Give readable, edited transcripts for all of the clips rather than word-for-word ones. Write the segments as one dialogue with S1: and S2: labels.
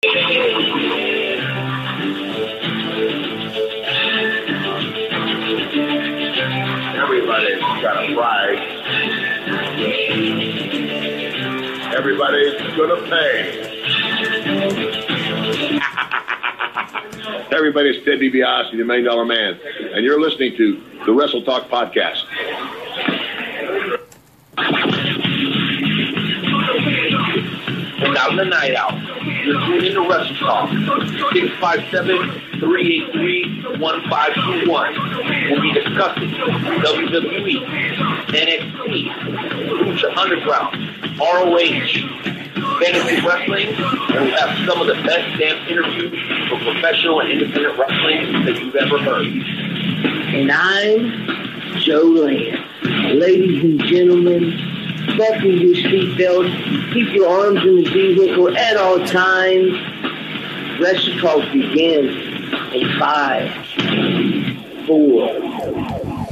S1: Everybody's got a price. Everybody's gonna pay. Everybody's Ted DiBiase, the $1 Million Man, and you're listening to the Wrestle Talk Podcast. And out in the night out, you're tuning to Wrestle Talk. 657-383-1521. We'll be discussing WWE, NXT, Lucha Underground, ROH, fantasy wrestling, and we'll have some of the best damn interviews for professional and independent wrestling that you've ever heard.
S2: And I'm Joe Lance. Ladies and gentlemen, buckle your seatbelt, keep your arms in the vehicle at all times. Wrestle Talk begins in 5, 4,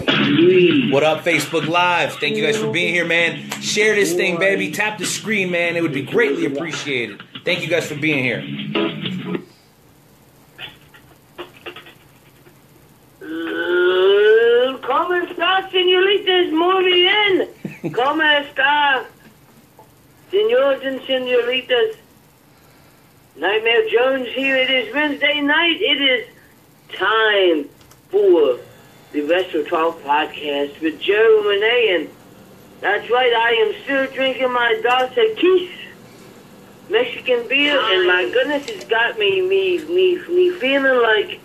S2: 3.
S3: What up, Facebook Live? Thank you guys for being here, man. Share this thing, baby. Tap the screen, man. It would be greatly appreciated. Thank you guys for being here.
S2: ¿Cómo está, señoritas? Muy bien. ¿Cómo está, señores and señoritas? Nightmare Jones here. It is Wednesday night. It is time for the Wrestle Talk Podcast with Joe and Rene. And that's right, I am still drinking my Dos Equis Mexican beer. And my goodness, it's got me feeling like...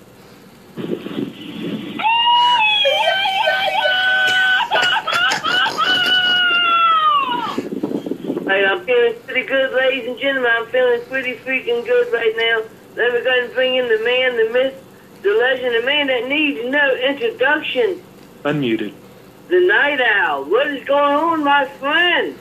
S2: I'm feeling pretty good, ladies and gentlemen. I'm feeling pretty freaking good right now. Let me go ahead and bring in the man, the myth, the legend, the man that needs no introduction.
S4: Unmuted.
S2: The Night Owl. What is going on, my friend?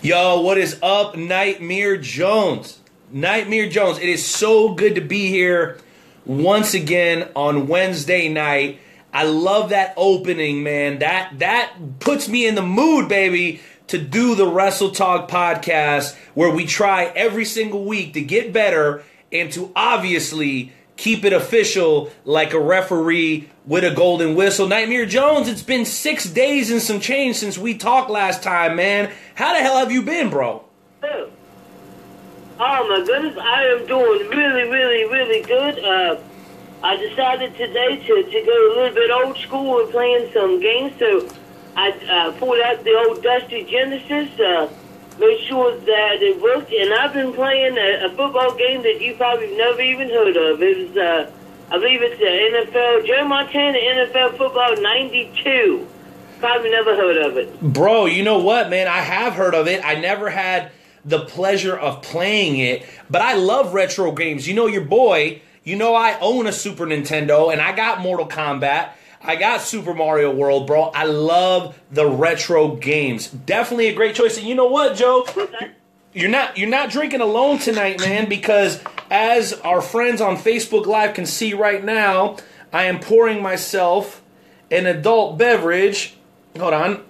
S3: Yo, what is up, Nightmare Jones? Nightmare Jones, it is so good to be here once again on Wednesday night. I love that opening, man. That puts me in the mood, baby, to do the Wrestle Talk Podcast, where we try every single week to get better and to obviously keep it official like a referee with a golden whistle. Nightmare Jones, it's been 6 days and some change since we talked last time, man. How the hell have you been, bro?
S2: Oh my goodness, I am doing really, really, really good. I decided today to go a little bit old school and playing some games, so I pulled out the old Dusty Genesis, made sure that it worked, and I've been playing a football game that you probably never even heard of. It was, I believe it's the NFL, Joe Montana NFL Football 92. Probably never heard of it.
S3: Bro, you know what, man? I have heard of it. I never had the pleasure of playing it, but I love retro games. You know your boy, you know I own a Super Nintendo, and I got Mortal Kombat. I got Super Mario World, bro. I love the retro games. Definitely a great choice. And you know what, Joe? You're not drinking alone tonight, man, because as our friends on Facebook Live can see right now, I am pouring myself an adult beverage. Hold on.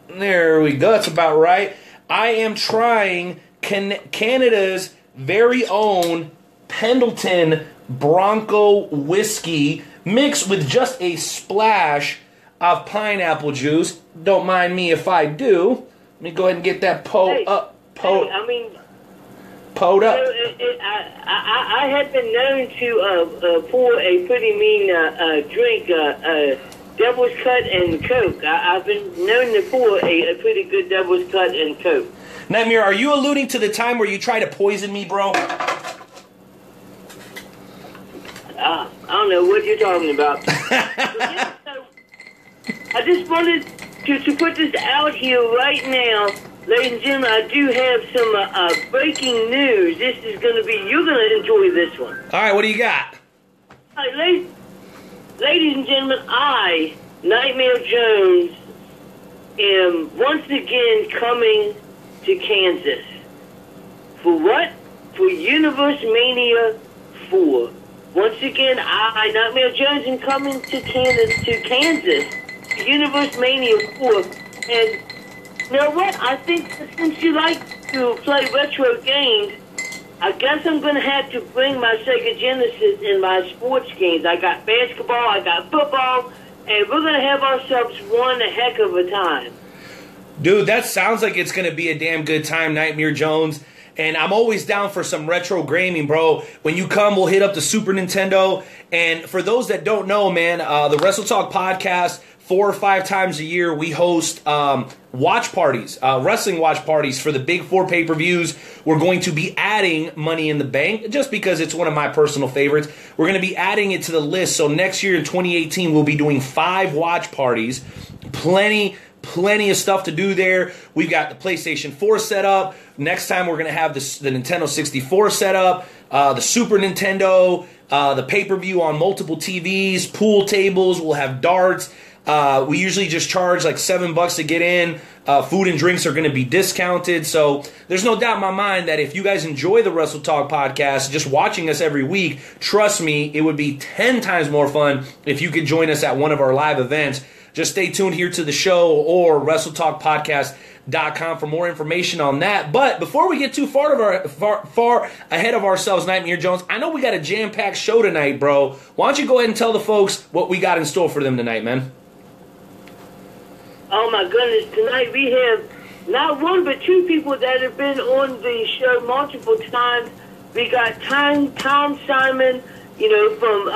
S3: There we go. That's about right. I am trying Canada's very own Pendleton Bronco whiskey, mixed with just a splash of pineapple juice. Don't mind me if I do. Let me go ahead and get that pulled up.
S2: I have been known to pour a pretty mean drink, Devil's Cut and Coke. I've been known to pour a pretty good Devil's Cut and Coke.
S3: Nightmare, are you alluding to the time where you tried to poison me, bro?
S2: I don't know what you're talking about. I just wanted to put this out here right now. Ladies and gentlemen, I do have some breaking news. This is going to be, you're going to enjoy this one.
S3: All right, what do you got?
S2: All right, ladies and gentlemen, I, Nightmare Jones, am once again coming to Kansas. For what? For Universe Mania 4. Once again, I, Nightmare Jones, am coming to Kansas, Universe Mania 4. And you know what? I think that since you like to play retro games, I guess I'm going to have to bring my Sega Genesis in my sports games. I got basketball, I got football, and we're going to have ourselves one heck of a time.
S3: Dude, that sounds like it's going to be a damn good time, Nightmare Jones. And I'm always down for some retro gaming, bro. When you come, we'll hit up the Super Nintendo. And for those that don't know, man, the Wrestle Talk podcast, 4 or 5 times a year, we host watch parties, wrestling watch parties for the big 4 pay-per-views. We're going to be adding Money in the Bank just because it's one of my personal favorites. We're going to be adding it to the list. So next year in 2018, we'll be doing 5 watch parties. Plenty of stuff to do there. We've got the PlayStation 4 set up. Next time we're going to have the Nintendo 64 set up, the Super Nintendo, the pay-per-view on multiple TVs, pool tables. We'll have darts. We usually just charge like $7 to get in. Food and drinks are going to be discounted. So there's no doubt in my mind that if you guys enjoy the Wrestle Talk podcast, just watching us every week, trust me, it would be 10 times more fun if you could join us at one of our live events. Just stay tuned here to the show or WrestleTalkPodcast.com for more information on that. But before we get too far ahead of ourselves, Nightmare Jones, I know we got a jam-packed show tonight, bro. Why don't you go ahead and tell the folks what we got in store for them tonight, man?
S2: Oh my goodness, tonight we have not one but 2 people that have been on the show multiple times. We got Tom Simon, from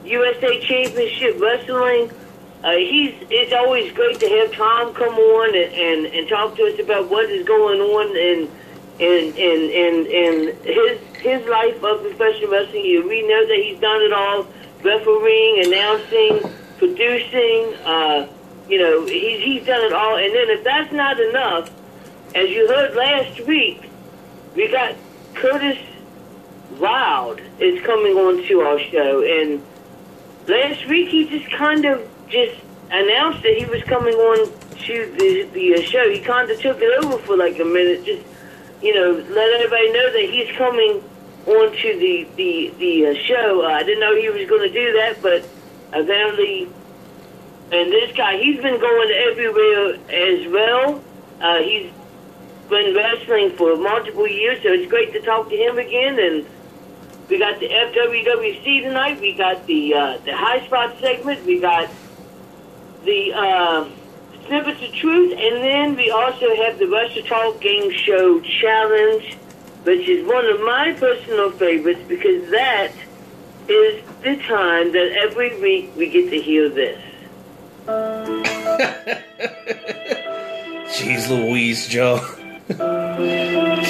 S2: USA Championship Wrestling. It's always great to have Tom come on and talk to us about what is going on in his life of professional wrestling. We know that he's done it all: refereeing, announcing, producing. He's done it all. And then if that's not enough, as you heard last week, we got Curtis Wydle is coming on to our show. And last week he just kind of announced that he was coming on to the show. He kind of took it over for like a minute, just, let everybody know that he's coming on to the show. I didn't know he was going to do that, but apparently... And this guy, he's been going everywhere as well. He's been wrestling for multiple years, so it's great to talk to him again. And we got the FWWC tonight. We got the High Spot segment. We got the Snippets of Truth. And then we also have the Wrestle Talk Game Show Challenge, which is one of my personal favorites because that is the time that every week we get to hear this.
S3: Jeez Louise, Joe.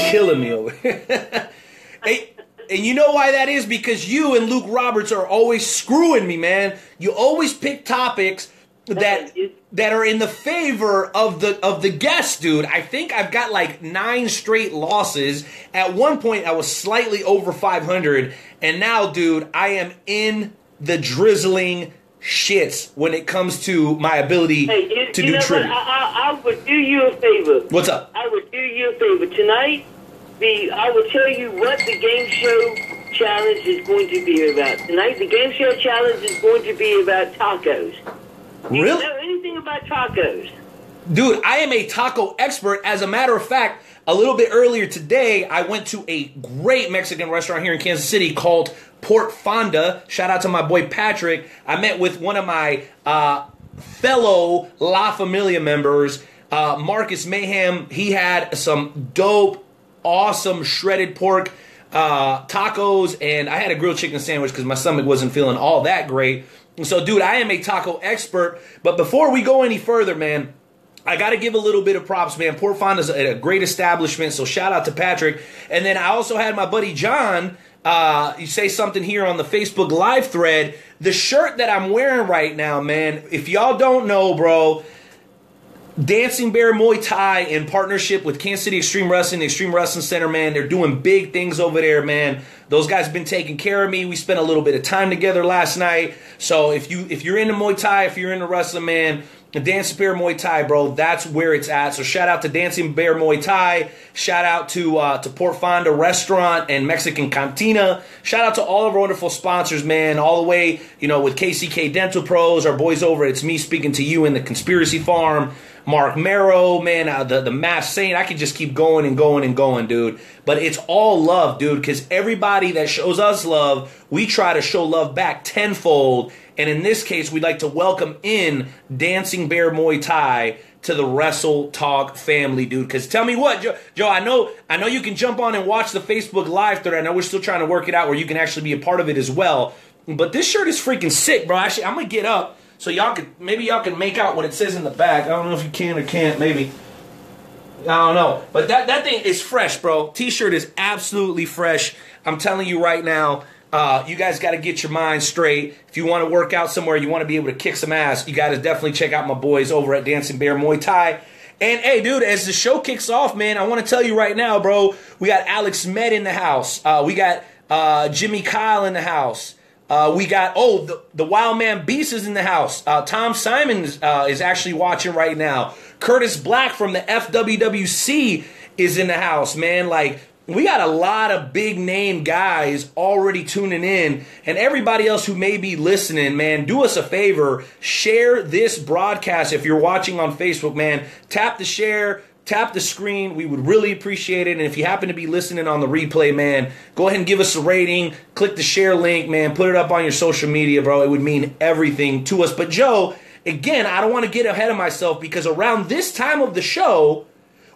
S3: Killing me over here. Hey, and you know why that is? Because you and Luke Roberts are always screwing me, man. You always pick topics that are in the favor of the guest, dude. I think I've got like 9 straight losses. At one point, I was slightly over 500. And now, dude, I am in the drizzling shits when it comes to my ability to do trivia.
S2: I would do you a favor.
S3: What's up?
S2: I would do you a favor. Tonight, I will tell you what the game show challenge is going to be about. Tonight, the game show challenge is going to be about tacos. Do you know anything about tacos?
S3: Dude, I am a taco expert. As a matter of fact, a little bit earlier today, I went to a great Mexican restaurant here in Kansas City called Port Fonda. Shout out to my boy Patrick. I met with one of my fellow La Familia members, Marcus Mayhem. He had some dope, awesome shredded pork tacos, and I had a grilled chicken sandwich because my stomach wasn't feeling all that great. So, dude, I am a taco expert. But before we go any further, man, I got to give a little bit of props, man. Port Fonda's a great establishment, so shout out to Patrick. And then I also had my buddy John. You say something here on the Facebook Live thread. The shirt that I'm wearing right now, man, if y'all don't know, bro, Dancing Bear Muay Thai in partnership with Kansas City Extreme Wrestling, the Extreme Wrestling Center, man, they're doing big things over there, man. Those guys have been taking care of me. We spent a little bit of time together last night. So if you're into Muay Thai, if you're into wrestling, man, Dancing Bear Muay Thai, bro, that's where it's at. So shout out to Dancing Bear Muay Thai. Shout out to Port Fonda Restaurant and Mexican Cantina. Shout out to all of our wonderful sponsors, man, all the way, with KCK Dental Pros, our boys over at It's Me Speaking to You in the Conspiracy Farm. Mark Marrow, man, the Masked Saint. I could just keep going and going and going, dude. But it's all love, dude, because everybody that shows us love, we try to show love back tenfold. And in this case, we'd like to welcome in Dancing Bear Muay Thai to the Wrestle Talk family, dude. Because tell me what, Joe, I know you can jump on and watch the Facebook Live thread. I know we're still trying to work it out where you can actually be a part of it as well. But this shirt is freaking sick, bro. Actually, I'm going to get up so maybe y'all can make out what it says in the back. I don't know if you can or can't, maybe. I don't know. But that thing is fresh, bro. T-shirt is absolutely fresh. I'm telling you right now, you guys got to get your mind straight. If you want to work out somewhere, you want to be able to kick some ass, you got to definitely check out my boys over at Dancing Bear Muay Thai. And, hey, dude, as the show kicks off, man, I want to tell you right now, bro, we got Alex Med in the house. We got Jimmy Kyle in the house. We got, the Wild Man Beast is in the house. Tom Simon is actually watching right now. Curtis Black from the FWWC is in the house, man. Like, we got a lot of big name guys already tuning in. And everybody else who may be listening, man, do us a favor. Share this broadcast if you're watching on Facebook, man. Tap the share. Tap the screen. We would really appreciate it. And if you happen to be listening on the replay, man, go ahead and give us a rating. Click the share link, man. Put it up on your social media, bro. It would mean everything to us. But, Joe, again, I don't want to get ahead of myself because around this time of the show,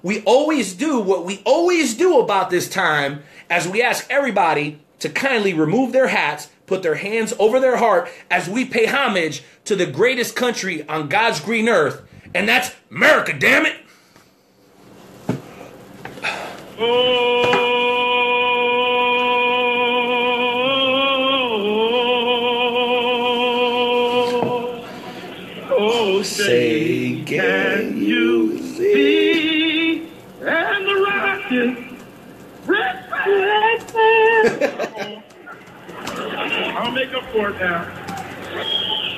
S3: we always do what we always do about this time as we ask everybody to kindly remove their hats, put their hands over their heart as we pay homage to the greatest country on God's green earth. And that's America, damn it.
S4: Say, can you see? And the rocket, red flag. I'll make up for it now.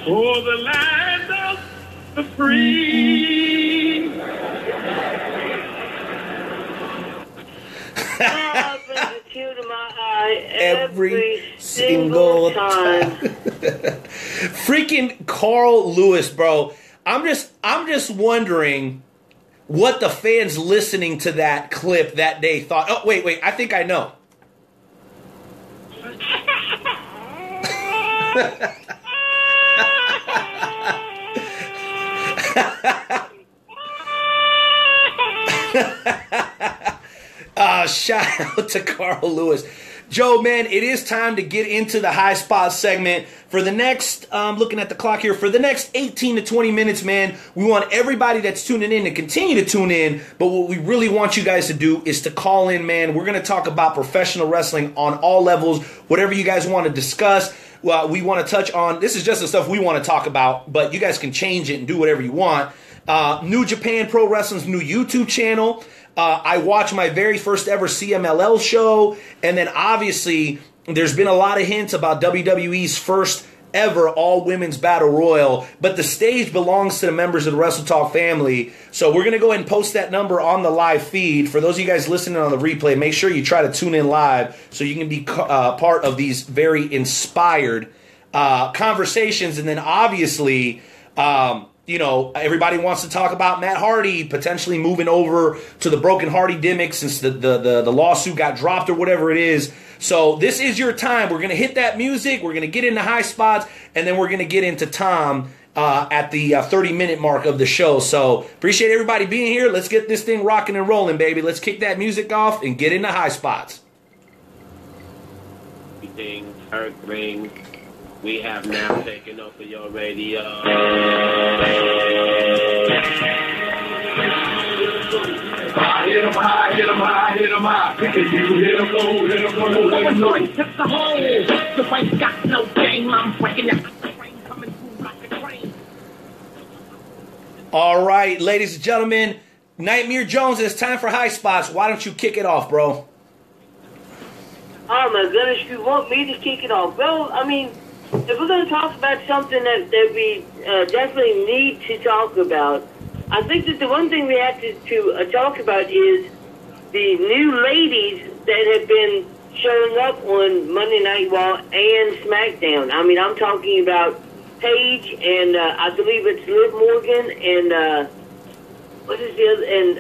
S4: For the land of the free.
S2: Brings a tear to my eye
S3: every single time. Freaking Carl Lewis, bro. I'm just wondering what the fans listening to that clip that day thought. Oh, wait, I think I know. Shout out to Carl Lewis. Joe, man, it is time to get into the high spot segment. For the next, looking at the clock here, for the next 18 to 20 minutes, man, we want everybody that's tuning in to continue to tune in. But what we really want you guys to do is to call in, man. We're going to talk about professional wrestling on all levels, whatever you guys want to discuss. We want to touch on, this is just the stuff we want to talk about, but you guys can change it and do whatever you want. New Japan Pro Wrestling's new YouTube channel. I watched my very first ever CMLL show, and then obviously there's been a lot of hints about WWE's first ever all-women's battle royal, but the stage belongs to the members of the Wrestle Talk family, so we're going to go ahead and post that number on the live feed. For those of you guys listening on the replay, make sure you try to tune in live so you can be part of these very inspired conversations, and then obviously... everybody wants to talk about Matt Hardy potentially moving over to the Broken Hardy gimmick since the lawsuit got dropped or whatever it is. So this is your time. We're going to hit that music. We're going to get into high spots, and then we're going to get into Tom at the 30-minute mark of the show. So appreciate everybody being here. Let's get this thing rocking and rolling, baby. Let's kick that music off and get into high spots.
S1: Earthling, we have now taken over your radio.
S4: Hit 'em high, hit 'em high, hit 'em high. You hit 'em low, hit 'em low, hit 'em low.
S5: Hit the hole. The fight got no game. I'm breaking your brain coming through like a train.
S3: All right, ladies and gentlemen, Nightmare Jones, it's time for high spots. Why don't you kick it off, bro?
S2: Oh my goodness, you want me to kick it off? Well, I mean, if we're going to talk about something that we definitely need to talk about, I think that the one thing we have to talk about is the new ladies that have been showing up on Monday Night Raw and SmackDown. I mean, I'm talking about Paige and I believe it's Liv Morgan and what is the other, and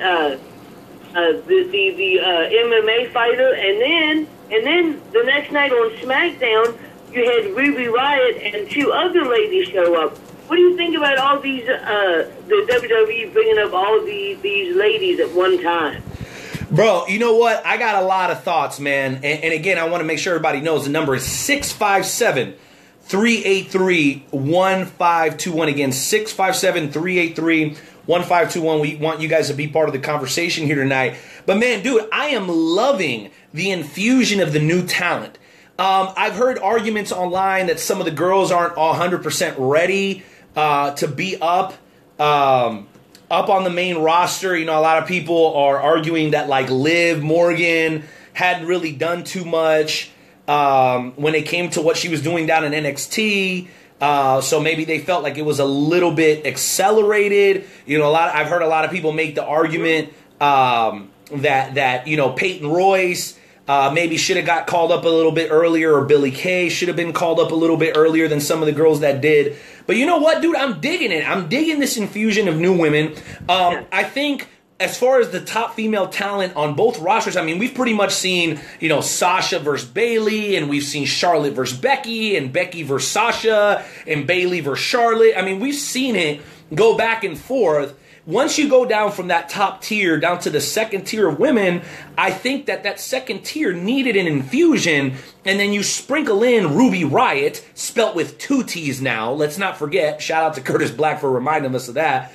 S2: the MMA fighter, and then the next night on SmackDown, you had Ruby Riott and 2 other ladies show up. What do you think about all these, the WWE bringing up all these ladies at one time?
S3: Bro, you know what? I got a lot of thoughts, man. And again, I want to make sure everybody knows the number is 657-383-1521. Again, 657-383-1521. We want you guys to be part of the conversation here tonight. But man, dude, I am loving the infusion of the new talent. I've heard arguments online that some of the girls aren't 100% ready to be up on the main roster. You know, a lot of people are arguing that like Liv Morgan hadn't really done too much when it came to what she was doing down in NXT. So maybe they felt like it was a little bit accelerated. You know, I've heard a lot of people make the argument that you know, Peyton Royce maybe should have got called up a little bit earlier, or Billie Kay should have been called up a little bit earlier than some of the girls that did. But you know what, dude? I'm digging it. I'm digging this infusion of new women. I think as far as the top female talent on both rosters, I mean, we've pretty much seen, you know, Sasha versus Bayley, and we've seen Charlotte versus Becky, and Becky versus Sasha, and Bayley versus Charlotte. I mean, we've seen it go back and forth. Once you go down from that top tier down to the second tier of women, I think that second tier needed an infusion, and then you sprinkle in Ruby Riott, spelt with 2 T's now. Let's not forget, shout out to Curtis Black for reminding us of that.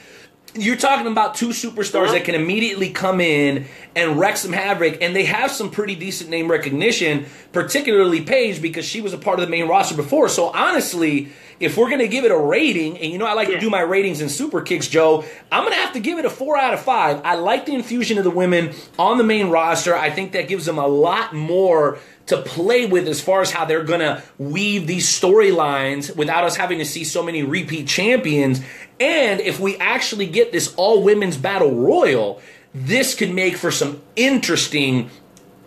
S3: You're talking about 2 superstars that can immediately come in and wreak some havoc, and they have some pretty decent name recognition, particularly Paige, because she was a part of the main roster before. So honestly, if we're going to give it a rating, and you know I like to do my ratings in super kicks, Joe, I'm going to have to give it a 4 out of 5. I like the infusion of the women on the main roster. I think that gives them a lot more to play with as far as how they're going to weave these storylines without us having to see so many repeat champions. And if we actually get this all-women's battle royal, this could make for some interesting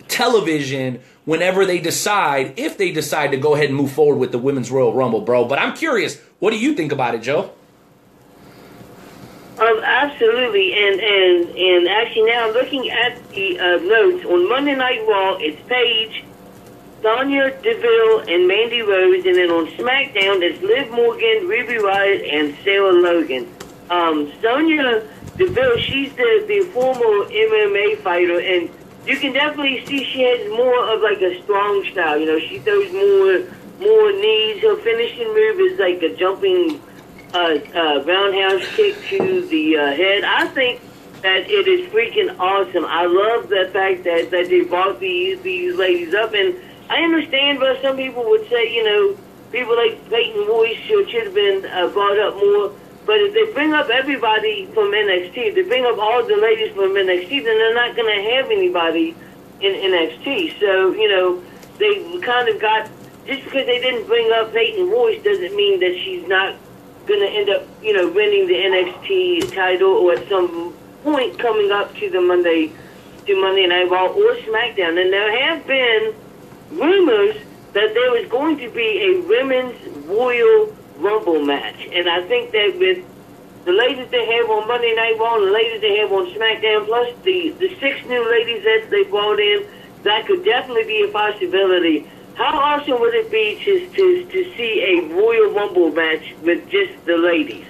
S3: television whenever they decide, if they decide to go ahead and move forward with the Women's Royal Rumble, bro. But I'm curious, what do you think about it, Joe?
S2: Absolutely, and actually now looking at the notes, on Monday Night Raw, it's Paige, Sonya Deville, and Mandy Rose, and then on SmackDown, it's Liv Morgan, Ruby Riott, and Sarah Logan. Sonya Deville, she's the former MMA fighter, and you can definitely see she has more of like a strong style. You know, she throws more knees. Her finishing move is like a jumping roundhouse kick to the head. I think that it is freaking awesome. I love the fact that they brought these ladies up, and I understand why some people would say, you know, people like Peyton Royce should have been brought up more. But if they bring up everybody from NXT, if they bring up all the ladies from NXT, then they're not going to have anybody in NXT. So, you know, they kind of got, just because they didn't bring up Peyton Royce doesn't mean that she's not going to end up, you know, winning the NXT title, or at some point coming up to Monday Night Raw or SmackDown. And there have been rumors that there was going to be a women's Royal Rumble match, and I think that with the ladies they have on Monday Night Raw and the ladies they have on SmackDown, plus the 6 new ladies that they brought in, that could definitely be a possibility. How awesome would it be to see a Royal Rumble match with just the ladies?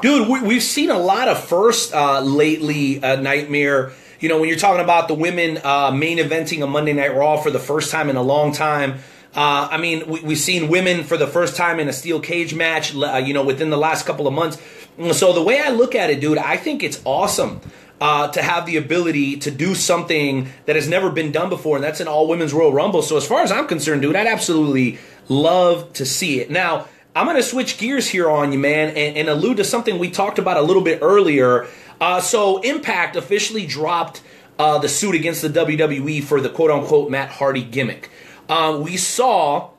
S3: Dude, we've seen a lot of firsts lately, Nightmare. You know, when you're talking about the women main eventing a Monday Night Raw for the first time in a long time. I mean, we've seen women for the first time in a steel cage match, you know, within the last couple of months. So the way I look at it, dude, I think it's awesome to have the ability to do something that has never been done before, and that's an all-women's Royal Rumble. So as far as I'm concerned, dude, I'd absolutely love to see it. Now, I'm going to switch gears here on you, man, and allude to something we talked about a little bit earlier. So Impact officially dropped the suit against the WWE for the quote-unquote Matt Hardy gimmick. We saw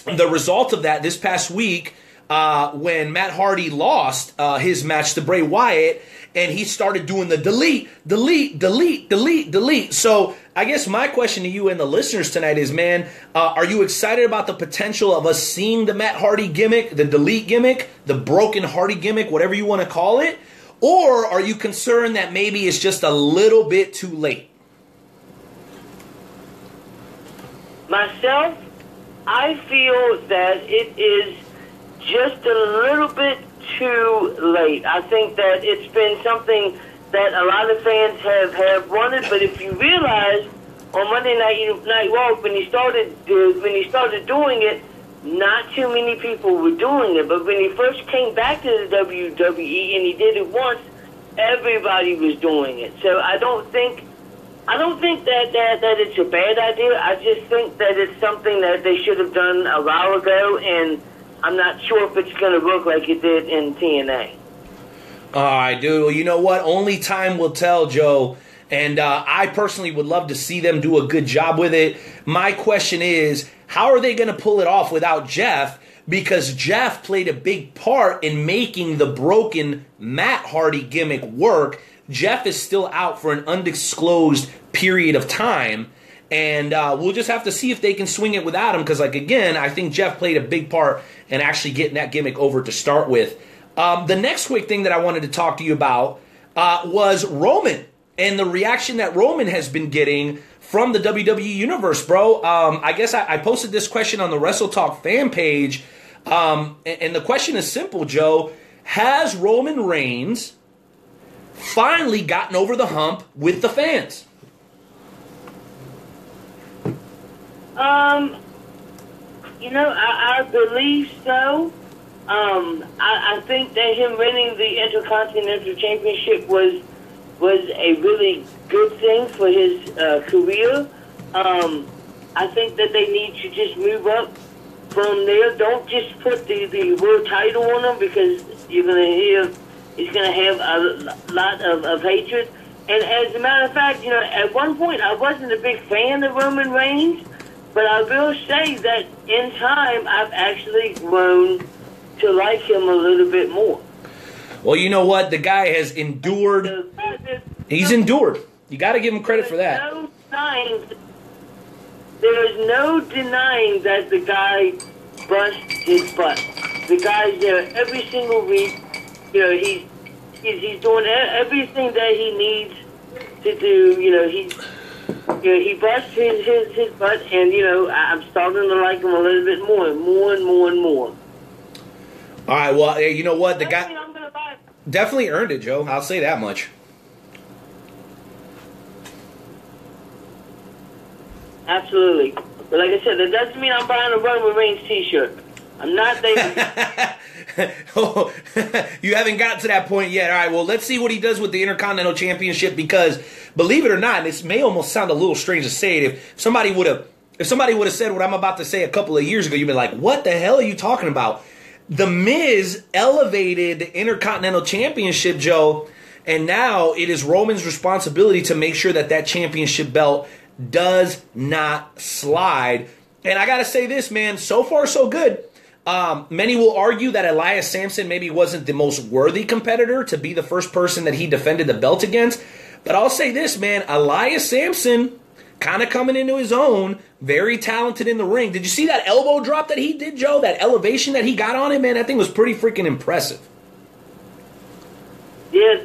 S3: the result of that this past week when Matt Hardy lost his match to Bray Wyatt, and he started doing the delete. So I guess my question to you and the listeners tonight is, man, are you excited about the potential of us seeing the Matt Hardy gimmick, the delete gimmick, the broken Hardy gimmick, whatever you want to call it? Or are you concerned that maybe it's just a little bit too late?
S2: Myself, I feel that it is just a little bit too late. I think that it's been something that a lot of fans have wanted, but if you realize on Monday Night Raw when he started doing it, not too many people were doing it. But when he first came back to the WWE and he did it once, everybody was doing it. So I don't think that it's a bad idea. I just think that it's something that they should have done a while ago, and I'm not sure if it's going to work like it did in TNA.
S3: All right, dude. Well, you know what? Only time will tell, Joe. And I personally would love to see them do a good job with it. My question is, how are they going to pull it off without Jeff? Because Jeff played a big part in making the broken Matt Hardy gimmick work. Jeff is still out for an undisclosed period of time. And we'll just have to see if they can swing it without him. Because, like, again, I think Jeff played a big part in actually getting that gimmick over to start with. The next quick thing that I wanted to talk to you about was Roman and the reaction that Roman has been getting from the WWE Universe, bro. I guess I posted this question on the Wrestle Talk fan page, and the question is simple, Joe. Has Roman Reigns finally gotten over the hump with the fans?
S2: I believe so. I think that him winning the Intercontinental Championship was a really good thing for his career. I think that they need to just move up from there. Don't just put the world title on him, because he's going to have a lot of hatred. And as a matter of fact, at one point I wasn't a big fan of Roman Reigns, but I will say that in time I've actually grown to like him a little bit more.
S3: Well, you know what? The guy has endured. He's endured. You got to give him credit for that.
S2: There is no denying that the guy busts his butt. The guy's there every single week. He's doing everything that he needs to do. He busts his butt, and I'm starting to like him a little bit more and more.
S3: All right, well, you know what? The guy definitely earned it, Joe. I'll say that much.
S2: Absolutely. But like I said, that doesn't mean I'm buying a Roman Reigns t-shirt. I'm not there.
S3: Oh, you haven't gotten to that point yet. All right, well, let's see what he does with the Intercontinental Championship, because, believe it or not, this may almost sound a little strange to say it. If somebody would have said what I'm about to say a couple of years ago, you'd be like, what the hell are you talking about? The Miz elevated the Intercontinental Championship, Joe, and now it is Roman's responsibility to make sure that championship belt does not slide. And I got to say this, man, so far so good. Many will argue that Elias Samson maybe wasn't the most worthy competitor to be the first person that he defended the belt against. But I'll say this, man, Elias Samson kind of coming into his own, very talented in the ring. Did you see that elbow drop that he did, Joe? That elevation that he got on him, man, that thing was pretty freaking impressive.
S2: Yeah,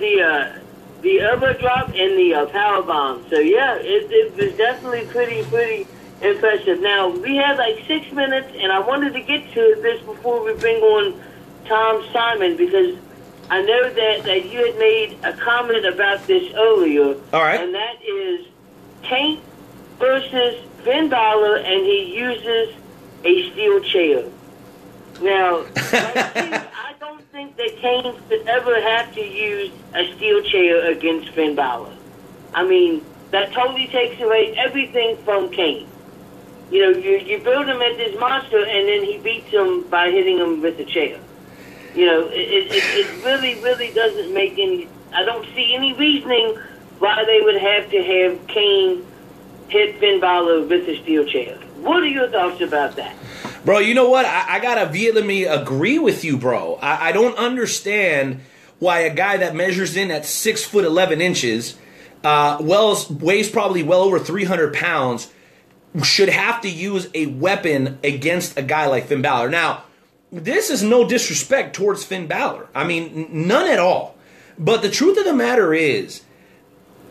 S2: the elbow drop and the power bomb. So yeah, it was definitely pretty impressive. Now we have like 6 minutes, and I wanted to get to this before we bring on Tom Simon, because I know that you had made a comment about this earlier.
S3: All right.
S2: And that is Kane versus Finn Balor, and he uses a steel chair. Now, I don't think that Kane should ever have to use a steel chair against Finn Balor. I mean, that totally takes away everything from Kane. You build him as this monster, and then he beats him by hitting him with a chair. It really doesn't make any... I don't see any reasoning why they would have to have Kane hit Finn Balor with a steel chair. What are your thoughts about that?
S3: Bro, you know what? I got to vehemently agree with you, bro. I don't understand why a guy that measures in at 6'11", weighs probably well over 300 pounds, should have to use a weapon against a guy like Finn Balor. Now, this is no disrespect towards Finn Balor. I mean, none at all. But the truth of the matter is,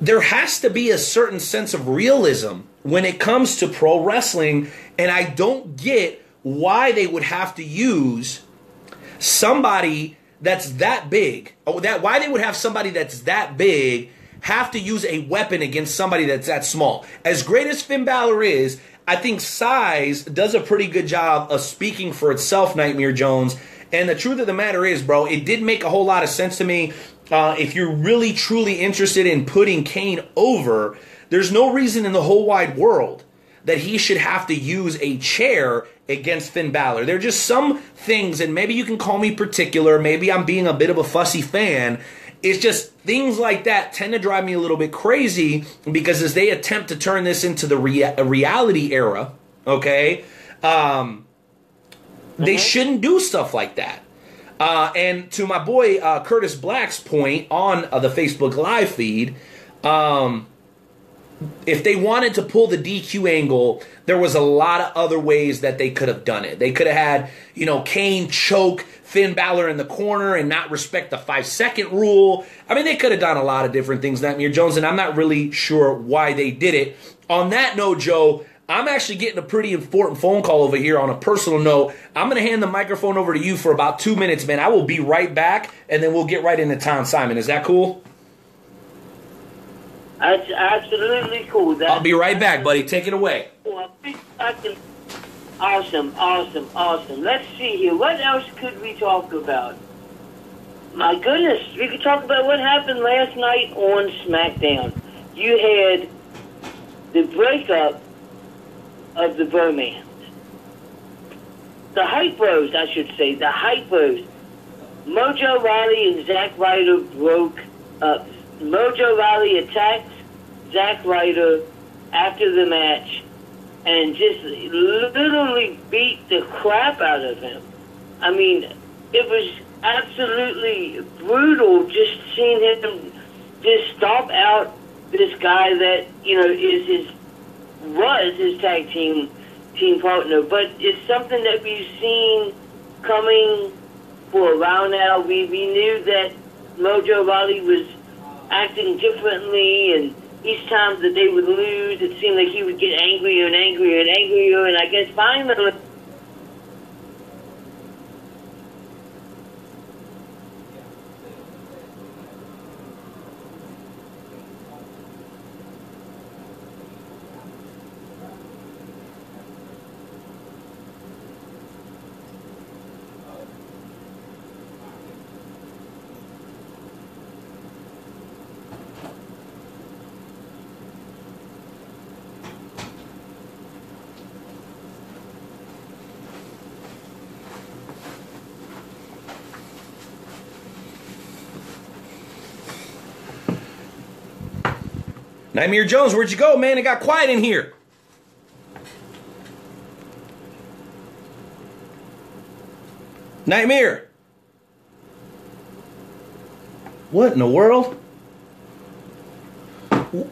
S3: there has to be a certain sense of realism when it comes to pro wrestling, and I don't get why they would have to use somebody that's that big. Why they would have somebody that's that big have to use a weapon against somebody that's that small. As great as Finn Balor is, I think size does a pretty good job of speaking for itself, Nightmare Jones. And the truth of the matter is, bro, it did make a whole lot of sense to me. If you're really, truly interested in putting Kane over, there's no reason in the whole wide world that he should have to use a chair against Finn Balor. There are just some things, and maybe you can call me particular, maybe I'm being a bit of a fussy fan. It's just things like that tend to drive me a little bit crazy, because as they attempt to turn this into the reality era, okay, they shouldn't do stuff like that. And to my boy Curtis Black's point on the Facebook Live feed, if they wanted to pull the DQ angle, there was a lot of other ways that they could have done it. They could have had, Kane choke Finn Balor in the corner and not respect the 5-second rule. I mean, they could have done a lot of different things, Nightmare Jones, and I'm not really sure why they did it. On that note, Joe, I'm actually getting a pretty important phone call over here on a personal note. I'm going to hand the microphone over to you for about 2 minutes, man. I will be right back, and then we'll get right into Tom Simon. Is that cool?
S2: That's absolutely cool.
S3: I'll be right back, buddy. Take it away.
S2: Awesome. Let's see here. What else could we talk about? My goodness, we could talk about what happened last night on SmackDown. You had the breakup of the bromance. The Hype Bros, I should say. The Hype Bros. Mojo Rawley and Zack Ryder broke up. Mojo Rawley attacks Zack Ryder after the match and just literally beat the crap out of him. I mean, it was absolutely brutal just seeing him just stomp out this guy that, was his tag team partner. But it's something that we've seen coming for a while now. We knew that Mojo Rawley was acting differently, and each time that they would lose, it seemed like he would get angrier and angrier and angrier, and I guess finally...
S3: Nightmare Jones, where'd you go, man? It got quiet in here. Nightmare. What in the world?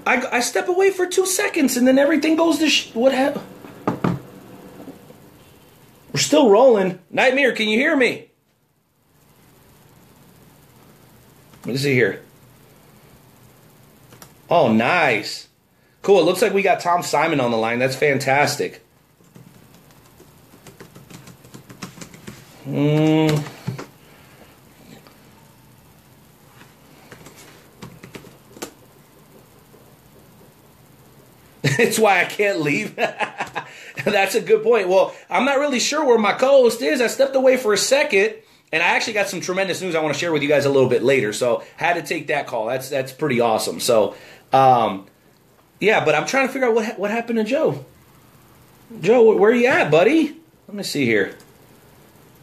S3: I step away for 2 seconds and then everything goes to what happened? We're still rolling. Nightmare, can you hear me? Let me see here. Oh, nice. Cool. It looks like we got Tom Simon on the line. That's fantastic. It's why I can't leave. That's a good point. Well, I'm not really sure where my co-host is. I stepped away for a second. And I actually got some tremendous news I want to share with you guys a little bit later. So had to take that call. That's pretty awesome. So, yeah, but I'm trying to figure out what happened to Joe. Joe, where you at, buddy? Let me see here.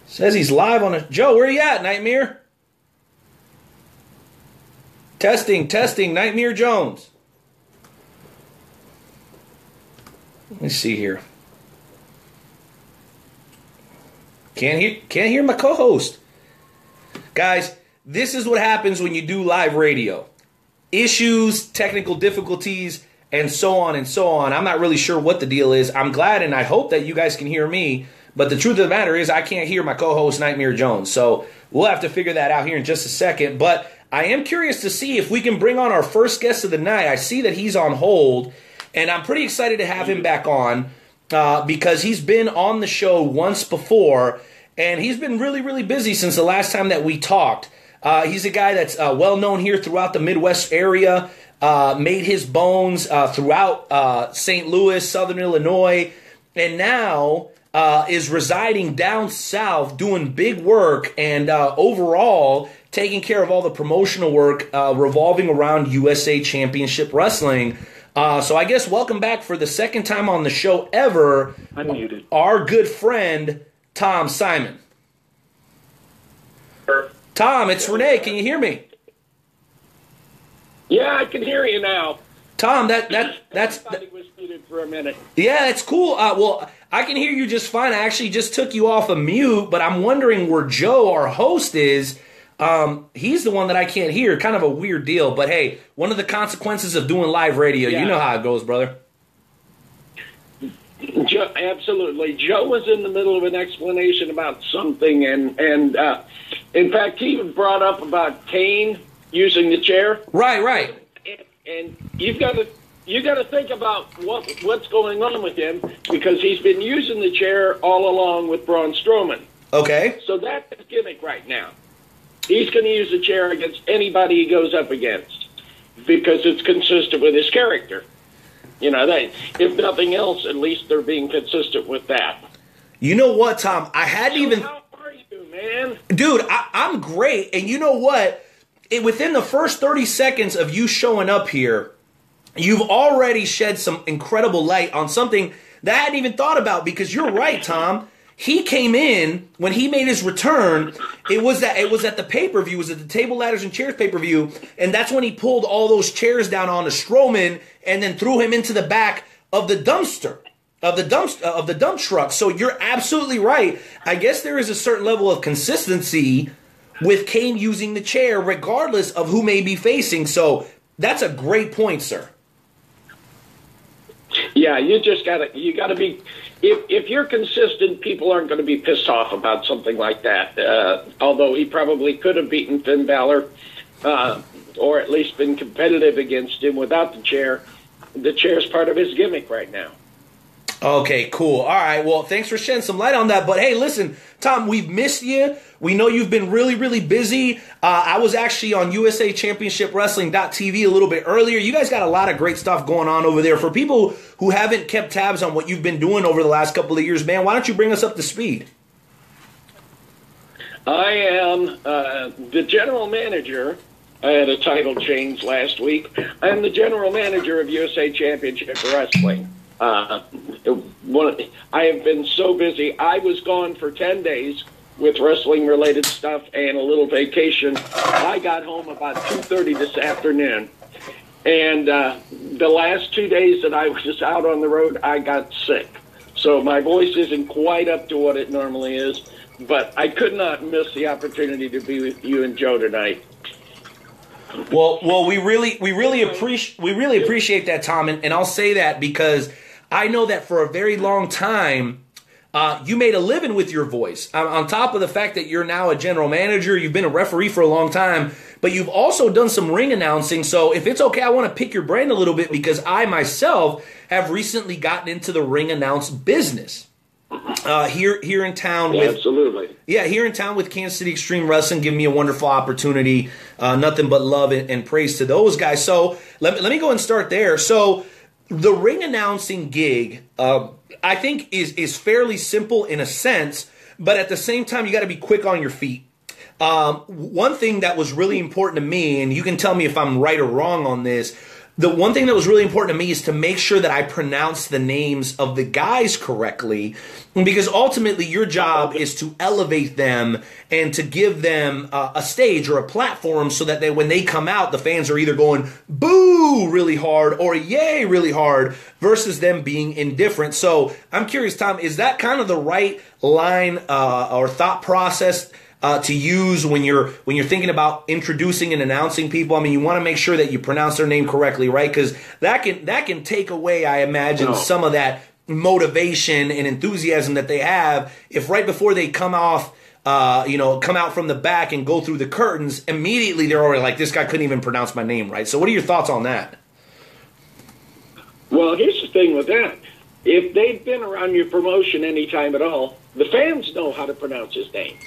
S3: Says he's live on a... Joe, where you at, Nightmare? Testing, Nightmare Jones. Let me see here. Can't hear my co-host. Guys, this is what happens when you do live radio. Issues, technical difficulties, and so on and so on. I'm not really sure what the deal is. I'm glad and I hope that you guys can hear me, But the truth of the matter is I can't hear my co-host Nightmare Jones. So we'll have to figure that out here in just a second. But I am curious to see if we can bring on our first guest of the night. I see that he's on hold, and I'm pretty excited to have him back on because he's been on the show once before, and he's been really, really busy since the last time that we talked. He's a guy that's well-known here throughout the Midwest area, made his bones throughout St. Louis, Southern Illinois, and now is residing down south doing big work and overall taking care of all the promotional work revolving around USA Championship Wrestling. So I guess welcome back for the second time on the show ever,
S6: Unmuted.
S3: Our good friend, Tom Simon. Tom, it's Rene. Can you hear me?
S6: Yeah, I can hear you now.
S3: Tom, that's
S6: Everybody was muted for a minute.
S3: yeah, it's cool. Well, I can hear you just fine. I actually just took you off of mute, but I'm wondering where Joe, our host, is. He's the one that I can't hear. Kind of a weird deal, but hey, one of the consequences of doing live radio.
S6: Yeah.
S3: You know how it goes, brother.
S6: Joe, absolutely. Joe was in the middle of an explanation about something, and in fact, he even brought up about Kane using the chair.
S3: Right.
S6: And you've got to think about what's going on with him, because he's been using the chair all along with Braun Strowman.
S3: Okay.
S6: So that's his gimmick right now. He's going to use the chair against anybody he goes up against because it's consistent with his character. You know, if nothing else, at least they're being consistent with that.
S3: You know what, Tom? I hadn't even...
S6: How are you, man?
S3: Dude, I'm great. And you know what? Within the first 30 seconds of you showing up here, you've already shed some incredible light on something that I hadn't even thought about, because you're right, Tom. He came in when he made his return. It was at the pay-per-view. It was at the Table, Ladders, and Chairs pay-per-view, and that's when he pulled all those chairs down onto Strowman and then threw him into the back of the dumpster, of the dump truck. So you're absolutely right. I guess there is a certain level of consistency with Kane using the chair, regardless of who may be facing. So that's a great point, sir.
S6: Yeah, you gotta be. If you're consistent, people aren't going to be pissed off about something like that. Although he probably could have beaten Finn Balor, or at least been competitive against him without the chair. The chair's part of his gimmick right now.
S3: Okay, cool. All right, well, thanks for shedding some light on that. But hey, listen, Tom, we've missed you. We know you've been really, really busy. I was actually on USA Championship Wrestling.tv a little bit earlier. You guys got a lot of great stuff going on over there. For people who haven't kept tabs on what you've been doing over the last couple of years, man, why don't you bring us up to speed?
S6: I am the general manager. I had a title change last week. I'm the general manager of USA Championship Wrestling. I have been so busy. I was gone for 10 days with wrestling-related stuff and a little vacation. I got home about 2:30 this afternoon. And the last 2 days that I was out on the road, I got sick. So my voice isn't quite up to what it normally is, but I could not miss the opportunity to be with you and Joe tonight.
S3: Well, we really appreciate that, Tom, and I'll say that because I know that for a very long time, you made a living with your voice. On top of the fact that you're now a general manager, you've been a referee for a long time, but you've also done some ring announcing. So if it's okay, I want to pick your brain a little bit because I myself have recently gotten into the ring announce business. Here in town with
S6: absolutely.
S3: Yeah, here in town with Kansas City Extreme Wrestling, giving me a wonderful opportunity. Nothing but love and praise to those guys. So let me go and start there. So the ring announcing gig, I think is fairly simple in a sense, but at the same time, you got to be quick on your feet. One thing that was really important to me, and you can tell me if I'm right or wrong on this, the one thing that was really important to me is to make sure that I pronounce the names of the guys correctly, because ultimately your job is to elevate them and to give them a stage or a platform so that when they come out, the fans are either going boo really hard or yay really hard versus them being indifferent. So I'm curious, Tom, is that kind of the right line or thought process to use when you're thinking about introducing and announcing people? I mean, you want to make sure that you pronounce their name correctly, right? Because that can take away, I imagine, some of that motivation and enthusiasm that they have if right before they come off, come out from the back and go through the curtains, immediately they're already like, this guy couldn't even pronounce my name right. So what are your thoughts on that?
S6: Well, here's the thing with that. If they've been around your promotion any time at all, the fans know how to pronounce his name.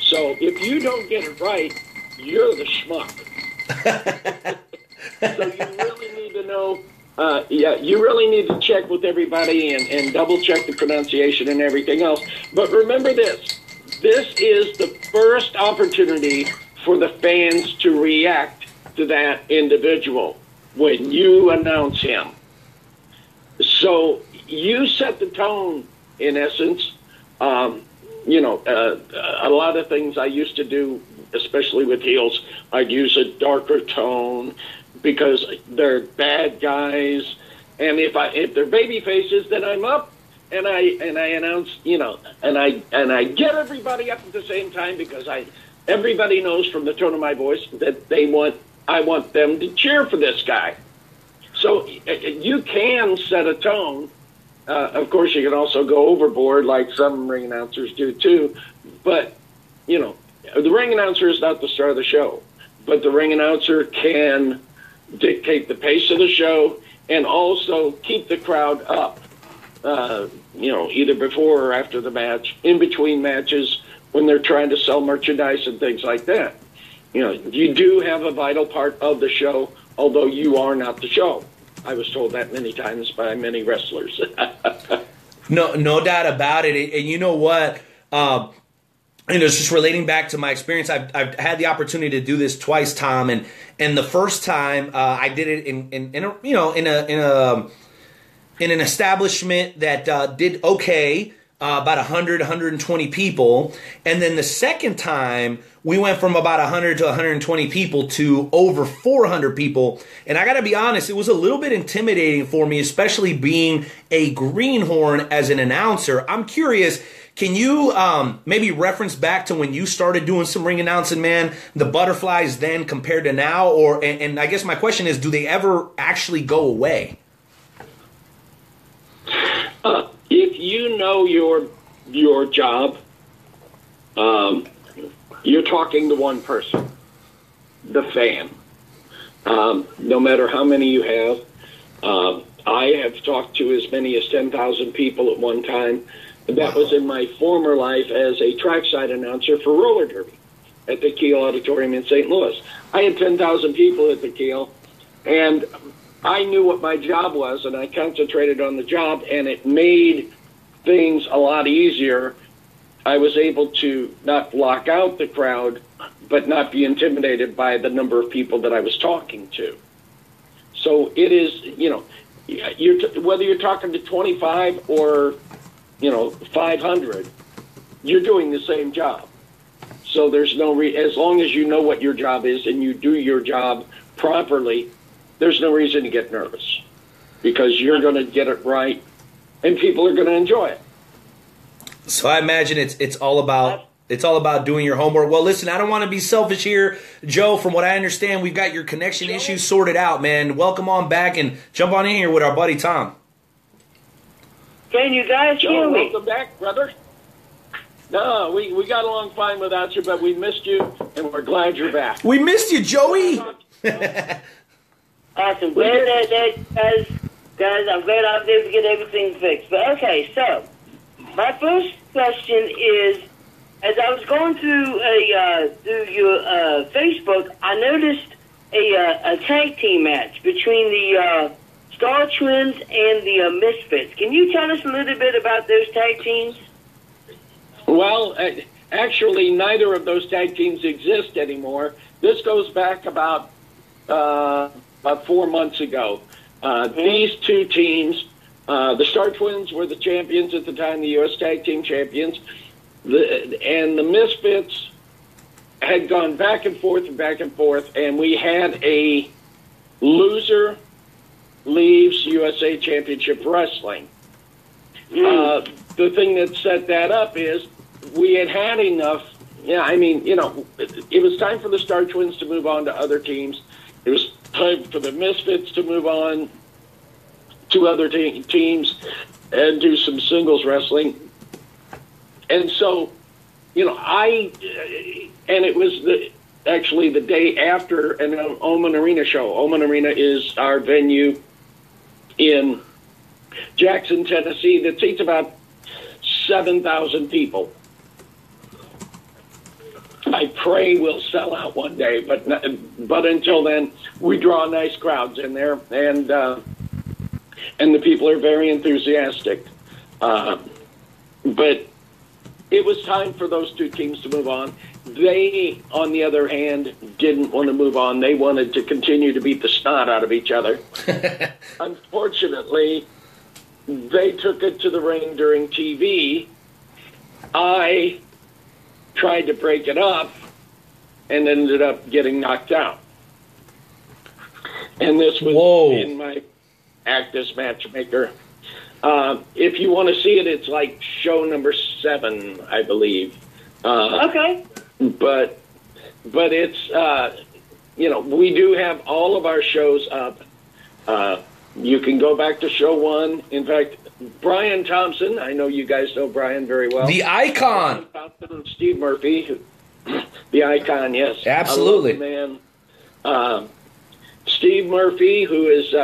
S6: So if you don't get it right, you're the schmuck. So you really need to know, you really need to check with everybody and double check the pronunciation and everything else. But remember this. This is the first opportunity for the fans to react to that individual when you announce him. So you set the tone, in essence. A lot of things I used to do, especially with heels, I'd use a darker tone because they're bad guys. And if they're baby faces, then I'm up and I announce, and I get everybody up at the same time because everybody knows from the tone of my voice that I want them to cheer for this guy. So you can set a tone. Of course, you can also go overboard like some ring announcers do too. But, the ring announcer is not the star of the show. But the ring announcer can dictate the pace of the show and also keep the crowd up, either before or after the match, in between matches when they're trying to sell merchandise and things like that. You do have a vital part of the show, although you are not the show. I was told that many times by many wrestlers.
S3: No doubt about it. And you know what? It's just relating back to my experience. I've had the opportunity to do this twice, Tom, and the first time I did it in an establishment that did okay. About 100, 120 people. And then the second time, we went from about 100 to 120 people to over 400 people. And I got to be honest, it was a little bit intimidating for me, especially being a greenhorn as an announcer. I'm curious, can you maybe reference back to when you started doing some ring announcing, man, the butterflies then compared to now? And I guess my question is, do they ever actually go away?
S6: If you know your job, you're talking to one person, the fan. No matter how many you have, I have talked to as many as 10,000 people at one time. That was in my former life as a trackside announcer for roller derby at the Kiel Auditorium in St. Louis. I had 10,000 people at the Kiel, and I knew what my job was, and I concentrated on the job, and it made things a lot easier. I was able to not block out the crowd, but not be intimidated by the number of people that I was talking to. So it is, whether you're talking to 25 or, 500, you're doing the same job. So there's as long as you know what your job is and you do your job properly, there's no reason to get nervous because you're going to get it right and people are going to enjoy it.
S3: So I imagine it's all about doing your homework. Well, listen, I don't want to be selfish here, Joe. From what I understand, we've got your connection issues sorted out, man. Welcome on back and jump on in here with our buddy Tom.
S2: Can you guys hear me?
S6: Welcome back, brother. No, we got along fine without you, but we missed you, and we're glad you're back.
S3: We missed you, Joey.
S2: Awesome. Glad guys, I'm glad I was able to get everything fixed. But okay, so my first question is, as I was going through your Facebook, I noticed a tag team match between the Star Twins and the Misfits. Can you tell us a little bit about those tag teams?
S6: Well, actually, neither of those tag teams exist anymore. This goes back about 4 months ago. These two teams, the Star Twins were the champions at the time, the U.S. Tag Team Champions, and the Misfits had gone back and forth, and we had a loser leaves USA Championship Wrestling. The thing that set that up is we had enough. It was time for the Star Twins to move on to other teams. It was time for the Misfits to move on to other teams. and do some singles wrestling. And so, you know, and it was actually the day after an Oman Arena show. Oman Arena is our venue in Jackson, Tennessee, that seats about 7,000 people. I pray we'll sell out one day, but until then, we draw nice crowds in there, and the people are very enthusiastic. But it was time for those two teams to move on. They, on the other hand, didn't want to move on. They wanted to continue to beat the snot out of each other. Unfortunately, they took it to the ring during TV. I tried to break it up and ended up getting knocked out. And this was in my Actus Matchmaker. If you want to see it, it's like show number 7, I believe.
S2: Okay.
S6: But it's, you know, we do have all of our shows up. You can go back to show 1. In fact, Brian Thompson, I know you guys know Brian very well.
S3: The Icon.
S6: Steve Murphy, the Icon, yes.
S3: Absolutely.
S6: I love the man. Steve Murphy, who is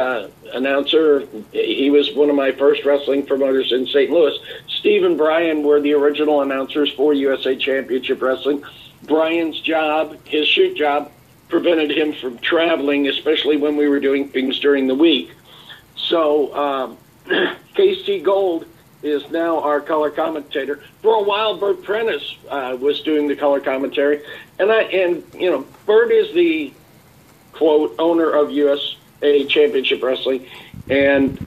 S6: announcer, he was one of my first wrestling promoters in St. Louis. Steve and Brian were the original announcers for USA Championship Wrestling. Brian's job, his shoot job, prevented him from traveling, especially when we were doing things during the week. So KC Gold is now our color commentator. For a while, Bert Prentice was doing the color commentary, and you know, Bert is the quote owner of USA Championship Wrestling, and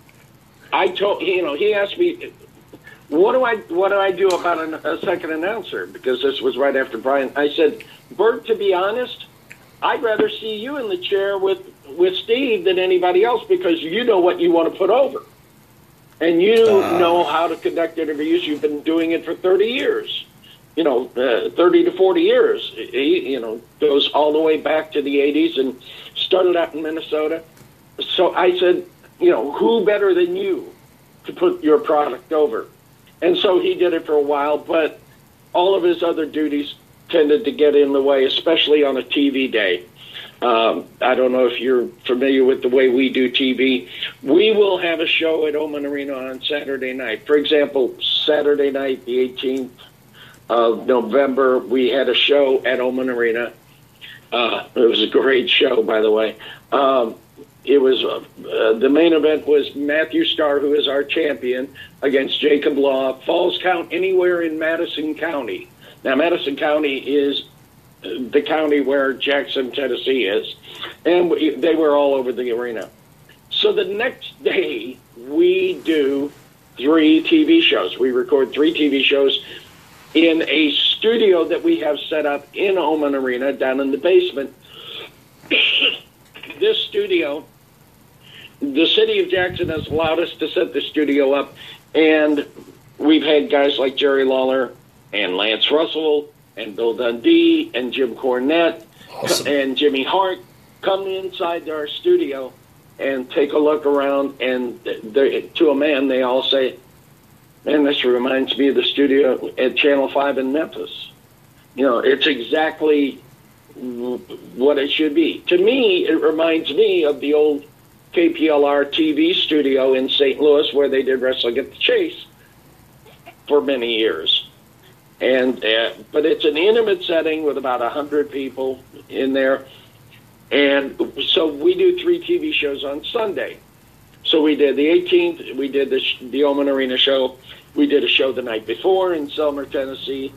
S6: I told he asked me, what do I do about a second announcer, because this was right after Brian. I said, Bert, to be honest, I'd rather see you in the chair with Steve than anybody else, because you know what you want to put over. And you know how to conduct interviews. You've been doing it for 30 years. 30 to 40 years. Goes all the way back to the 80s and started out in Minnesota. So I said, who better than you to put your product over? And so he did it for a while, but all of his other duties tended to get in the way, especially on a TV day. I don't know if you're familiar with the way we do TV. We will have a show at Oman Arena on Saturday night. For example, Saturday night, the 18th of November, we had a show at Oman Arena. It was a great show, by the way. It was the main event was Matthew Starr, who is our champion, against Jacob Law. Falls count anywhere in Madison County. Now, Madison County is the county where Jackson, Tennessee is, and they were all over the arena. So the next day, we do 3 TV shows. We record 3 TV shows in a studio that we have set up in Oman Arena down in the basement. This studio, the city of Jackson has allowed us to set the studio up, and we've had guys like Jerry Lawler and Lance Russell and Bill Dundee and Jim Cornette and Jimmy Hart come inside our studio and take a look around, and to a man, they all say, man, this reminds me of the studio at Channel 5 in Memphis. It's exactly what it should be. To me, it reminds me of the old KPLR TV studio in St. Louis where they did Wrestling at the Chase for many years. And but it's an intimate setting with about 100 people in there. And so we do 3 TV shows on Sunday. So we did the 18th, we did the Oman Arena show. We did a show the night before in Selmer, Tennessee.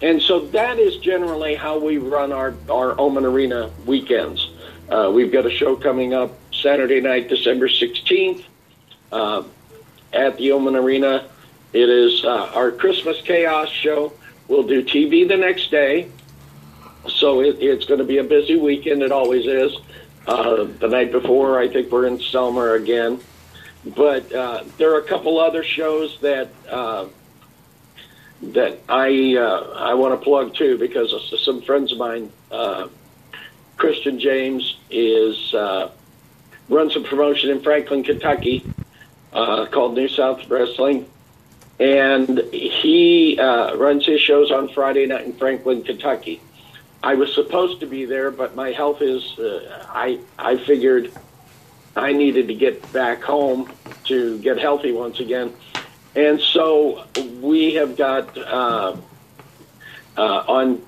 S6: And so that is generally how we run our Oman Arena weekends. We've got a show coming up Saturday night, December 16th, at the Oman Arena. It is our Christmas Chaos show. We'll do TV the next day. So it's going to be a busy weekend. It always is. The night before, I think we're in Selmer again. But there are a couple other shows that I want to plug too, because some friends of mine, Christian James runs a promotion in Franklin, Kentucky. called New South Wrestling. And he runs his shows on Friday night in Franklin, Kentucky. I was supposed to be there, but my health is, I figured I needed to get back home to get healthy once again. And so we have got on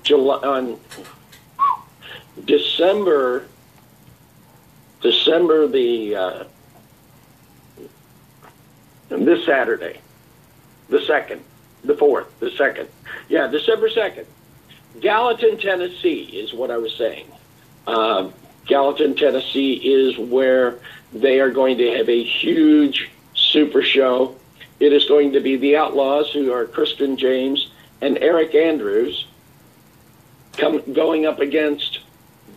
S6: December the this Saturday, the 2nd, the 4th, the 2nd. Yeah, December 2nd. Gallatin, Tennessee is what I was saying. Gallatin, Tennessee is where they are going to have a huge super show. It is going to be the Outlaws, who are Kristen James and Eric Andrews, going up against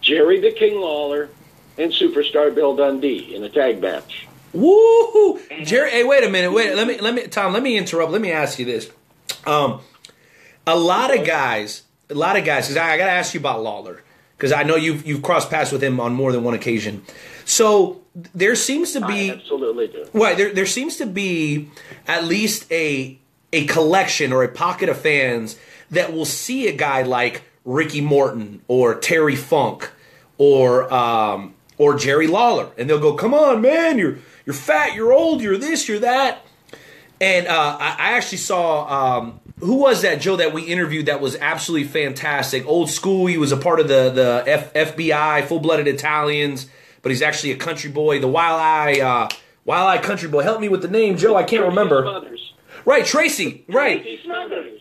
S6: Jerry the King Lawler and Superstar Bill Dundee in a tag match.
S3: Woo! Jerry, hey, wait a minute. Let me, Tom, let me interrupt. Let me ask you this. A lot of guys, because I got to ask you about Lawler, because I know you've crossed paths with him on more than one occasion. So there seems to be,
S6: I absolutely do.
S3: Right, there seems to be at least a collection or a pocket of fans that will see a guy like Ricky Morton or Terry Funk or Jerry Lawler, and they'll go, "Come on, man, you're fat, you're old, you're this, you're that." And I actually saw, who was that, Joe, that we interviewed that was absolutely fantastic? Old school, he was a part of the FBI, Full-Blooded Italians, but he's actually a country boy, the Wild Eye country boy. Help me with the name, Joe, I can't remember.
S6: Smothers.
S3: Right, Tracy, right.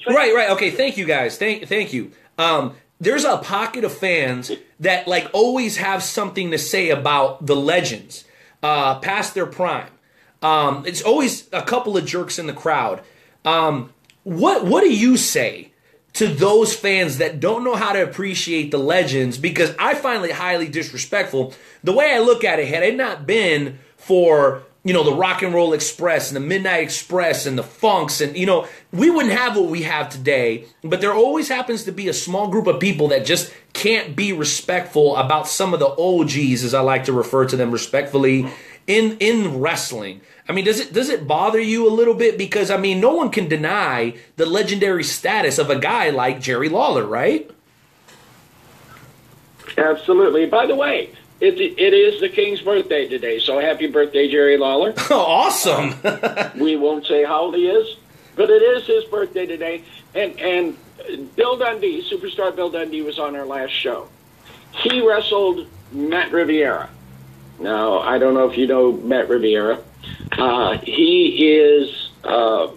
S3: Right, okay, thank you guys, thank you. There's a pocket of fans that like always have something to say about the legends past their prime. It's always a couple of jerks in the crowd. What do you say to those fans that don't know how to appreciate the legends? Because I find it highly disrespectful. The way I look at it, had it not been for, you know, the Rock and Roll Express and the Midnight Express and the Funks, and, you know, we wouldn't have what we have today. But there always happens to be a small group of people that just can't be respectful about some of the OGs, as I like to refer to them respectfully, in wrestling. I mean, does it bother you a little bit? Because, I mean, no one can deny the legendary status of a guy like Jerry Lawler, right?
S6: Absolutely. By the way, it is the King's birthday today, so happy birthday, Jerry Lawler.
S3: Oh, awesome.
S6: We won't say how old he is, but it is his birthday today. And Bill Dundee, Superstar Bill Dundee, was on our last show. He wrestled Matt Riviera. Now, I don't know if you know Matt Riviera. He is a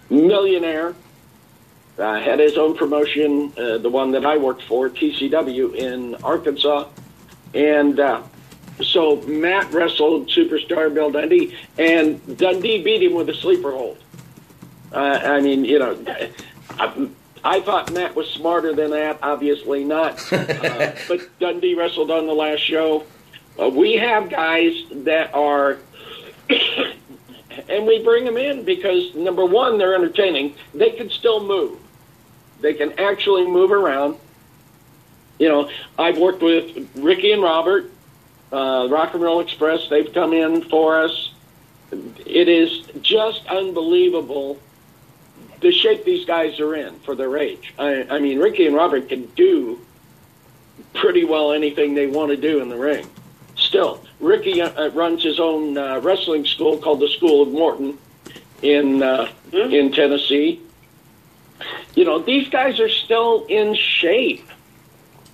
S6: millionaire, had his own promotion, the one that I worked for, TCW in Arkansas. And so Matt wrestled Superstar Bill Dundee, and Dundee beat him with a sleeper hold. I mean, you know, I thought Matt was smarter than that, obviously not. But Dundee wrestled on the last show. We have guys that are, and we bring them in because, number one, they're entertaining. They can still move. They can actually move around. You know, I've worked with Ricky and Robert, Rock and Roll Express. They've come in for us. It is just unbelievable the shape these guys are in for their age. I mean, Ricky and Robert can do pretty well anything they want to do in the ring. Still, Ricky runs his own wrestling school called the School of Morton in Tennessee. You know, these guys are still in shape.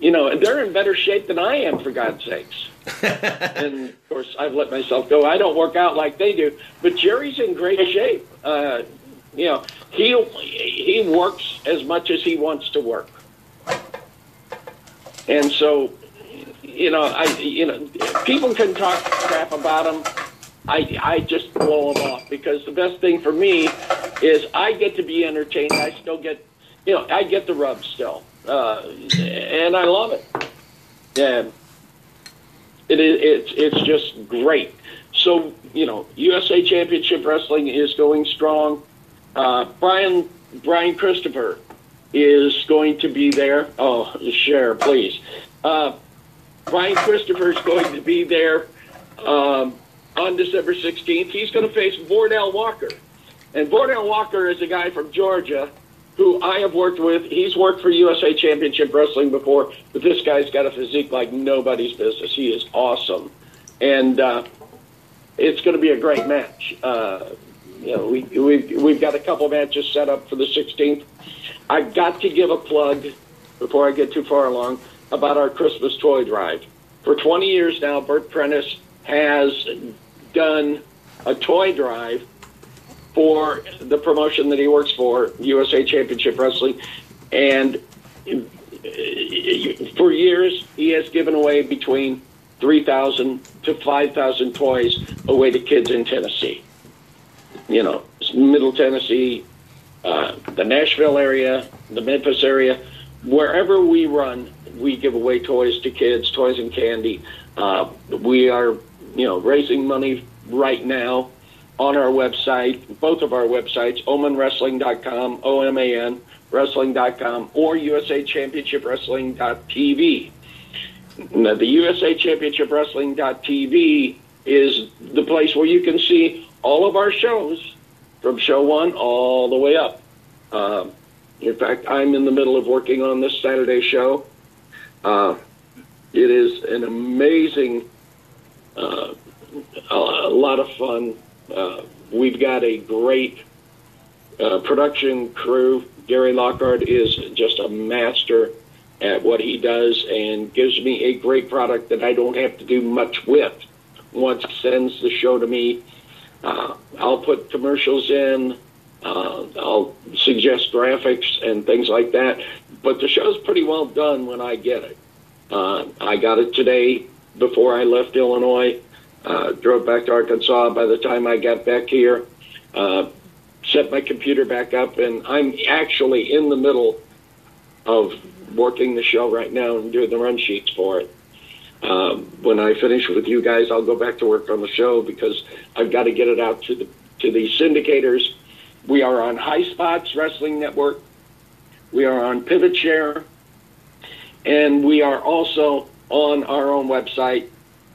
S6: You know, they're in better shape than I am, for God's sakes. And, of course, I've let myself go. I don't work out like they do. But Jerry's in great shape. You know, he works as much as he wants to work. And so, you know, people can talk crap about him. I just blow them off because the best thing for me is I get to be entertained. I still get, you know, I get the rub still, and I love it. And it's just great. So, you know, USA Championship Wrestling is going strong. Brian Christopher is going to be there. Oh, share, please. Brian Christopher is going to be there on December 16th. He's going to face Vordell Walker. And Vordell Walker is a guy from Georgia who I have worked with. He's worked for USA Championship Wrestling before, but this guy's got a physique like nobody's business. He is awesome. And it's going to be a great match. We've got a couple matches set up for the 16th. I've got to give a plug, before I get too far along, about our Christmas toy drive. For 20 years now, Bert Prentice has done a toy drive for the promotion that he works for, USA Championship Wrestling. And for years, he has given away between 3,000 to 5,000 toys away to kids in Tennessee. You know, Middle Tennessee, the Nashville area, the Memphis area. Wherever we run, we give away toys to kids, toys and candy. We are, raising money right now on our website, both of our websites, omanwrestling.com, O-M-A-N, wrestling.com, or usachmpionshipwrestling.tv. Now, the USA Championship Wrestling.tv is the place where you can see all of our shows from show 1 all the way up. In fact, I'm in the middle of working on this Saturday show. It is an amazing, a lot of fun. We've got a great production crew. Gary Lockhart is just a master at what he does and gives me a great product that I don't have to do much with. Once he sends the show to me, I'll put commercials in, I'll suggest graphics and things like that, but the show's pretty well done when I get it. I got it today before I left Illinois, drove back to Arkansas. By the time I got back here, set my computer back up, and I'm actually in the middle of working the show right now and doing the run sheets for it. When I finish with you guys, I'll go back to work on the show because I've got to get it out to the syndicators. We are on High Spots Wrestling Network. We are on Pivot Share. And we are also on our own website.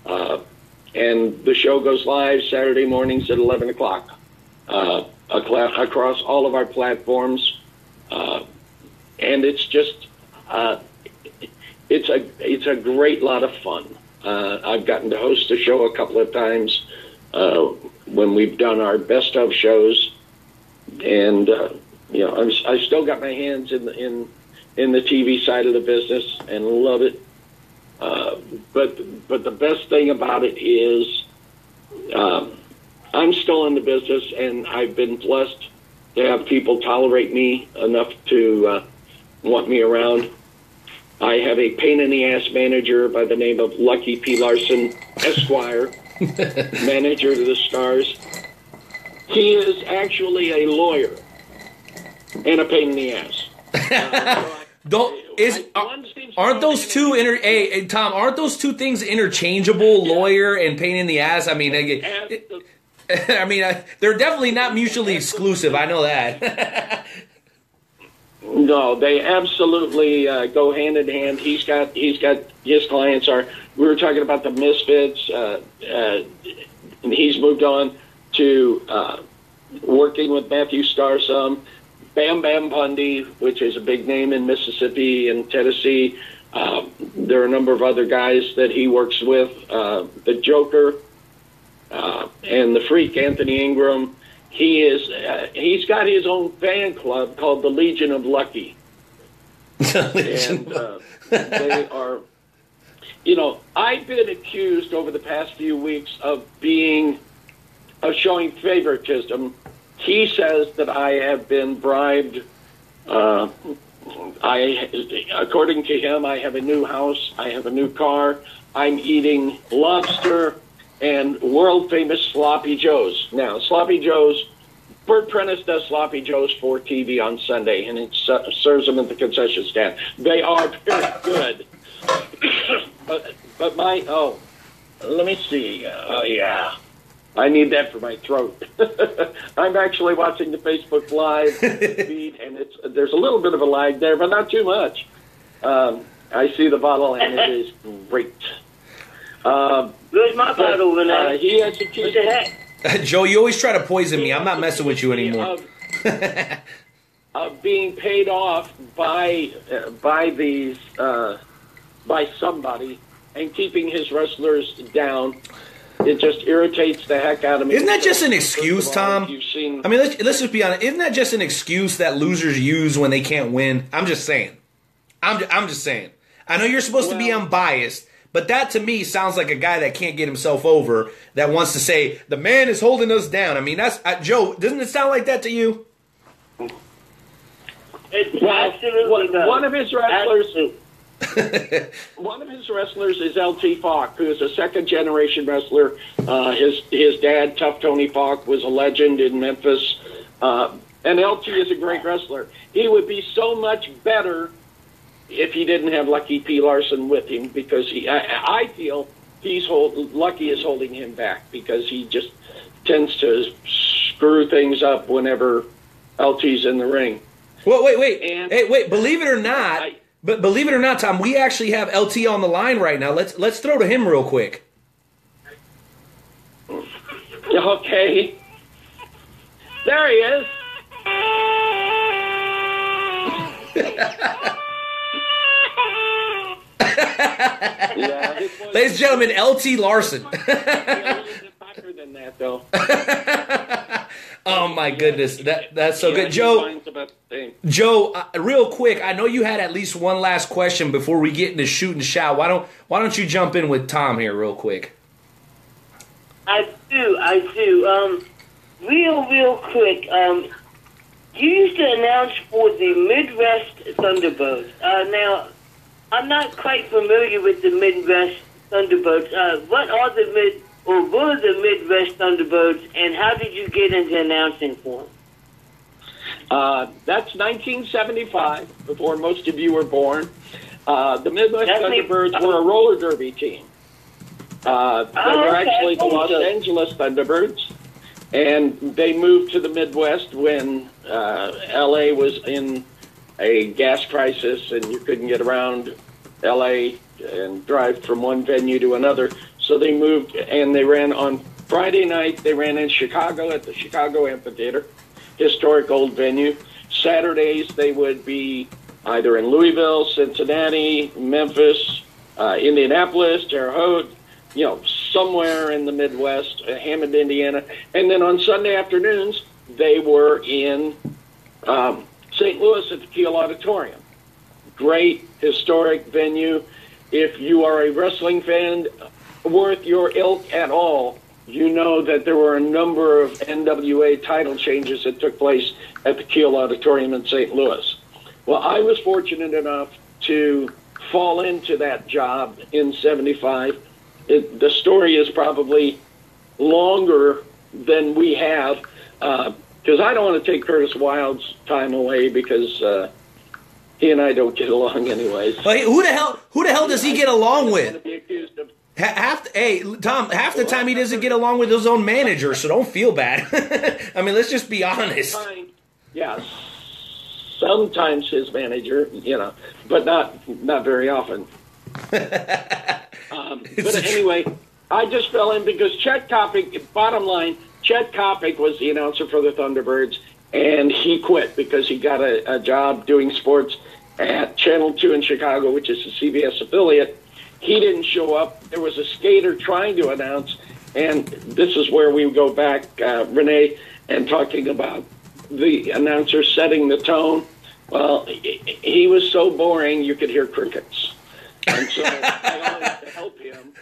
S6: And the show goes live Saturday mornings at 11 o'clock across all of our platforms. And it's just, it's a great lot of fun. I've gotten to host a show a couple of times when we've done our best of shows. And, I still got my hands in the TV side of the business and love it. But the best thing about it is I'm still in the business, and I've been blessed to have people tolerate me enough to want me around. I have a pain-in-the-ass manager by the name of Lucky P. Larson, Esquire, manager to the stars. He is actually a lawyer and a pain in the ass.
S3: Aren't those two Tom? Aren't those two things interchangeable? Yeah. Lawyer and pain in the ass. I mean, they're definitely not mutually exclusive. I know that.
S6: No, they absolutely go hand in hand. He's got his clients are. We were talking about the Misfits, and he's moved on to working with Matthew Starr some. Bam Bam Bundy, which is a big name in Mississippi and Tennessee. There are a number of other guys that he works with. The Joker and the Freak, Anthony Ingram. He's got his own fan club called the Legion of Lucky. And they are, I've been accused over the past few weeks of showing favoritism. He says that I have been bribed. According to him, I have a new house. I have a new car. I'm eating lobster and world-famous Sloppy Joes. Now, Sloppy Joes, Bert Prentice does Sloppy Joes for TV on Sunday, and it serves them at the concession stand. They are very good. but let me see. Yeah. I need that for my throat. I'm actually watching the Facebook Live feed, and there's a little bit of a lag there, but not too much. I see the bottle, and it is great.
S2: Where's my bottle, Rene?
S6: He has
S2: What the heck?
S3: Joe, you always try to poison me. I'm not messing with you anymore.
S6: Of being paid off by these by somebody and keeping his wrestlers down. It just irritates the heck out of me.
S3: Isn't that just an excuse, Tom?
S6: You've seen,
S3: I mean, let's just be honest. Isn't that just an excuse that losers use when they can't win? I'm just saying. I'm just saying. I know you're supposed to be unbiased, but that to me sounds like a guy that can't get himself over, that wants to say, the man is holding us down. I mean, that's Joe, doesn't it sound like that to you?
S6: One of his wrestlers... One of his wrestlers is LT Falk, who is a second-generation wrestler. His dad, Tough Tony Falk, was a legend in Memphis. And LT is a great wrestler. He would be so much better if he didn't have Lucky P. Larson with him, because I feel Lucky is holding him back, because he just tends to screw things up whenever LT's in the ring.
S3: Well, wait. Believe it or not... But believe it or not, Tom, we actually have LT on the line right now. Let's throw to him real quick.
S6: Okay. There he is.
S3: Ladies and gentlemen, LT Larson.
S6: Better than that, though.
S3: Oh my goodness, that's so good, Joe. Joe, real quick, I know you had at least one last question before we get into shoot and shout. Why don't you jump in with Tom here, real quick?
S2: I do. Real quick. You used to announce for the Midwest Thunderbirds. Now, I'm not quite familiar with the Midwest Thunderbirds. What are were the Midwest Thunderbirds, and how did you get into announcing for them?
S6: That's 1975, before most of you were born. The Midwest Thunderbirds were a roller derby team. They were actually the Los Angeles Thunderbirds, and they moved to the Midwest when L.A. was in a gas crisis, and you couldn't get around L.A. and drive from one venue to another. So they moved, and they ran on Friday night. They ran in Chicago at the Chicago Amphitheater, historic old venue. Saturdays, they would be either in Louisville, Cincinnati, Memphis, Indianapolis, Terre Haute, somewhere in the Midwest, Hammond, Indiana. And then on Sunday afternoons, they were in St. Louis at the Kiel Auditorium. Great historic venue. If you are a wrestling fan worth your ilk at all, you know that there were a number of NWA title changes that took place at the Kiel Auditorium in St. Louis. Well, I was fortunate enough to fall into that job in 75. The story is probably longer than we have, because I don't want to take Curtis Wydle's time away, because he and I don't get along anyways.
S3: Wait, who the hell does he get along with? Hey, Tom, half the time he doesn't get along with his own manager, so don't feel bad. I mean, let's just be honest.
S6: Yeah, sometimes his manager, but not very often. But anyway, I just fell in because Chet Kopic, bottom line, Chet Kopic was the announcer for the Thunderbirds, and he quit because he got a job doing sports at Channel 2 in Chicago, which is a CBS affiliate. He didn't show up. There was a skater trying to announce, and this is where we go back, Rene, and talking about the announcer setting the tone. Well, he was so boring you could hear crickets. And so I wanted to help him.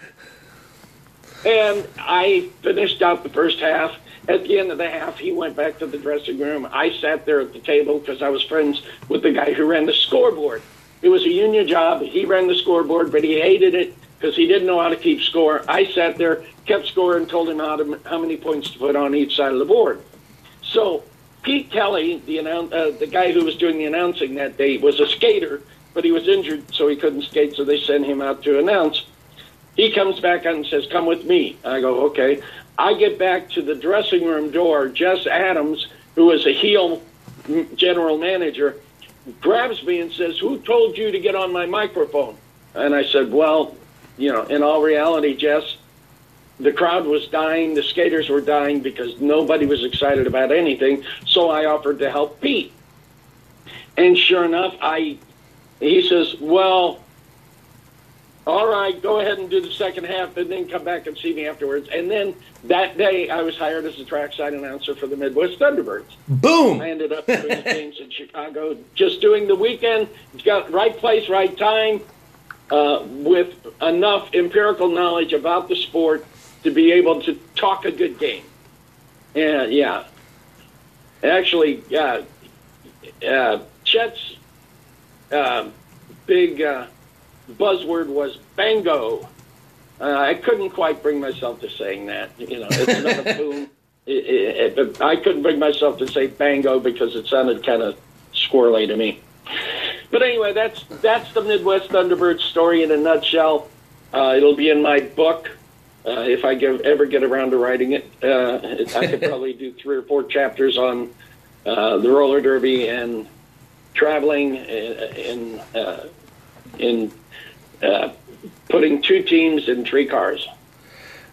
S6: And I finished out the first half. At the end of the half, he went back to the dressing room. I sat there at the table because I was friends with the guy who ran the scoreboard. It was a union job. He ran the scoreboard, but he hated it because he didn't know how to keep score. I sat there, kept score, and told him how many points to put on each side of the board. So Pete Kelly, the guy who was doing the announcing that day, was a skater, but he was injured, so he couldn't skate, so they sent him out to announce. He comes back out and says, "Come with me." I go, "Okay." I get back to the dressing room door. Jess Adams, who was a heel general manager, grabs me and says, "Who told you to get on my microphone?" And I said, "Well, in all reality, Jess, the crowd was dying, the skaters were dying because nobody was excited about anything, so I offered to help Pete. And sure enough, he says, well, all right, go ahead and do the second half and then come back and see me afterwards. And then that day, I was hired as the trackside announcer for the Midwest Thunderbirds.
S3: Boom!
S6: I ended up doing the games in Chicago, just doing the weekend. It's got right place, right time, with enough empirical knowledge about the sport to be able to talk a good game. And yeah, actually, Chet's big buzzword was bango. I couldn't quite bring myself to saying that. It's not a boom. But I couldn't bring myself to say bango because it sounded kind of squirrely to me. But anyway, that's the Midwest Thunderbird story in a nutshell. It'll be in my book. If I ever get around to writing it, I could probably do 3 or 4 chapters on the roller derby and traveling in putting 2 teams in 3 cars.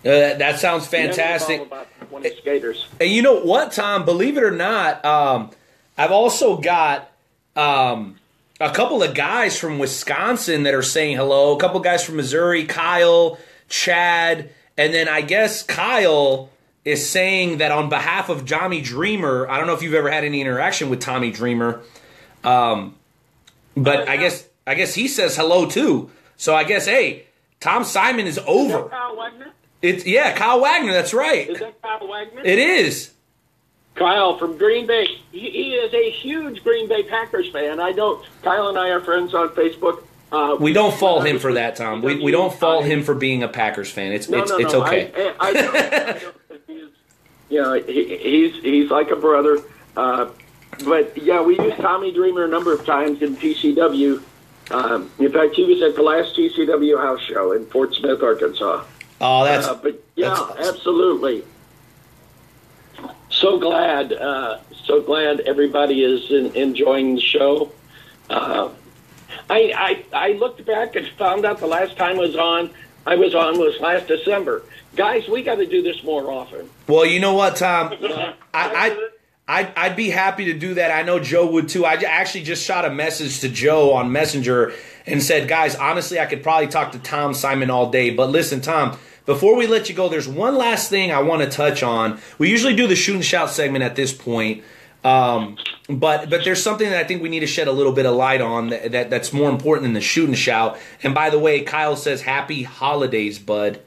S3: That sounds fantastic.
S6: All about 20 skaters.
S3: And you know what, Tom? Believe it or not, I've also got a couple of guys from Wisconsin that are saying hello. A couple of guys from Missouri, Kyle, Chad, and then I guess Kyle is saying that on behalf of Tommy Dreamer, I don't know if you've ever had any interaction with Tommy Dreamer, but I guess he says hello too. So I guess, hey, Tom Simon is over.
S6: Is that Kyle Wagner?
S3: Kyle Wagner, that's right.
S6: Is that Kyle Wagner?
S3: It is.
S6: Kyle from Green Bay. He is a huge Green Bay Packers fan. Kyle and I are friends on Facebook.
S3: We don't fault him for that, Tom. We don't fault him for being a Packers fan. It's okay.
S6: I don't, he's like a brother. But yeah, we used Tommy Dreamer a number of times in TCW. In fact, he was at the last TCW house show in Fort Smith, Arkansas.
S3: Oh, that's.
S6: But yeah,
S3: that's awesome.
S6: Absolutely. So glad everybody is enjoying the show. I looked back and found out the last time I was on was last December. Guys, we got to do this more often.
S3: Well, you know what, Tom? I'd be happy to do that. I know Joe would too. I actually just shot a message to Joe on Messenger and said, guys, honestly, I could probably talk to Tom Simon all day. But listen, Tom, before we let you go, there's one last thing I want to touch on. We usually do the shoot and shout segment at this point. But there's something that I think we need to shed a little bit of light on that's more important than the shoot and shout. And by the way, Kyle says, happy holidays, bud.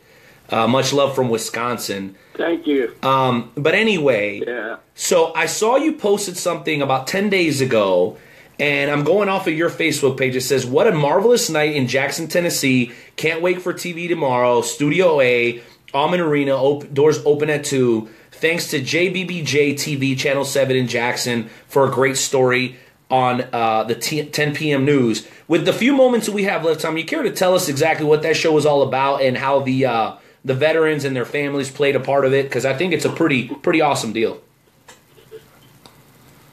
S3: Much love from Wisconsin.
S6: Thank you.
S3: But anyway,
S6: yeah.
S3: So I saw you posted something about 10 days ago, and I'm going off of your Facebook page. It says, what a marvelous night in Jackson, Tennessee. Can't wait for TV tomorrow. Studio A, Almond Arena, doors open at 2. Thanks to JBBJ TV, Channel 7 in Jackson, for a great story on the 10 p.m. news. With the few moments that we have left, Tom, you care to tell us exactly what that show was all about and how the veterans and their families played a part of it? Because I think it's a pretty awesome deal.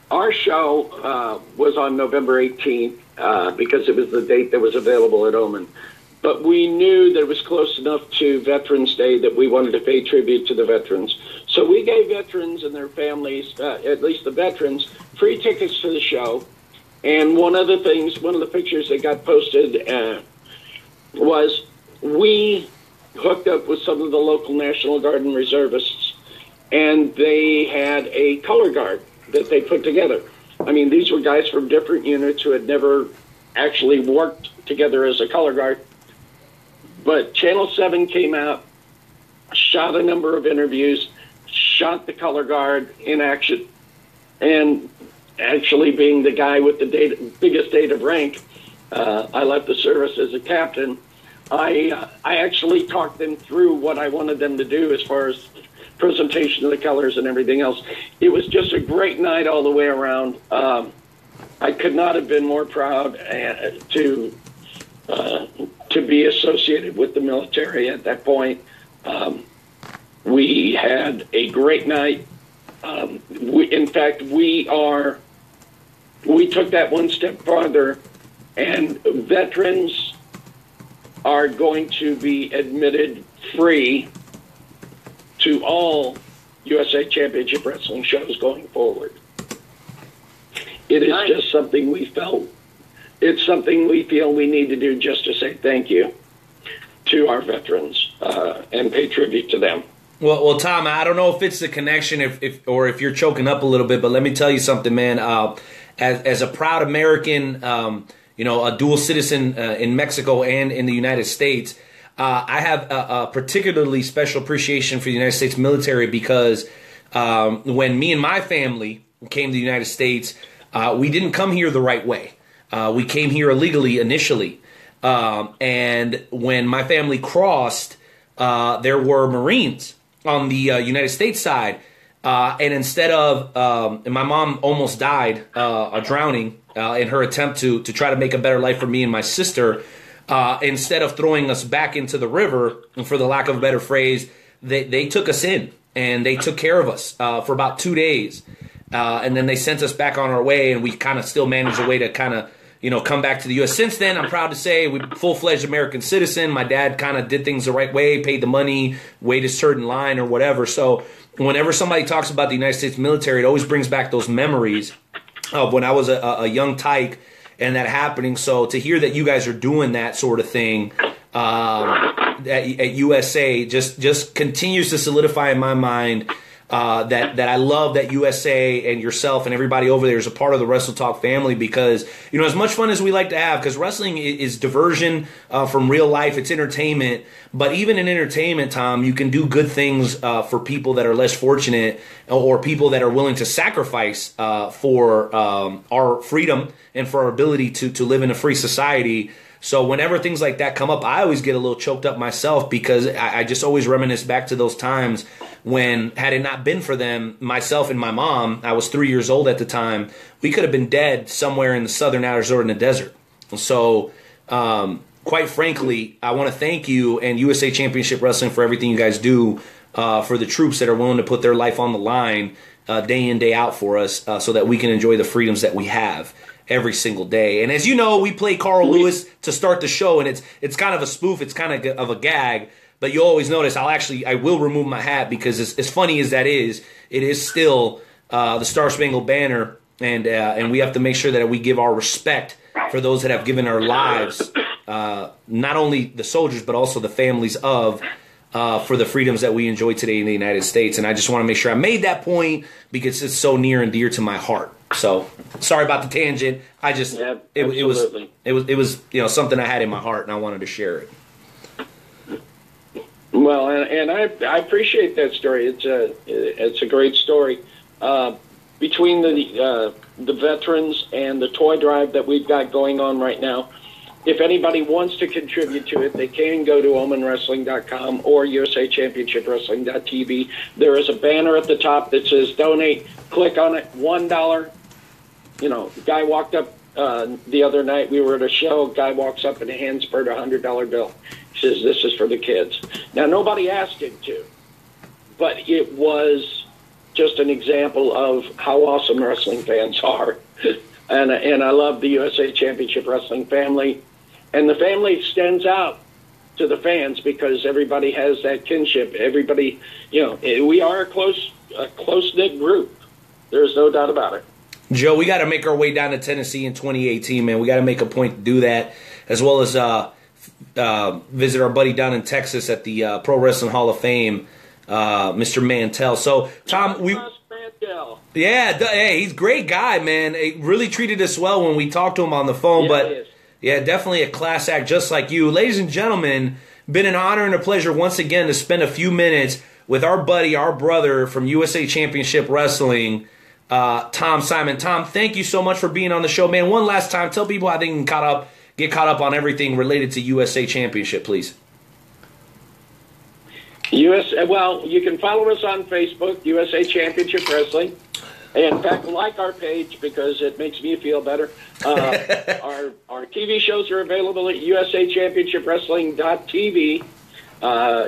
S6: Our show was on November 18th because it was the date that was available at Oman. But we knew that it was close enough to Veterans Day that we wanted to pay tribute to the veterans. So we gave veterans and their families, at least the veterans, free tickets to the show. And one of the pictures that got posted was we hooked up with some of the local National Guard and reservists, and they had a color guard that they put together. I mean, these were guys from different units who had never actually worked together as a color guard. But Channel 7 came out, shot a number of interviews, shot the color guard in action, and actually being the guy with the biggest date of rank, I left the service as a captain. I actually talked them through what I wanted them to do as far as presentation of the colors and everything else. It was just a great night all the way around. I could not have been more proud to be associated with the military at that point. We had a great night. In fact, we took that one step farther, and veterans are going to be admitted free to all USA Championship Wrestling shows going forward. It is just something we felt. It's something we feel we need to do just to say thank you to our veterans and pay tribute to them.
S3: Well, Tom, I don't know if it's the connection, if you're choking up a little bit, but let me tell you something, man. As a proud American, a dual citizen in Mexico and in the United States, I have a particularly special appreciation for the United States military because when me and my family came to the United States, we didn't come here the right way. We came here illegally initially. And when my family crossed, there were Marines on the United States side. And instead of, and my mom almost died drowning in her attempt to try to make a better life for me and my sister. Instead of throwing us back into the river, and for the lack of a better phrase, they took us in and they took care of us for about 2 days. And then they sent us back on our way, and we kind of still managed a way to kind of, come back to the U.S. Since then, I'm proud to say we're full-fledged American citizen. My dad kind of did things the right way, paid the money, waited a certain line or whatever. So whenever somebody talks about the United States military, it always brings back those memories of when I was a young tyke and that happening. So to hear that you guys are doing that sort of thing at USA just continues to solidify in my mind that I love that USA and yourself and everybody over there is a part of the Wrestle Talk family because, as much fun as we like to have, because wrestling is diversion from real life, it's entertainment, but even in entertainment, Tom, you can do good things for people that are less fortunate or people that are willing to sacrifice for our freedom and for our ability to live in a free society. So whenever things like that come up, I always get a little choked up myself because I just always reminisce back to those times when, had it not been for them, myself and my mom, I was 3 years old at the time, we could have been dead somewhere in the southern Arizona in the desert. So quite frankly, I want to thank you and USA Championship Wrestling for everything you guys do for the troops that are willing to put their life on the line day in, day out for us so that we can enjoy the freedoms that we have every single day. And as you know, we play Carl Lewis to start the show, and it's kind of a spoof, it's kind of a gag, but you'll always notice I will remove my hat because as funny as that is, it is still the Star Spangled Banner, and we have to make sure that we give our respect for those that have given our lives, not only the soldiers but also the families of for the freedoms that we enjoy today in the United States. And I just want to make sure I made that point because it's so near and dear to my heart. So sorry about the tangent. It was something I had in my heart and I wanted to share it.
S6: Well, and I appreciate that story. It's a great story. Between the veterans and the toy drive that we've got going on right now, if anybody wants to contribute to it, they can go to omenwrestling.com or usachmpionshipwrestling.tv. There is a banner at the top that says donate. Click on it, $1. Guy walked up the other night. We were at a show. Guy walks up and hands Bert a $100 bill. He says, "This is for the kids." Now, nobody asked him to, but it was just an example of how awesome wrestling fans are. And I love the USA Championship Wrestling family. And the family extends out to the fans because everybody has that kinship. Everybody, we are a close-knit group. There's no doubt about it.
S3: Joe, we got to make our way down to Tennessee in 2018, man. We got to make a point to do that, as well as visit our buddy down in Texas at the Pro Wrestling Hall of Fame, Mr. Mantell. So, Tom, hey, he's a great guy, man. He really treated us well when we talked to him on the phone, yeah, definitely a class act just like you. Ladies and gentlemen, been an honor and a pleasure once again to spend a few minutes with our buddy, our brother from USA Championship Wrestling, Tom Simon. Tom, thank you so much for being on the show, man. One last time, tell people how they can get caught up on everything related to USA Championship, please.
S6: Well, you can follow us on Facebook, USA Championship Wrestling. In fact, like our page because it makes me feel better. Our TV shows are available at usachmpionshipwrestling.tv.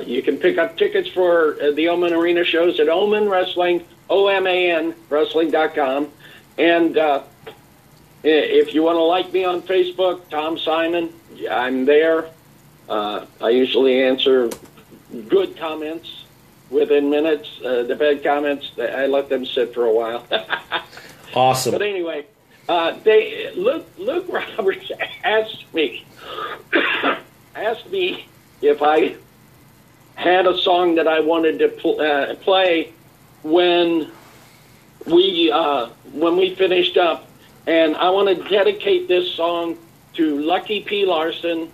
S6: You can pick up tickets for the Oman Arena shows at Oman Wrestling, OMAN Wrestling.com. And if you want to like me on Facebook, Tom Simon, I'm there. I usually answer good comments within minutes. The bad comments, I let them sit for a while.
S3: Awesome.
S6: But anyway, Luke Roberts asked me if I had a song that I wanted to play when we finished up, and I want to dedicate this song to Lucky P. Larson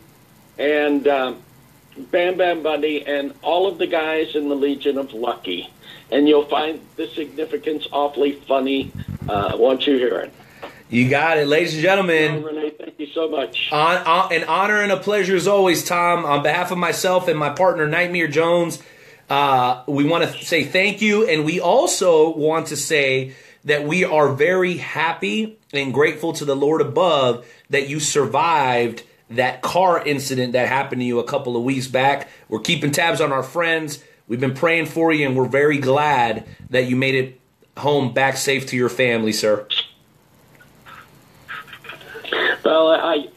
S6: and Bam Bam Bundy and all of the guys in the Legion of Lucky. And you'll find the significance awfully funny once you hear it.
S3: You got it, ladies and gentlemen.
S6: Well, Rene, thank you so much.
S3: An honor and a pleasure as always, Tom. On behalf of myself and my partner, Nightmare Jones, we want to say thank you. And we also want to say that we are very happy and grateful to the Lord above that you survived that car incident that happened to you a couple of weeks back. We're keeping tabs on our friends. We've been praying for you, and we're very glad that you made it home back safe to your family, sir.
S6: Well,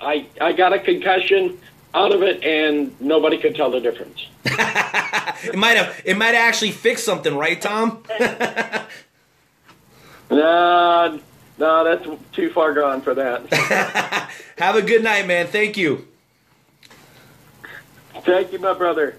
S6: I got a concussion out of it, and nobody could tell the difference.
S3: It might have actually fixed something, right, Tom?
S6: No, that's too far gone for that.
S3: Have a good night, man. Thank you.
S6: Thank you, my brother.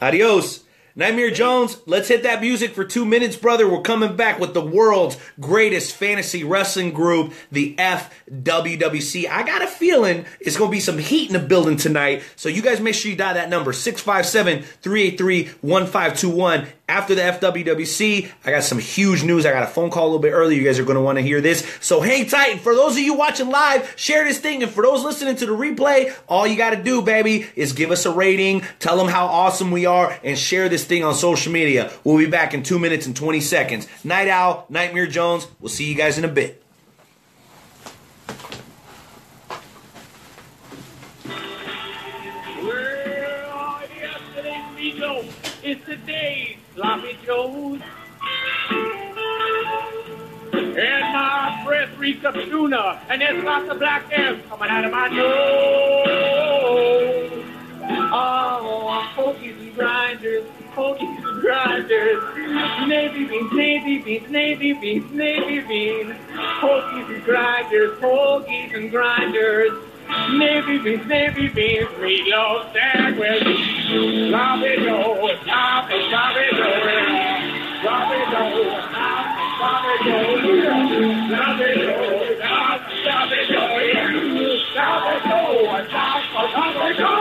S3: Adios. Nightmare Jones, let's hit that music for 2 minutes, brother. We're coming back with the world's greatest fantasy wrestling group, the FWWC. I got a feeling it's going to be some heat in the building tonight. So you guys make sure you dial that number, 657-383-1521. After the FWWC, I got some huge news. I got a phone call a little bit early. You guys are going to want to hear this. So hang tight. And for those of you watching live, share this thing. And for those listening to the replay, all you got to do, baby, is give us a rating, tell them how awesome we are, and share this thing on social media. We'll be back in 2 minutes and 20 seconds. Night Owl, Nightmare Jones. We'll see you guys in a bit.
S4: Well, yesterday's Rico. It's today's Sloppy Joes. And my breath reeks of tuna, and there's lots of black ants coming out of my nose. Oh, pokies and grinders, pokies and grinders. Navy beans, navy beans, navy beans, navy beans. Pokies and grinders, pokies and grinders. Navy beans, meatloaf sandwich. Sloppy Joe, sloppy, sloppy Joe. Sloppy Joe, sloppy Joe. Sloppy Joe, sloppy Joe. Sloppy Joe, sloppy Joe.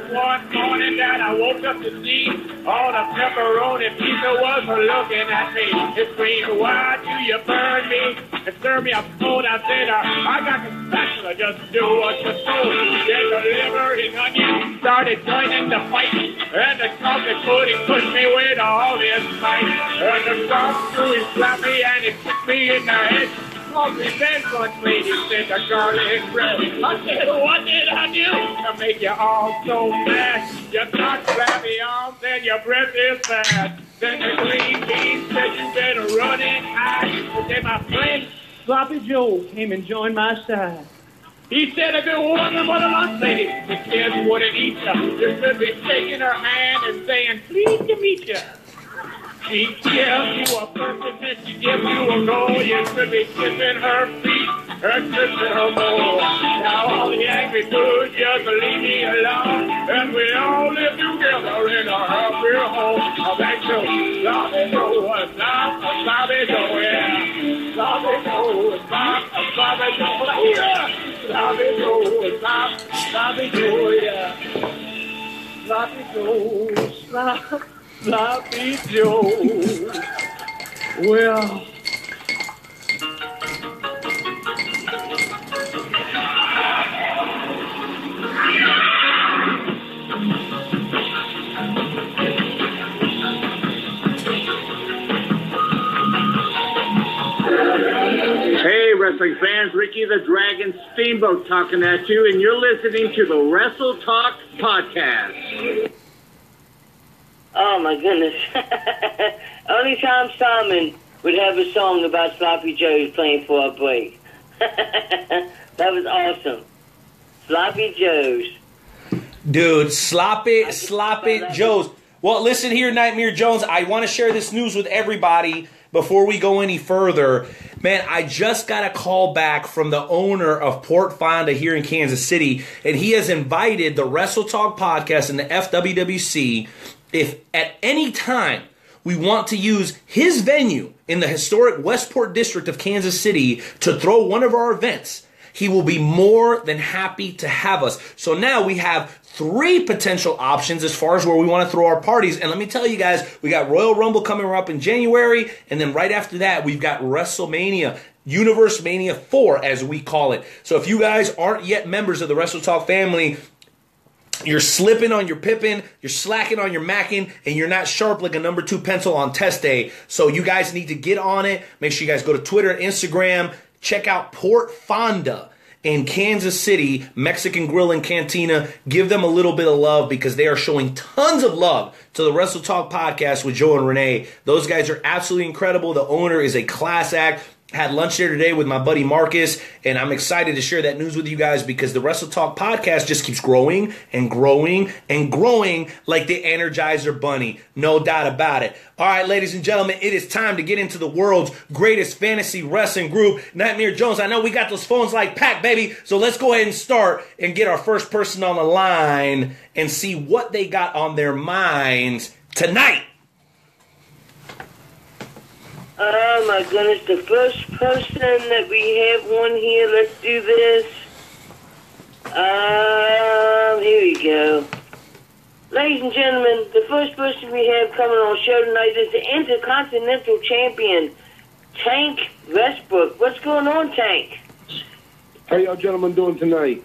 S4: One morning that I woke up to see all the pepperoni pizza was looking at me. It screamed, why do you burn me? And stir me up cold. I said, I got the spatula, just do what you're told. Then the liver and onion started joining the fight. And the coffee pudding pushed me with all this might. And the sauce threw his sloppy and it kicked me in the head. Coffee then lunch lady said the garlic bread. I said, what did I do to make you all so mad? You got flabby arms and your breath is bad. Then the green bean said you better run and hide. But then my friend Sloppy Joe came and joined my side. He said, if it wasn't for the lunch lady, the kids wouldn't eat you. You should be shaking her hand and saying, pleased to meet you. She gives you a person and she gives you a roll. You should be kissing her feet and kissing her more. Now all the angry dudes just leave me alone. And we all live together in a happy home. A back to Sloppy Joe, Sloppy Joe, yeah. Sloppy Joe, Sloppy Joe, yeah. Sloppy Joe, Sloppy Joe, yeah. Sloppy Joe, Sloppy Joe. Well,
S7: hey, wrestling fans, Ricky the Dragon Steamboat talking at you, and you're listening to the Wrestle Talk Podcast.
S2: Oh, my goodness. Only Tom Simon would have a song about Sloppy Joe's playing for a break. That was awesome. Sloppy Joe's.
S3: Dude, sloppy Joes. Well, listen here, Nightmare Jones. I want to share this news with everybody before we go any further. Man, I just got a call back from the owner of Port Fonda here in Kansas City, and he has invited the Wrestle Talk podcast and the FWWC, if at any time we want to use his venue in the historic Westport district of Kansas City to throw one of our events, he will be more than happy to have us. So now we have 3 potential options as far as where we want to throw our parties. And let me tell you guys, we got Royal Rumble coming up in January. And then right after that, we've got WrestleMania, Universe Mania 4, as we call it. So if you guys aren't yet members of the Wrestle Talk family, you're slipping on your pippin, you're slacking on your mackin, and you're not sharp like a number 2 pencil on test day. So you guys need to get on it. Make sure you guys go to Twitter and Instagram. Check out Port Fonda in Kansas City, Mexican Grill and Cantina. Give them a little bit of love because they are showing tons of love to the Wrestle Talk podcast with Joe and Rene. Those guys are absolutely incredible. The owner is a class act. Had lunch there today with my buddy Marcus, and I'm excited to share that news with you guys because the Wrestle Talk podcast just keeps growing and growing and growing like the Energizer Bunny. No doubt about it. All right, ladies and gentlemen, it is time to get into the world's greatest fantasy wrestling group, Nightmare Jones. I know we got those phones like packed, baby, so let's go ahead and start and get our first person on the line and see what they got on their minds tonight.
S2: Oh my goodness, the first person that we have on here, let's do this. Here we go. Ladies and gentlemen, the first person we have coming on the show tonight is the Intercontinental Champion, Tank Westbrook. What's going on, Tank?
S8: How y'all gentlemen doing tonight?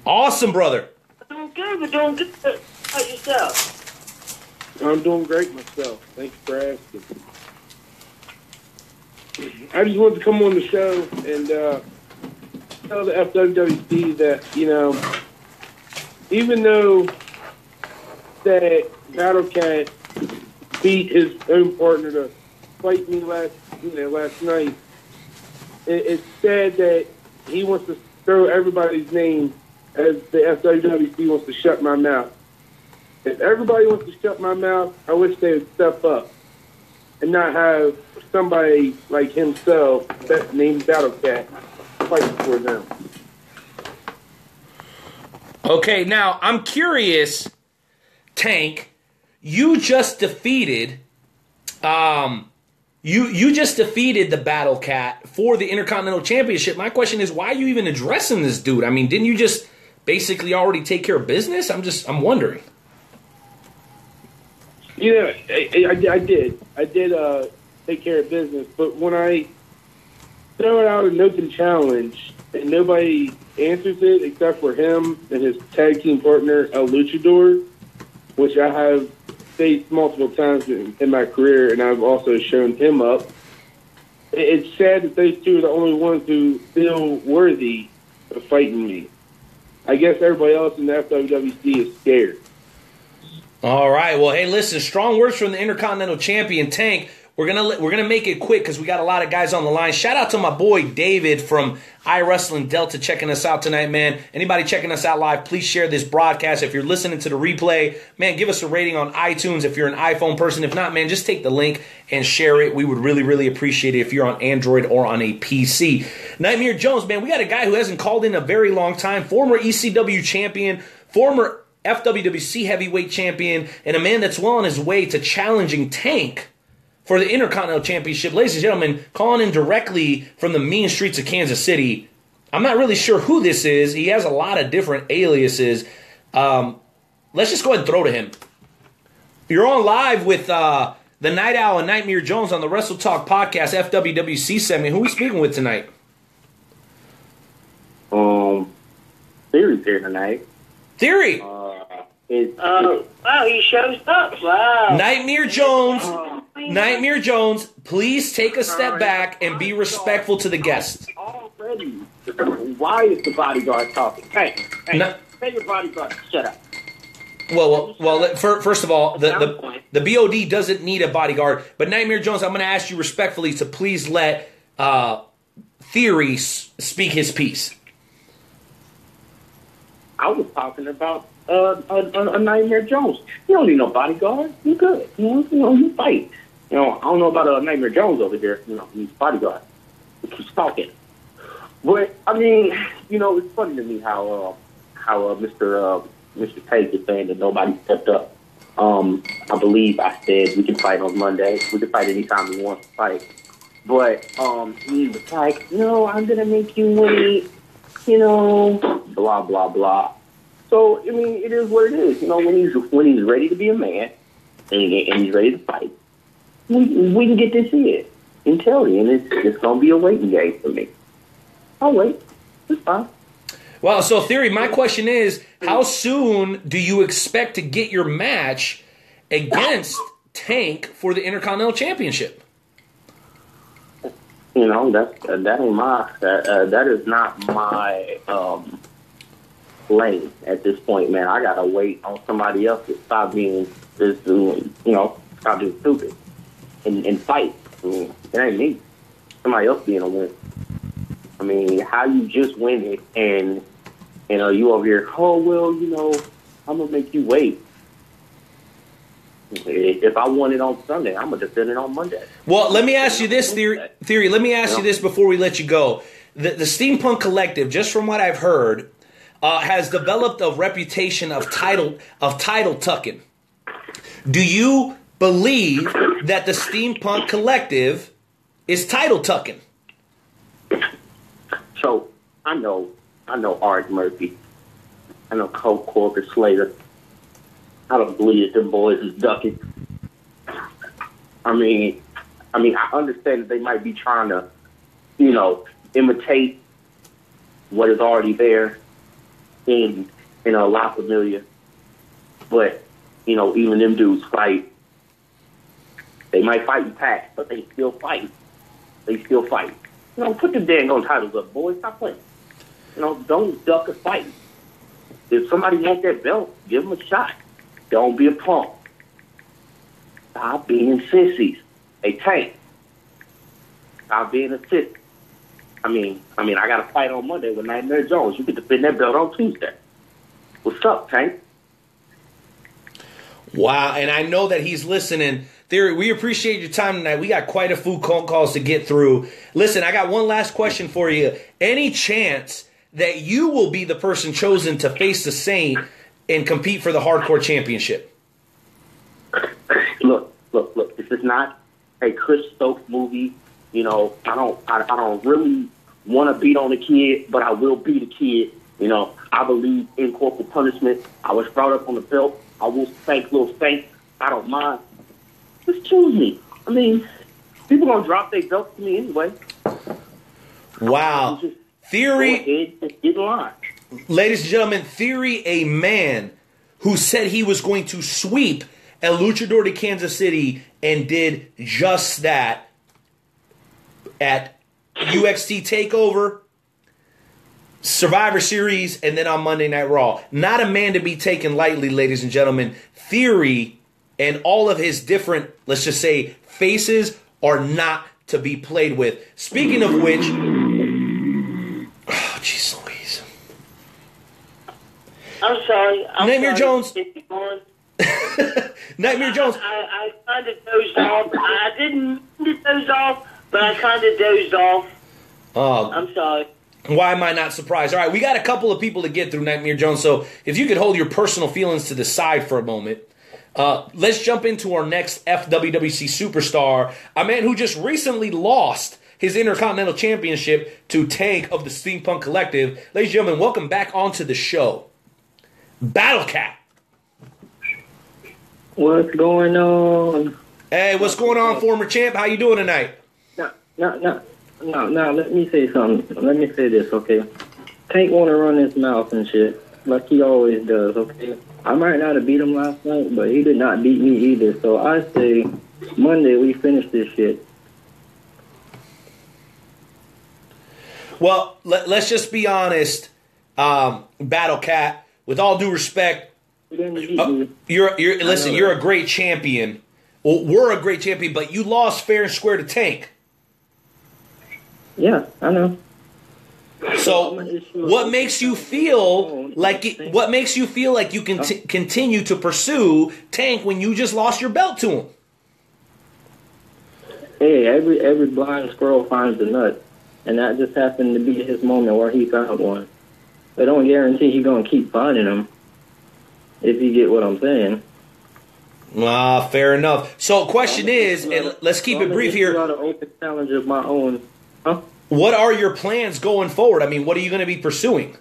S3: Awesome, brother.
S2: Doing good, but doing good. How about yourself?
S8: I'm doing great myself. Thanks for asking. I just wanted to come on the show and tell the FWWC that, you know, even though that Battle Cat beat his own partner to fight me last night, it's sad that he wants to throw everybody's name as the FWWC wants to shut my mouth. If everybody wants to shut my mouth, I wish they would step up and not have somebody like himself that named Battle Cat fighting for them.
S3: Okay, now I'm curious, Tank. You just defeated, you just defeated the Battle Cat for the Intercontinental Championship. My question is, why are you even addressing this dude? I mean, didn't you just basically already take care of business? I'm wondering.
S8: Yeah, I did. I did take care of business, but when I throw out an open challenge and nobody answers it except for him and his tag team partner, El Luchador, which I have faced multiple times in my career, and I've also shown him up, it's sad that those two are the only ones who feel worthy of fighting me. I guess everybody else in the FWWC is scared.
S3: All right. Well, hey, listen, strong words from the Intercontinental Champion, Tank. We're gonna make it quick because we got a lot of guys on the line. Shout out to my boy David from iWrestling Delta checking us out tonight, man. Anybody checking us out live, please share this broadcast. If you're listening to the replay, man, give us a rating on iTunes if you're an iPhone person. If not, man, just take the link and share it. We would really, really appreciate it if you're on Android or on a PC. Nightmare Jones, man, we got a guy who hasn't called in a very long time, former ECW champion, former FWWC heavyweight champion, and a man that's well on his way to challenging Tank for the Intercontinental Championship. Ladies and gentlemen, calling in directly from the mean streets of Kansas City. I'm not really sure who this is. He has a lot of different aliases. Let's just go ahead and throw to him. You're on live with the Night Owl and Nightmare Jones on the Wrestle Talk Podcast FWWC segment. Who are we speaking with tonight?
S9: Theory's here tonight.
S3: Theory.
S2: Wow, he shows up. Wow.
S3: Nightmare Jones. Nightmare Jones, please take a step back and be respectful to the guests.
S9: Already. Why is the bodyguard talking? Hey, tell your bodyguard to shut up.
S3: Well. First of all, the BOD doesn't need a bodyguard. But Nightmare Jones, I'm going to ask you respectfully to please let Theory speak his piece.
S9: I was talking about a Nightmare Jones. You don't need no bodyguard. You good. You fight. I don't know about a Nightmare Jones over here. He's bodyguard. He keeps talking. But I mean, it's funny to me how Mr. Tate is saying that nobody stepped up. I believe I said we can fight on Monday. We can fight anytime we want to fight. But he was like, no, I'm gonna make you wait. Blah blah blah. So I mean, it is what it is. When he's ready to be a man and he's ready to fight, we can get to see it and tell you, and it's gonna be a waiting game for me. I'll wait. It's fine.
S3: Well, so Theory, my question is, how soon do you expect to get your match against Tank for the Intercontinental Championship?
S9: That is not my lane at this point, man. I gotta wait on somebody else to stop being stop being stupid and fight. I mean, it ain't me. Somebody else being a win. I mean, how you just win it and you over here, oh well, I'm gonna make you wait. If I won it on Sunday, I'm gonna defend it on Monday.
S3: Well, let me ask you this, Theory. Let me ask you this before we let you go. The Steampunk Collective, just from what I've heard, has developed a reputation of title tucking. Do you believe that the Steampunk Collective is title tucking?
S9: So I know Art Murphy. I know Cole Corker Slater. I don't believe that them boys is ducking. I mean, I understand that they might be trying to, imitate what is already there in La Familia. But, even them dudes fight. They might fight in packs, but they still fight. Put the dang on titles up, boys. Stop playing. Don't duck a fight. If somebody wants that belt, give them a shot. Don't be a punk. Stop being sissies. Hey, Tank. Stop being a sissy. I mean, I got to fight on Monday with Nightmare Jones. You can defend that belt on Tuesday. What's up, Tank?
S3: Wow, and I know that he's listening. Theory, we appreciate your time tonight. We got quite a few phone calls to get through. Listen, I got one last question for you. Any chance that you will be the person chosen to face the Saint and compete for the Hardcore Championship?
S9: Look. This is not a Chris Stokes movie. I don't really want to beat on the kid, but I will beat a kid. I believe in corporal punishment. I was brought up on the belt. I will spank little Saint. I don't mind. Just choose me. I mean, people gonna drop their belts to me anyway.
S3: Wow. Theory.
S9: Go ahead and get in line.
S3: Ladies and gentlemen, Theory, a man who said he was going to sweep El Luchador de Kansas City and did just that at UXT TakeOver, Survivor Series, and then on Monday Night Raw. Not a man to be taken lightly, ladies and gentlemen. Theory and all of his different, let's just say, faces are not to be played with. Speaking of which, oh, jeez Louise.
S2: I'm sorry.
S3: Nightmare Jones. Nightmare Jones.
S2: I kind of dozed off. I didn't mean to doze off, but I kind of dozed off.
S3: Oh,
S2: I'm sorry.
S3: Why am I not surprised? All right, we got a couple of people to get through, Nightmare Jones, so if you could hold your personal feelings to the side for a moment. Let's jump into our next FWWC superstar, a man who just recently lost his Intercontinental Championship to Tank of the Steampunk Collective. Ladies and gentlemen, welcome back onto the show, Battle Cat.
S10: What's going on?
S3: Hey, what's going on, former champ? How you doing tonight?
S10: No, let me say something. Let me say this, okay? Tank want to run his mouth and shit, like he always does, okay? I might not have beat him last night, but he did not beat me either. So I say Monday we finish this shit.
S3: Well, let's just be honest, Battle Cat. With all due respect, you're a great champion. Well, we're a great champion, but you lost fair and square to Tank.
S10: Yeah, I know.
S3: So, what makes you feel like you can continue to pursue Tank when you just lost your belt to him?
S10: Hey, every blind squirrel finds a nut, and that just happened to be his moment where he found one. They don't guarantee he's gonna keep finding them. If you get what I'm saying.
S3: Fair enough. So, question is, and let's keep it brief here.
S10: A open challenge of my own. Huh?
S3: What are your plans going forward? I mean, what are you going to be pursuing?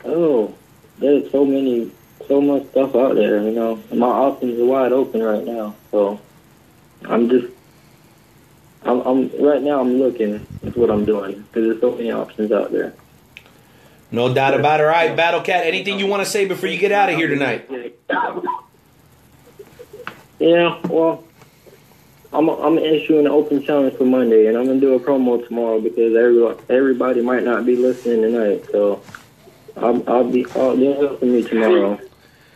S10: Oh, there's so much stuff out there, you know. My options are wide open right now, so I'm right now I'm looking at what I'm doing because there's so many options out there.
S3: No doubt about it. All right, Battle Cat, anything you want to say before you get out of here tonight?
S10: Yeah, well, I'm issuing an open challenge for Monday, and I'm gonna do a promo tomorrow because everybody might not be listening tonight. So they'll hear from me tomorrow.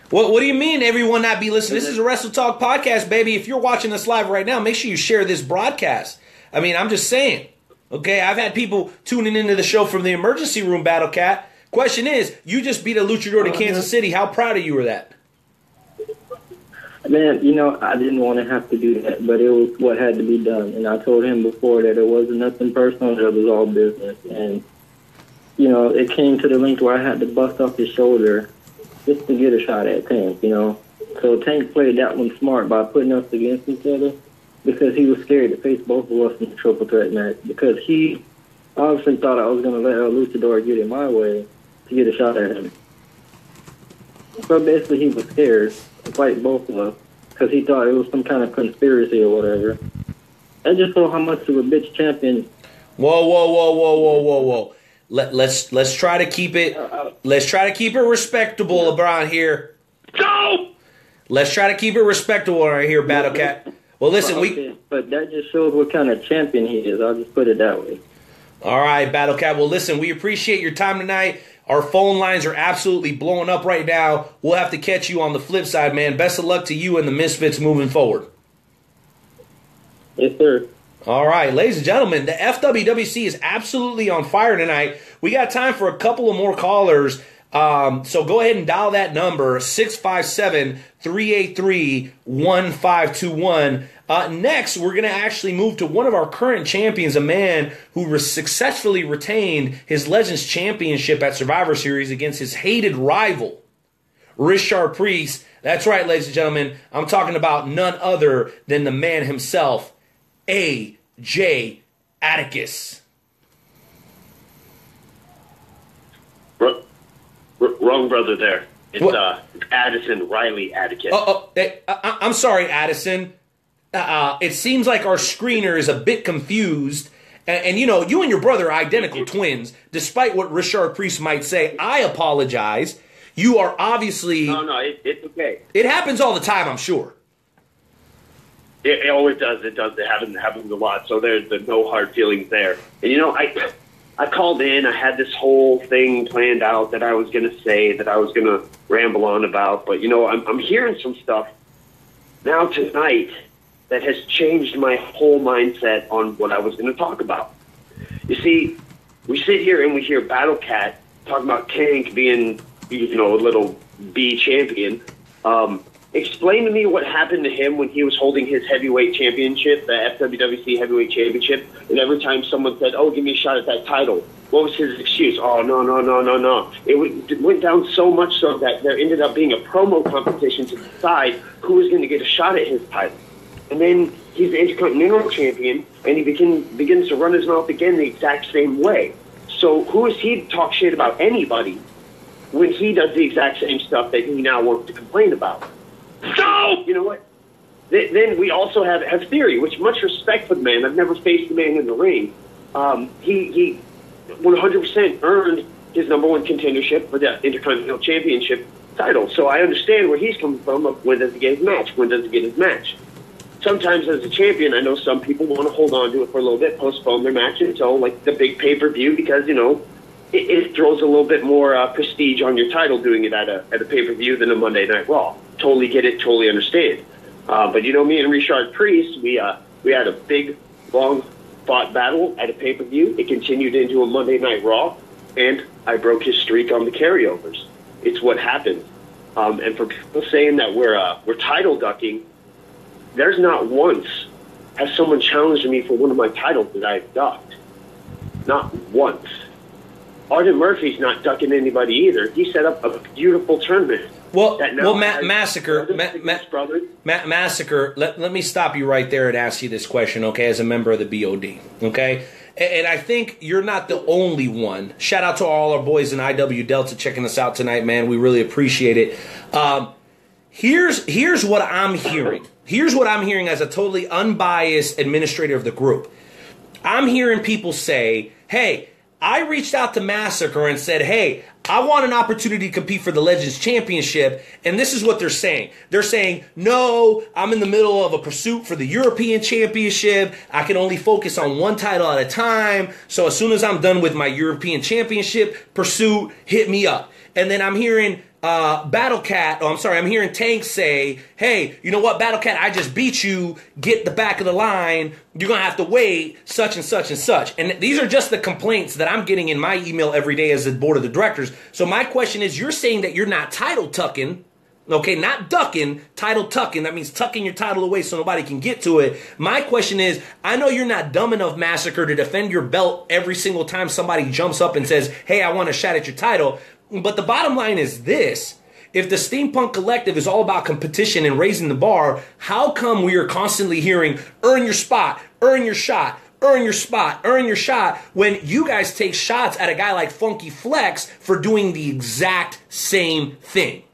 S3: What do you mean everyone not be listening? This is a Wrestle Talk podcast, baby. If you're watching us live right now, make sure you share this broadcast. I mean, I'm just saying. Okay, I've had people tuning into the show from the emergency room, Battle Cat. Question is, you just beat a luchador to Kansas City. How proud of you were that?
S10: Man, you know, I didn't want to have to do that, but it was what had to be done. And I told him before that it wasn't nothing personal, it was all business. And, you know, it came to the length where I had to bust off his shoulder just to get a shot at Tank, you know. So Tank played that one smart by putting us against each other because he was scared to face both of us in the triple threat match because he obviously thought I was going to let El Luchador get in my way to get a shot at him. So basically he was scared to fight both of us because he thought it was some kind of conspiracy or whatever. I just saw how much of a bitch champion.
S3: Whoa. Let's try to keep it. Let's try to keep it respectable around here.
S6: Go.
S3: Let's try to keep it respectable right here, Battle Cat. Well, listen,
S10: but that just shows what kind of champion he is. I'll just put it that way.
S3: All right, Battle Cat. Well, listen, we appreciate your time tonight. Our phone lines are absolutely blowing up right now. We'll have to catch you on the flip side, man. Best of luck to you and the Misfits moving forward.
S10: Yes, sir.
S3: All right, ladies and gentlemen, the FWWC is absolutely on fire tonight. We got time for a couple of more callers. So go ahead and dial that number, 657-383-1521. Next, we're going to actually move to one of our current champions, a man who successfully retained his Legends Championship at Survivor Series against his hated rival, Richard Priest. That's right, ladies and gentlemen. I'm talking about none other than the man himself, A.J. Atticus.
S11: Wrong brother there. It's Addison Riley Atticus.
S3: I'm sorry, Addison. It seems like our screener is a bit confused. And you know, you and your brother are identical twins, despite what Richard Priest might say. I apologize. You are obviously...
S11: No, it's okay.
S3: It happens all the time, I'm sure.
S11: It always does. It does. It happens a lot. So there's no hard feelings there. And, you know, I called in. I had this whole thing planned out that I was going to say, that I was going to ramble on about. But, you know, I'm hearing some stuff now tonight that has changed my whole mindset on what I was going to talk about. You see, we sit here and we hear Battle Cat talking about Tank being, you know, a little B champion. Explain to me what happened to him when he was holding his heavyweight championship, the FWWC heavyweight championship, and every time someone said, oh, give me a shot at that title, what was his excuse? Oh, no. It went down so much so that there ended up being a promo competition to decide who was going to get a shot at his title. And then he's the Intercontinental Champion, and he begins to run his mouth again the exact same way. So who is he to talk shit about anybody when he does the exact same stuff that he now wants to complain about? So, you know what? Then we also have Theory, which much respect for the man. I've never faced the man in the ring. He 100% earned his number one contendership for the Intercontinental Championship title. So I understand where he's coming from. When does he get his match? When does he get his match? Sometimes as a champion, I know some people want to hold on to it for a little bit, postpone their match until like the big pay-per-view because, you know, it throws a little bit more prestige on your title doing it at a pay-per-view than a Monday Night Raw. Totally get it, totally understand. But, you know, me and Richard Priest, we had a big, long fought battle at a pay-per-view. It continued into a Monday Night Raw, and I broke his streak on the carryovers. It's what happened. And for people saying that we're title ducking, there's not once has someone challenged me for one of my titles that I've ducked. Not once. Arden Murphy's not ducking anybody either. He set up a beautiful tournament.
S3: Massacre. Massacre. Let me stop you right there and ask you this question, okay, as a member of the BOD, okay? And I think you're not the only one. Shout out to all our boys in IW Delta checking us out tonight, man. We really appreciate it. Here's what I'm hearing. Here's what I'm hearing as a totally unbiased administrator of the group. I'm hearing people say, hey, I reached out to Massacre and said, hey, I want an opportunity to compete for the Legends Championship, and this is what they're saying. They're saying, no, I'm in the middle of a pursuit for the European Championship. I can only focus on one title at a time, so as soon as I'm done with my European Championship pursuit, hit me up. And then I'm hearing I'm hearing Tank say, hey, you know what, Battlecat, I just beat you, get the back of the line, you're going to have to wait, such and such and such. And these are just the complaints that I'm getting in my email every day as the board of the directors. So my question is, you're saying that you're not title tucking, okay, not ducking, title tucking. That means tucking your title away so nobody can get to it. My question is, I know you're not dumb enough, Massacre, to defend your belt every single time somebody jumps up and says, hey, I want a shot at your title. But the bottom line is this. If the Steampunk Collective is all about competition and raising the bar, how come we are constantly hearing, earn your spot, earn your shot, earn your spot, earn your shot, when you guys take shots at a guy like Funky Flex for doing the exact same thing?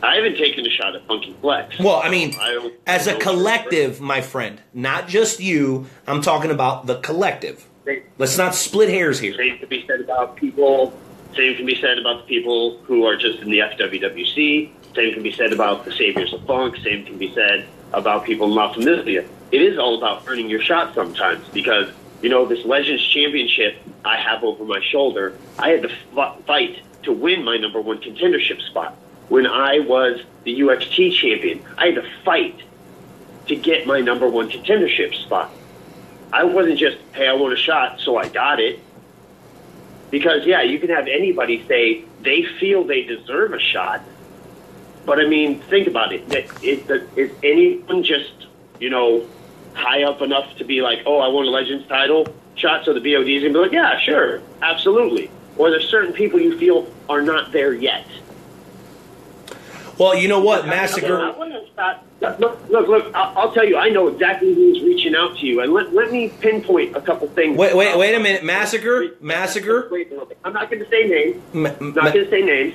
S11: I haven't taken a shot at Funky Flex.
S3: Well, I mean, as a collective, my friend, not just you, I'm talking about the collective. Let's not split hairs here.
S11: Same can be said about people. Same can be said about the people who are just in the FWWC. Same can be said about the Saviors of Funk. Same can be said about people in La Familia. It is all about earning your shot sometimes because, you know, this Legends Championship I have over my shoulder, I had to fight to win my #1 contendership spot. When I was the UXT champion, I had to fight to get my #1 contendership spot. I wasn't just, hey, I want a shot, so I got it. Because, yeah, you can have anybody say they feel they deserve a shot. But, I mean, think about it. Is anyone just, you know, high up enough to be like, oh, I want a Legends title shot, so the BOD is going to be like, yeah, sure, absolutely. Or there's certain people you feel are not there yet.
S3: Well, you know what, Massacre...
S11: I want a shot. Look, I'll tell you, I know exactly who's reaching out to you. And let me pinpoint a couple things.
S3: Wait a minute. Massacre?
S11: Wait a little bit. I'm not going to say names.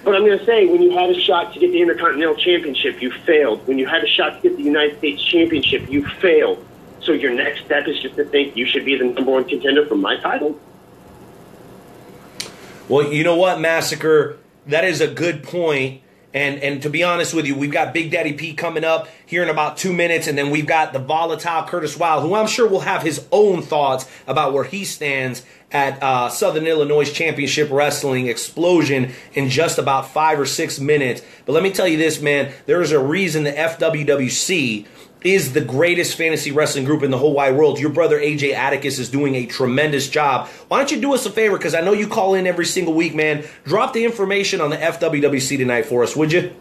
S11: But I'm going to say, when you had a shot to get the Intercontinental Championship, you failed. When you had a shot to get the United States Championship, you failed. So your next step is just to think you should be the #1 contender for my title?
S3: Well, you know what, Massacre? That is a good point. And to be honest with you, we've got Big Daddy P coming up here in about 2 minutes, and then we've got the volatile Curtis Wydle, who I'm sure will have his own thoughts about where he stands at Southern Illinois Championship Wrestling Explosion in just about 5 or 6 minutes. But let me tell you this, man. There is a reason the FWWC is the greatest fantasy wrestling group in the whole wide world. Your brother AJ Atticus is doing a tremendous job. Why don't you do us a favor, because I know you call in every single week, man. Drop the information on the FWWC tonight for us, would you?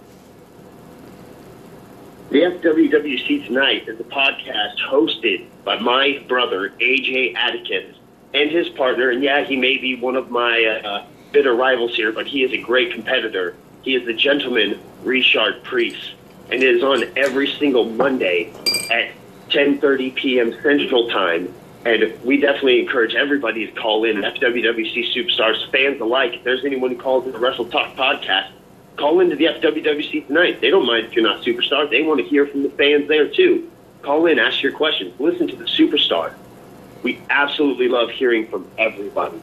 S11: The FWWC Tonight is a podcast hosted by my brother AJ Atticus and his partner. And yeah, he may be one of my bitter rivals here, but he is a great competitor. He is the gentleman Richard Priest. And it is on every single Monday at 10:30 p.m. Central Time. And we definitely encourage everybody to call in, FWWC superstars, fans alike. If there's anyone who calls in the Wrestle Talk podcast, call into the FWWC Tonight. They don't mind if you're not superstars. They want to hear from the fans there, too. Call in, ask your questions. Listen to the superstar. We absolutely love hearing from everybody.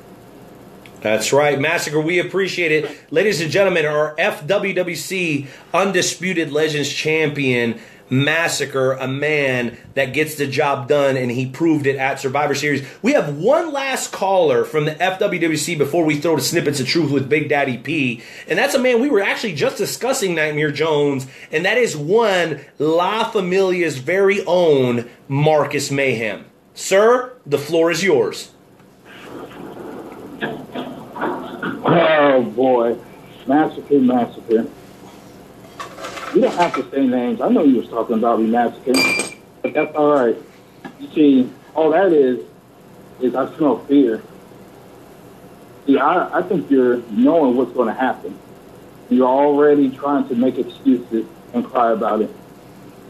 S3: That's right, Massacre. We appreciate it. Ladies and gentlemen, our FWWC Undisputed Legends Champion, Massacre, a man that gets the job done, and he proved it at Survivor Series. We have one last caller from the FWWC before we throw to Snippets of Truth with Big Daddy P, and that's a man we were actually just discussing, Nightmare Jones, and that is one La Familia's very own Marcus Mayhem. Sir, the floor is yours.
S12: Oh, boy. Massacre. You don't have to say names. I know you was talking about me massacring, but that's all right. You see, all that is I smell fear. See, I think you're knowing what's going to happen. You're already trying to make excuses and cry about it.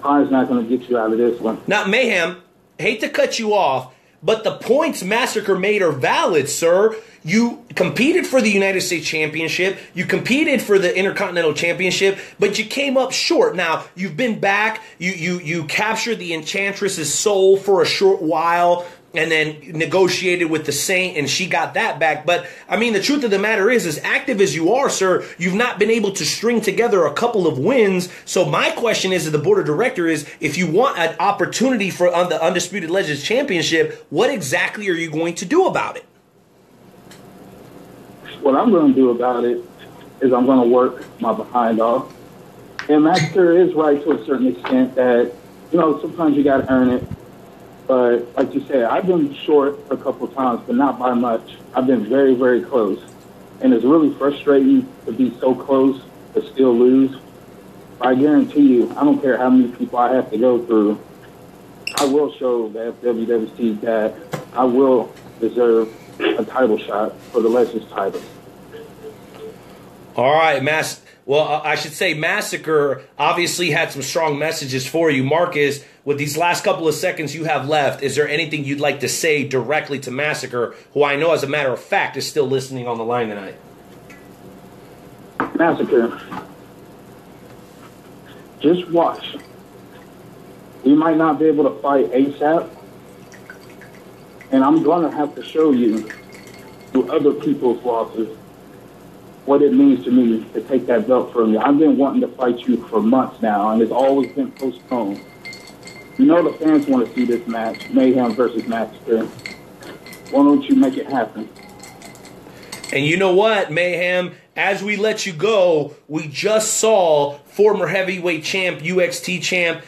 S12: Crying's not going to get you out of this one.
S3: Now, Mayhem, hate to cut you off, but the points Massacre made are valid, sir. You competed for the United States Championship. You competed for the Intercontinental Championship, but you came up short. Now, you've been back. You captured the Enchantress's soul for a short while and then negotiated with the Saint, and she got that back. But, I mean, the truth of the matter is, as active as you are, sir, you've not been able to string together a couple of wins. So my question is to the board of directors is, if you want an opportunity for the Undisputed Legends Championship, what exactly are you going to do about it?
S12: What I'm going to do about it is I'm going to work my behind off. And Master is right to a certain extent that, sometimes you got to earn it. But like you said, I've been short a couple of times, but not by much. I've been very, very close. And it's really frustrating to be so close but still lose. I guarantee you, I don't care how many people I have to go through, I will show the FWWC that I will deserve a title shot for the Legends title.
S3: All right, I should say Massacre obviously had some strong messages for you. Marcus, with these last couple of seconds you have left, is there anything you'd like to say directly to Massacre, who I know, as a matter of fact, is still listening on the line tonight?
S12: Massacre, just watch. We might not be able to fight ASAP, and I'm going to have to show you through other people's losses what it means to me to take that belt from you. I've been wanting to fight you for months now, and it's always been postponed. You know the fans want to see this match, Mayhem versus Massacre. Why don't you make it happen?
S3: And you know what, Mayhem? As we let you go, we just saw former heavyweight champ, UXT champ,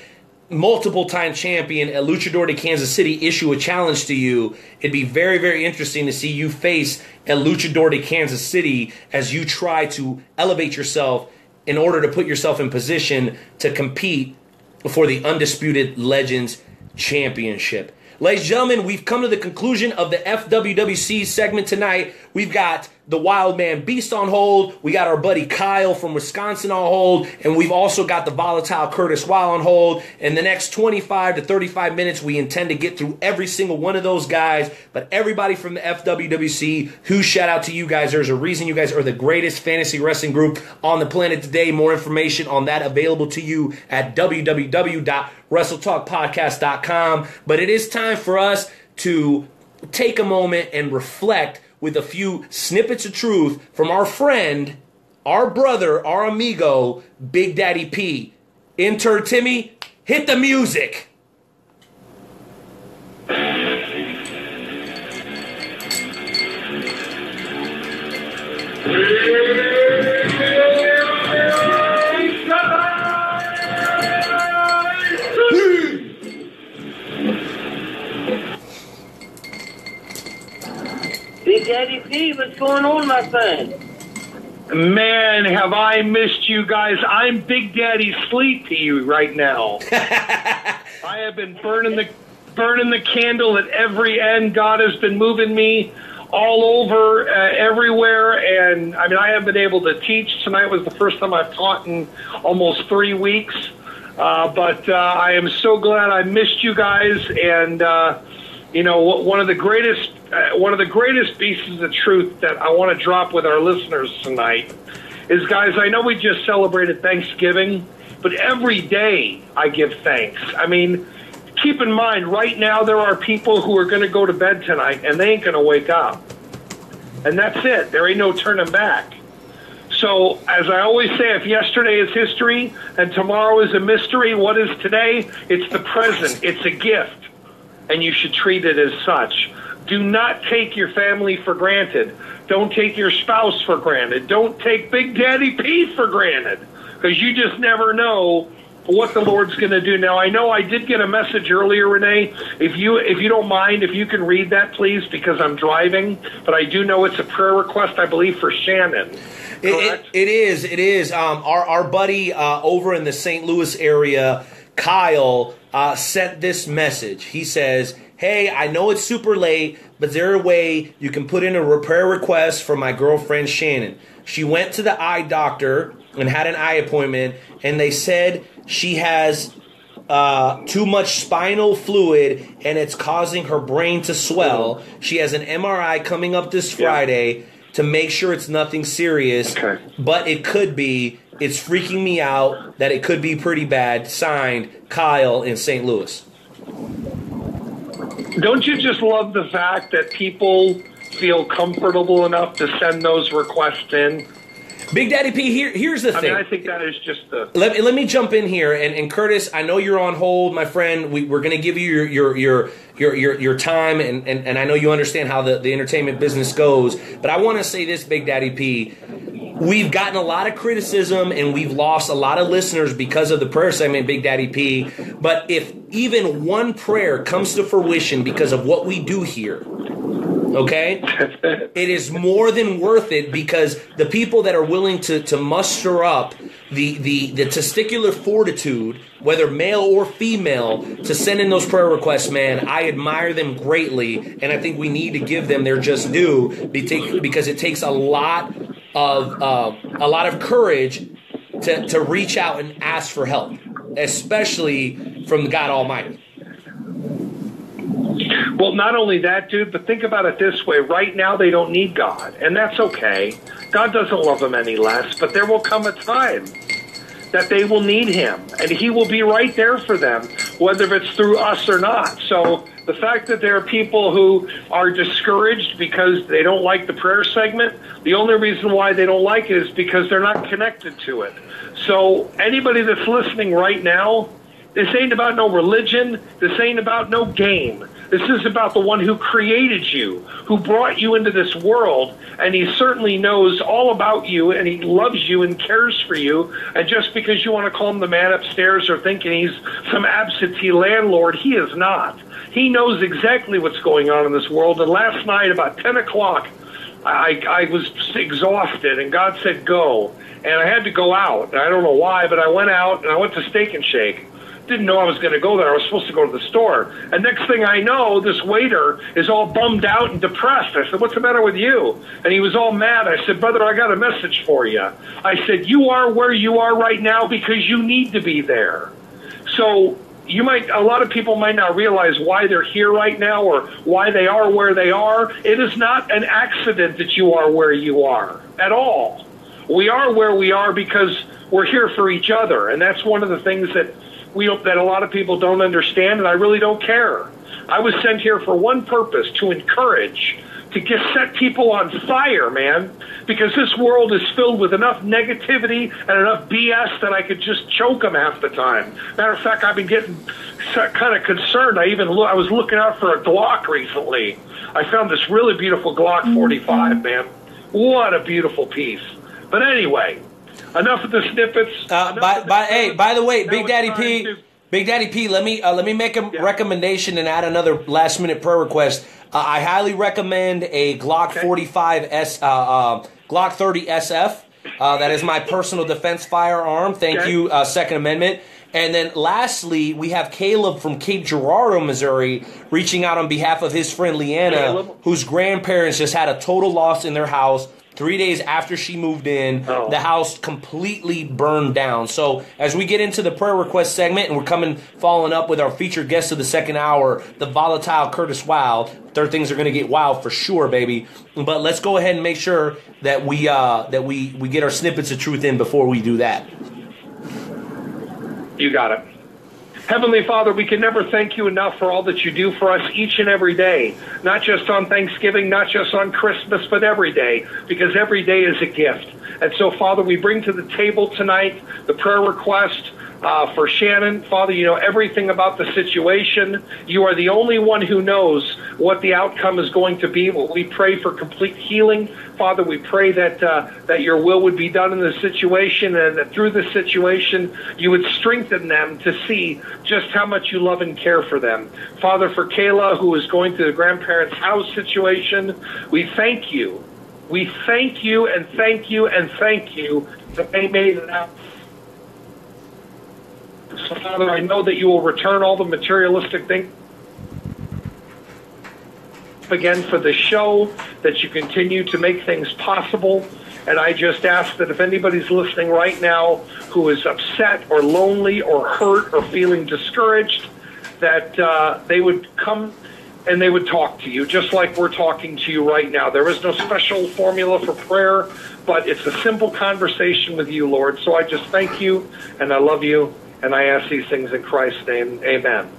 S3: multiple-time champion at Luchador de Kansas City issue a challenge to you. It'd be very, very interesting to see you face at Luchador de Kansas City as you try to elevate yourself in order to put yourself in position to compete for the Undisputed Legends Championship. Ladies and gentlemen, we've come to the conclusion of the FWWC segment tonight. We've got the Wild Man Beast on hold. We got our buddy Kyle from Wisconsin on hold. And we've also got the volatile Curtis Wydle on hold. In the next 25 to 35 minutes, we intend to get through every single one of those guys. But everybody from the FWWC, huge shout out to you guys. There's a reason you guys are the greatest fantasy wrestling group on the planet today. More information on that available to you at www.wrestletalkpodcast.com. But it is time for us to take a moment and reflect with a few snippets of truth from our friend, our brother, our amigo, Big Daddy P. Intern Timmy, hit the music.
S2: Big Daddy P, what's going on, my friend?
S13: Man, have I missed you guys. I'm Big Daddy Sleep to you right now. I have been burning the candle at every end. God has been moving me all over, everywhere. And, I mean, I haven't been able to teach. Tonight was the first time I've taught in almost 3 weeks. But I am so glad I missed you guys. And, one of the greatest pieces of truth that I want to drop with our listeners tonight is, guys, I know we just celebrated Thanksgiving, but every day I give thanks. I mean, keep in mind, right now there are people who are going to go to bed tonight and they ain't going to wake up. And that's it. There ain't no turning back. So, as I always say, if yesterday is history and tomorrow is a mystery, what is today? It's the present. It's a gift, and you should treat it as such. Do not take your family for granted. Don't take your spouse for granted. Don't take Big Daddy P for granted, because you just never know what the Lord's going to do. Now, I know I did get a message earlier, Rene. If you don't mind, if you can read that, please, because I'm driving. But I do know it's a prayer request, I believe, for Shannon.
S3: It is. Our buddy over in the St. Louis area, Kyle, sent this message. He says, hey, I know it's super late, but is there a way you can put in a prayer request for my girlfriend, Shannon? She went to the eye doctor and had an eye appointment, and they said she has too much spinal fluid, and it's causing her brain to swell. She has an MRI coming up this Friday to make sure it's nothing serious, but it could be. It's freaking me out that it could be pretty bad. Signed, Kyle in St. Louis.
S13: Don't you just love the fact that people feel comfortable enough to send those requests in?
S3: Big Daddy P, here's the thing.
S13: I think that is just the...
S3: Let me jump in here, and Curtis, I know you're on hold, my friend. We're going to give you your time, and I know you understand how the entertainment business goes. But I want to say this, Big Daddy P. We've gotten a lot of criticism, and we've lost a lot of listeners because of the prayer segment, Big Daddy P. But if even one prayer comes to fruition because of what we do here, okay, it is more than worth it, because the people that are willing to muster up the testicular fortitude, whether male or female, to send in those prayer requests, man, I admire them greatly, and I think we need to give them their just due, because it takes a lot of courage to reach out and ask for help, especially from God Almighty.
S13: Well, not only that, dude, but think about it this way. Right now, they don't need God, and that's okay. God doesn't love them any less, but there will come a time that they will need him, and he will be right there for them, whether it's through us or not. So the fact that there are people who are discouraged because they don't like the prayer segment, the only reason why they don't like it is because they're not connected to it. So anybody that's listening right now, this ain't about no religion. This ain't about no game. This is about the one who created you, who brought you into this world, and he certainly knows all about you, and he loves you and cares for you. And just because you want to call him the man upstairs or thinking he's some absentee landlord, he is not. He knows exactly what's going on in this world. And last night, about 10 o'clock, I was exhausted, and God said, go. And I had to go out. I don't know why, but I went out, and I went to Steak and Shake. Didn't know I was going to go there. I was supposed to go to the store. And next thing I know, this waiter is all bummed out and depressed. I said, what's the matter with you? And he was all mad. I said, brother, I got a message for you. I said, you are where you are right now because you need to be there. So a lot of people might not realize why they're here right now or why they are where they are. It is not an accident that you are where you are at all. We are where we are because we're here for each other. And that's one of the things that a lot of people don't understand, and I really don't care. I was sent here for one purpose, to encourage, to set people on fire, man, because this world is filled with enough negativity and enough BS that I could just choke them half the time. Matter of fact, I've been getting kind of concerned. I was looking out for a Glock recently. I found this really beautiful Glock 45, man. What a beautiful piece. But anyway, enough of the snippets.
S3: By the way, Big Daddy P, let me make a recommendation and add another last minute prayer request. I highly recommend a Glock 45 Glock 30 SF. That is my personal defense firearm. Thank you, Second Amendment. And then lastly, we have Caleb from Cape Girardeau, Missouri, reaching out on behalf of his friend Leanna, whose grandparents just had a total loss in their house. 3 days after she moved in, the house completely burned down. So as we get into the prayer request segment, and we're following up with our featured guest of the second hour, the volatile Curtis Wydle. Third things are going to get wild for sure, baby. But let's go ahead and make sure that we get our snippets of truth in before we do that.
S13: You got it. Heavenly Father, we can never thank you enough for all that you do for us each and every day, not just on Thanksgiving, not just on Christmas, but every day, because every day is a gift. And so, Father, we bring to the table tonight the prayer request for Shannon. Father, you know everything about the situation. You are the only one who knows what the outcome is going to be. Well, we pray for complete healing. Father, we pray that your will would be done in the situation, and that through the situation you would strengthen them to see just how much you love and care for them. Father, for Kayla, who is going through the grandparents' house situation, we thank you. We thank you and thank you and thank you that they made it out. So, Father, I know that you will return all the materialistic things again for the show, that you continue to make things possible. And I just ask that if anybody's listening right now who is upset or lonely or hurt or feeling discouraged, that they would come and they would talk to you, just like we're talking to you right now. There is no special formula for prayer, but it's a simple conversation with you, Lord. So I just thank you, and I love you, and I ask these things in Christ's name. Amen.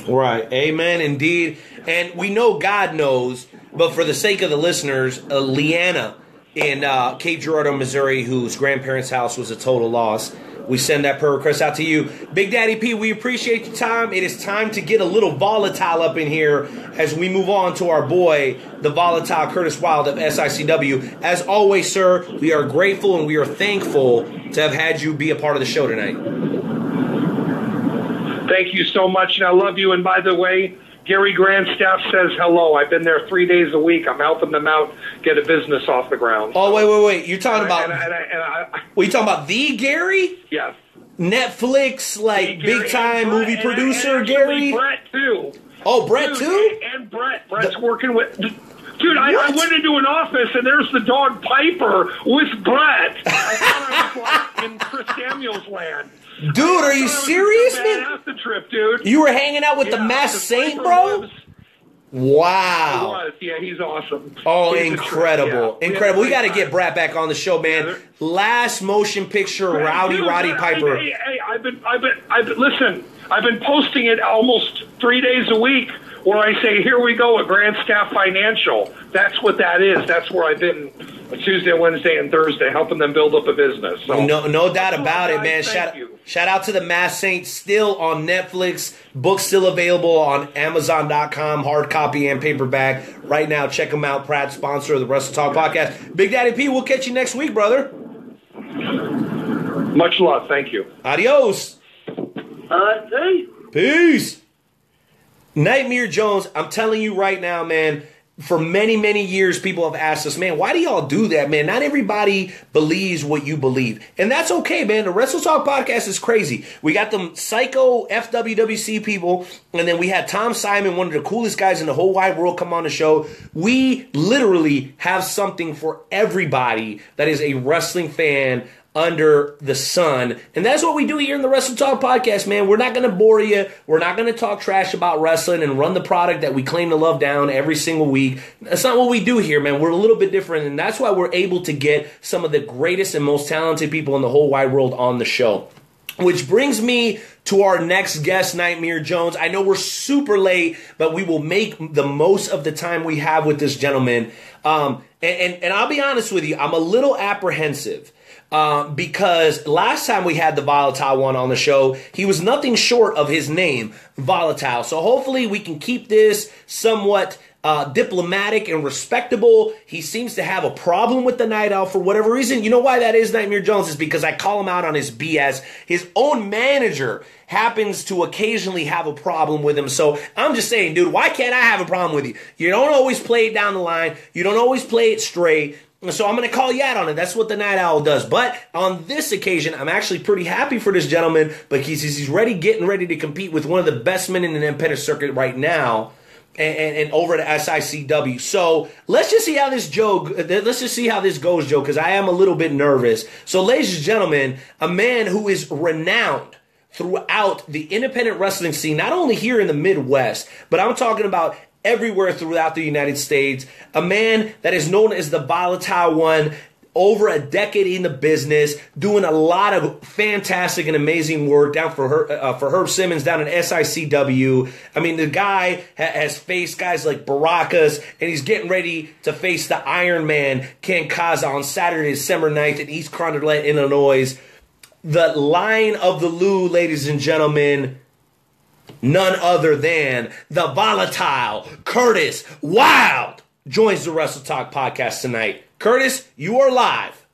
S3: Right. Amen, indeed. And we know God knows, but for the sake of the listeners, Leanna in Cape Girardeau, Missouri, whose grandparents' house was a total loss, we send that prayer request out to you. Big Daddy P, we appreciate your time. It is time to get a little volatile up in here as we move on to our boy, the volatile Curtis Wydle of SICW. As always, sir, we are grateful and we are thankful to have had you be a part of the show tonight.
S13: Thank you so much, and I love you. And by the way, Gary Grandstaff says hello. I've been there 3 days a week. I'm helping them out get a business off the ground.
S3: Oh, wait. You're talking about... Were you talking about the Gary?
S13: Yes.
S3: Netflix, like, big-time movie producer,
S13: and
S3: Gary?
S13: Brett, too.
S3: Oh, Brett, too?
S13: And Brett. Brett's working with... Dude, I went into an office, and there's the dog Piper with Brett. I thought I was like in Chris Samuels land.
S3: Dude, are you serious, man?
S13: The trip, dude.
S3: You were hanging out with the Masked Saint, bro? Wow.
S13: He was. Yeah, he's awesome.
S3: Oh,
S13: He's
S3: incredible.
S13: Yeah.
S3: Incredible. We got to get Brett back on the show, man. Last motion picture, Roddy Piper.
S13: Hey, I've been listen, I've been posting it almost 3 days a week where I say, here we go at Grand Staff Financial. That's what that is. That's where I've been Tuesday, Wednesday, and Thursday, helping them build up a business. So,
S3: no doubt about it, man. Shout out to the Masked Saint, still on Netflix. Book still available on Amazon.com, hard copy and paperback. Right now, check them out. Proud sponsor of the Wrestle Talk podcast. Big Daddy P, we'll catch you next week, brother.
S13: Much love. Thank you.
S3: Adios.
S2: Peace.
S3: Nightmare Jones, I'm telling you right now, man, for many, many years, people have asked us, man, why do y'all do that, man? Not everybody believes what you believe. And that's okay, man. The Wrestle Talk podcast is crazy. We got them psycho FWWC people, and then we had Tom Simon, one of the coolest guys in the whole wide world, come on the show. We literally have something for everybody that is a wrestling fan under the sun. And that's what we do here in the Wrestle Talk podcast, man. We're not going to bore you. We're not going to talk trash about wrestling and run the product that we claim to love down every single week. That's not what we do here, man. We're a little bit different, and that's why we're able to get some of the greatest and most talented people in the whole wide world on the show. Which brings me to our next guest, Nightmare Jones. I know we're super late, but we will make the most of the time we have with this gentleman. And I'll be honest with you, I'm a little apprehensive. Because last time we had the Volatile one on the show, he was nothing short of his name, Volatile. So hopefully we can keep this somewhat diplomatic and respectable. He seems to have a problem with the Night Owl for whatever reason. You know why that is, Nightmare Jones? Is because I call him out on his BS. His own manager happens to occasionally have a problem with him. So I'm just saying, dude, why can't I have a problem with you? You don't always play it down the line. You don't always play it straight. So I'm going to call you out on it. That's what the Night Owl does. But on this occasion, I'm actually pretty happy for this gentleman because he's getting ready to compete with one of the best men in the independent circuit right now, and over at SICW. So let's just see how this goes, Joe, because I am a little bit nervous. So, ladies and gentlemen, a man who is renowned throughout the independent wrestling scene, not only here in the Midwest, but I'm talking about everywhere throughout the United States. A man that is known as the Volatile One. over a decade in the business, doing a lot of fantastic and amazing work down for Herb Simmons down in SICW. I mean, the guy has faced guys like Baracus, and he's getting ready to face the Iron Man, Ken Kaza, on Saturday, December 9th in East Carolina, Illinois. The Lion of the Lou, ladies and gentlemen, none other than the volatile Curtis Wydle joins the Wrestle Talk podcast tonight. Curtis, you are live.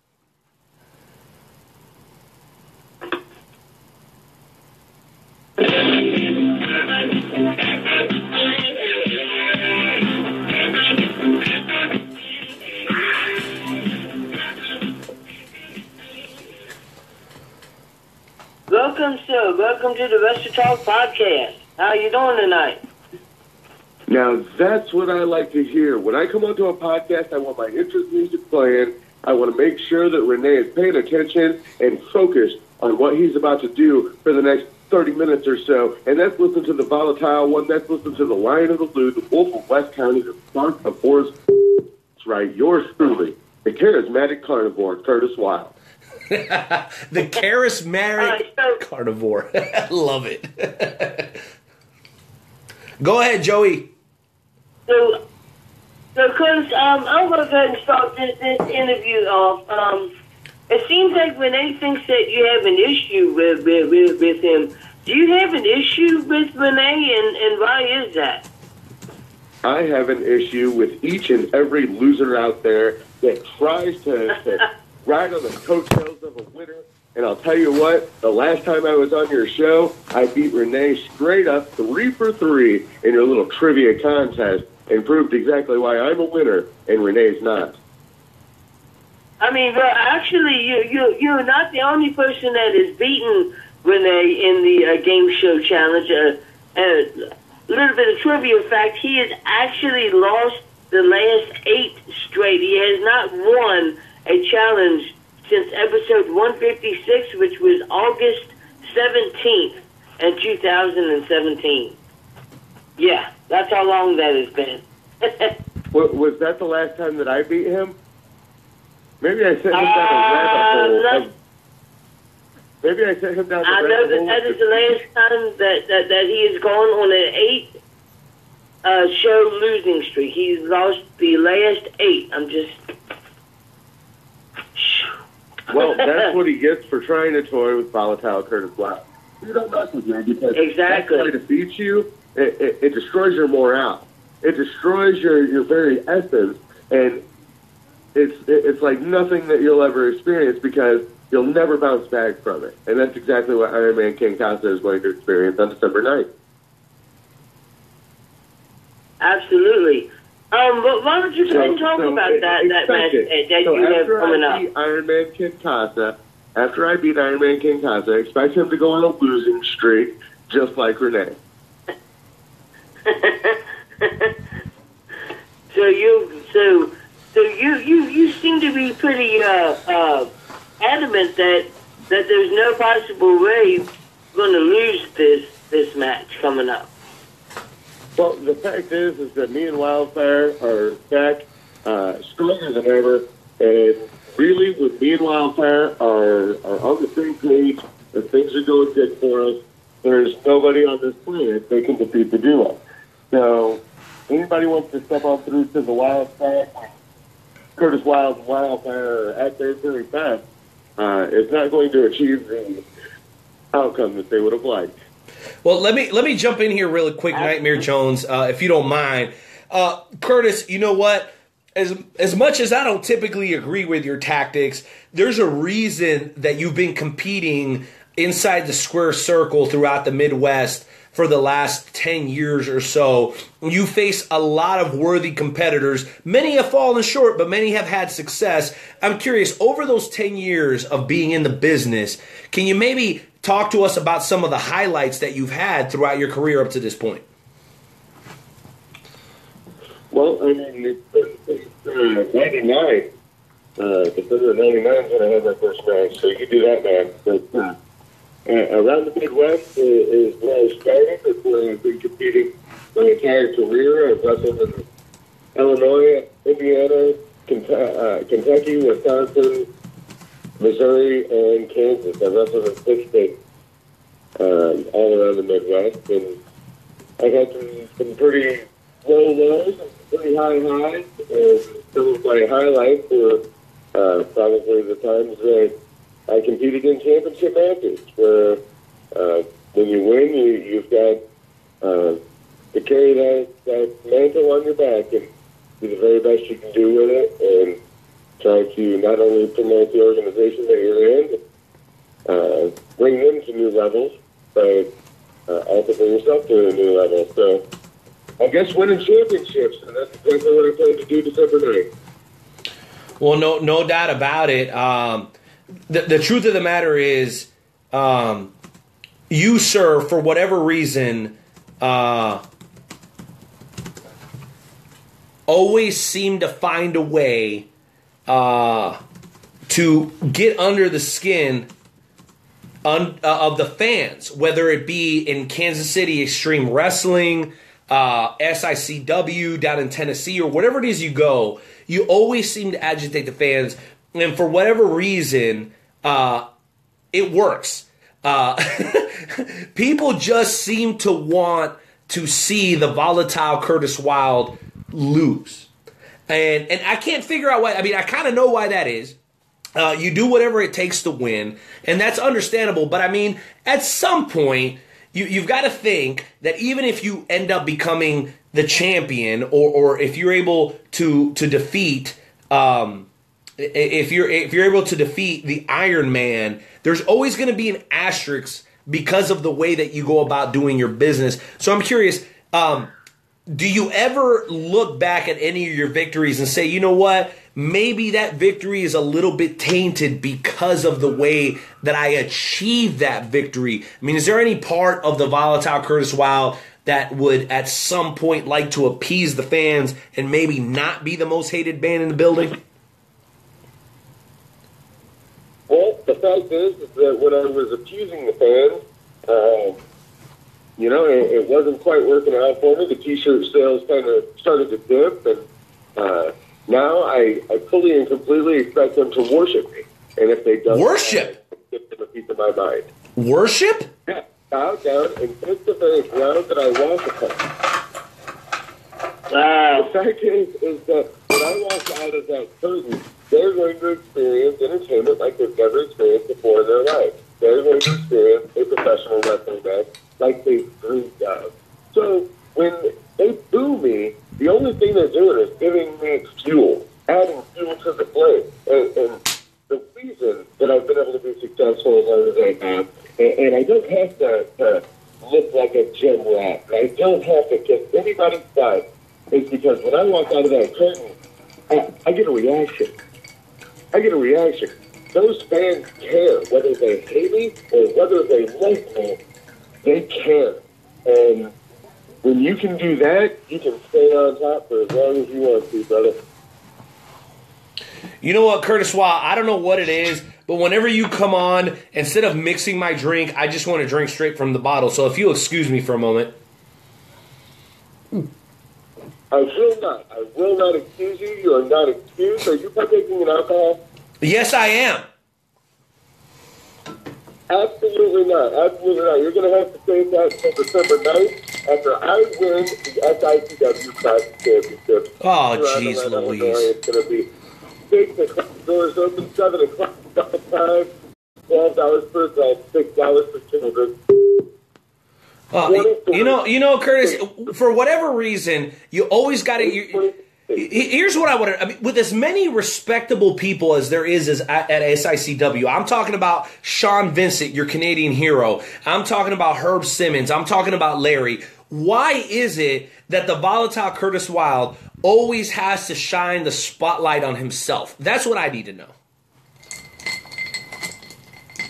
S2: Welcome, sir. Welcome to the Wrestle Talk podcast. How you doing tonight?
S14: Now, that's what I like to hear. When I come onto a podcast, I want my interest music playing. I want to make sure that Rene is paying attention and focused on what he's about to do for the next 30 minutes or so. And let's listen to the volatile one. Let's listen to the Lion of the Lou, the Wolf of West County, the Spark of Forest. That's right, yours truly, the charismatic carnivore, Curtis Wydle.
S3: The charismatic carnivore. I love it. Go ahead, Joey.
S2: So Curtis, I'm going to go ahead and start this interview off. It seems like Rene thinks that you have an issue with him. Do you have an issue with Rene, and why is that?
S14: I have an issue with each and every loser out there that tries to ride on the coattails of a winner. And I'll tell you what, the last time I was on your show, I beat Rene straight up 3 for 3 in your little trivia contest and proved exactly why I'm a winner and Rene's not.
S2: I mean, well, actually, you're not the only person that has beaten Rene in the game show challenge. A little bit of trivia fact, he has actually lost the last 8 straight. He has not won a challenge since episode 156, which was August 17th in 2017. Yeah, that's how long that has been.
S14: Was that the last time that I beat him? Maybe I sent him down a rabbit hole. Maybe I sent him down the
S2: I know that is the last time that he has gone on an 8 show losing streak. He's lost the last 8. I'm just...
S14: Well, that's what he gets for trying to toy with volatile Curtis Wydle. You don't mess with me because
S2: exactly.
S14: That trying to beat you, it destroys your morale. It destroys your very essence, and it's like nothing that you'll ever experience because you'll never bounce back from it. And that's exactly what Iron Man King Casa is going to experience on December 9th.
S2: Absolutely. But why don't you go ahead and talk about that match that you have coming up?
S14: After I beat Iron Man King Casa, expect him to go on a losing streak, just like Rene.
S2: So you seem to be pretty adamant that there's no possible way you're going to lose this match coming up.
S14: Well, the fact is that me and Wildfire are back stronger than ever, and really, when me and Wildfire are on the same page, and things are going good for us, there's nobody on this planet that can defeat the duo. So, anybody wants to step on through to the Wildfire, Curtis Wydle and Wildfire are at their very best, is not going to achieve the outcome that they would have liked.
S3: Well, let me jump in here really quick, Nightmare Jones, if you don't mind. Curtis, you know what? As much as I don't typically agree with your tactics, there's a reason that you've been competing inside the square circle throughout the Midwest for the last 10 years or so. You face a lot of worthy competitors. Many have fallen short, but many have had success. I'm curious, over those 10 years of being in the business, can you maybe talk to us about some of the highlights that you've had throughout your career up to this point?
S14: Well, I mean, it's 99. December 99 is when I had my first match, so you can do that, man. But around the Midwest is where I started. It's where I've been competing my entire career. I've wrestled in Illinois, Indiana, Kentucky, Wisconsin, Missouri, and Kansas. I wrestled in 6 states, all around the Midwest, and I had some pretty low lows, and pretty high highs, and some of my highlights were probably the times that I competed in championship matches, where when you win, you've got to carry that mantle on your back and do the very best you can do with it, and try to not only promote the organization that you're in, bring them to new levels, but also bring yourself to a new level. So I guess winning championships, and that's exactly what I plan to do December 9th.
S3: Well, no doubt about it. The truth of the matter is, you, sir, for whatever reason, always seem to find a way to get under the skin of the fans, whether it be in Kansas City Extreme Wrestling, SICW down in Tennessee, or whatever it is you go. You always seem to agitate the fans, and for whatever reason, it works. People just seem to want to see the volatile Curtis Wydle lose. And I can't figure out why. I mean, I kind of know why that is. You do whatever it takes to win, and that's understandable. But, I mean, at some point, you've got to think that even if you end up becoming the champion, or if you're able to defeat if you're able to defeat the Iron Man, there's always going to be an asterisk because of the way that you go about doing your business. So I'm curious, do you ever look back at any of your victories and say, you know what, maybe that victory is a little bit tainted because of the way that I achieved that victory? I mean, is there any part of the volatile Curtis Wydle that would at some point like to appease the fans and maybe not be the most hated band in the building?
S14: Well, the fact is that when I was accusing the fans, it wasn't quite working out for me. The T-shirt sales kind of started to dip, and now I fully and completely expect them to worship me. And if they don't,
S3: worship,
S14: I give them a piece of my mind.
S3: Worship?
S14: Yeah, bow down and kiss the very ground that I walk upon. The fact is that when I walk out of that curtain, they're going to experience entertainment like they've never experienced before in their life. They're going to experience a professional wrestling match like they've dreamed of. So when they boo me, the only thing they're doing is giving me fuel, adding fuel to the flame. And the reason that I've been able to be successful as long as I have, and I don't have to look like a gym rat, I don't have to kiss anybody's butt, is because when I walk out of that curtain, I get a reaction. Those fans care, whether they hate me or whether they like me, they care. And when you can do that, you can stay on top for as long as you want to, brother.
S3: You know what, Curtis Wydle, I don't know what it is, but whenever you come on, instead of mixing my drink, I just want to drink straight from the bottle. So if you'll excuse me for a moment.
S14: I will not excuse you. You are not excused. Are you partaking in alcohol?
S3: Yes, I am.
S14: Absolutely not. You're going to have to save that until December 9th after I win the SICW Classic Championship.
S3: Oh, jeez Louise.
S14: It's going to be 6 o'clock, doors open, 7 o'clock, time, $12 per adult, $6 for children.
S3: You know, Curtis, for whatever reason, you always got to... Here's what I want to... I mean, with as many respectable people as there is at SICW, I'm talking about Sean Vincent, your Canadian hero. I'm talking about Herb Simmons. I'm talking about Larry. Why is it that the volatile Curtis Wydle always has to shine the spotlight on himself? That's what I need to know.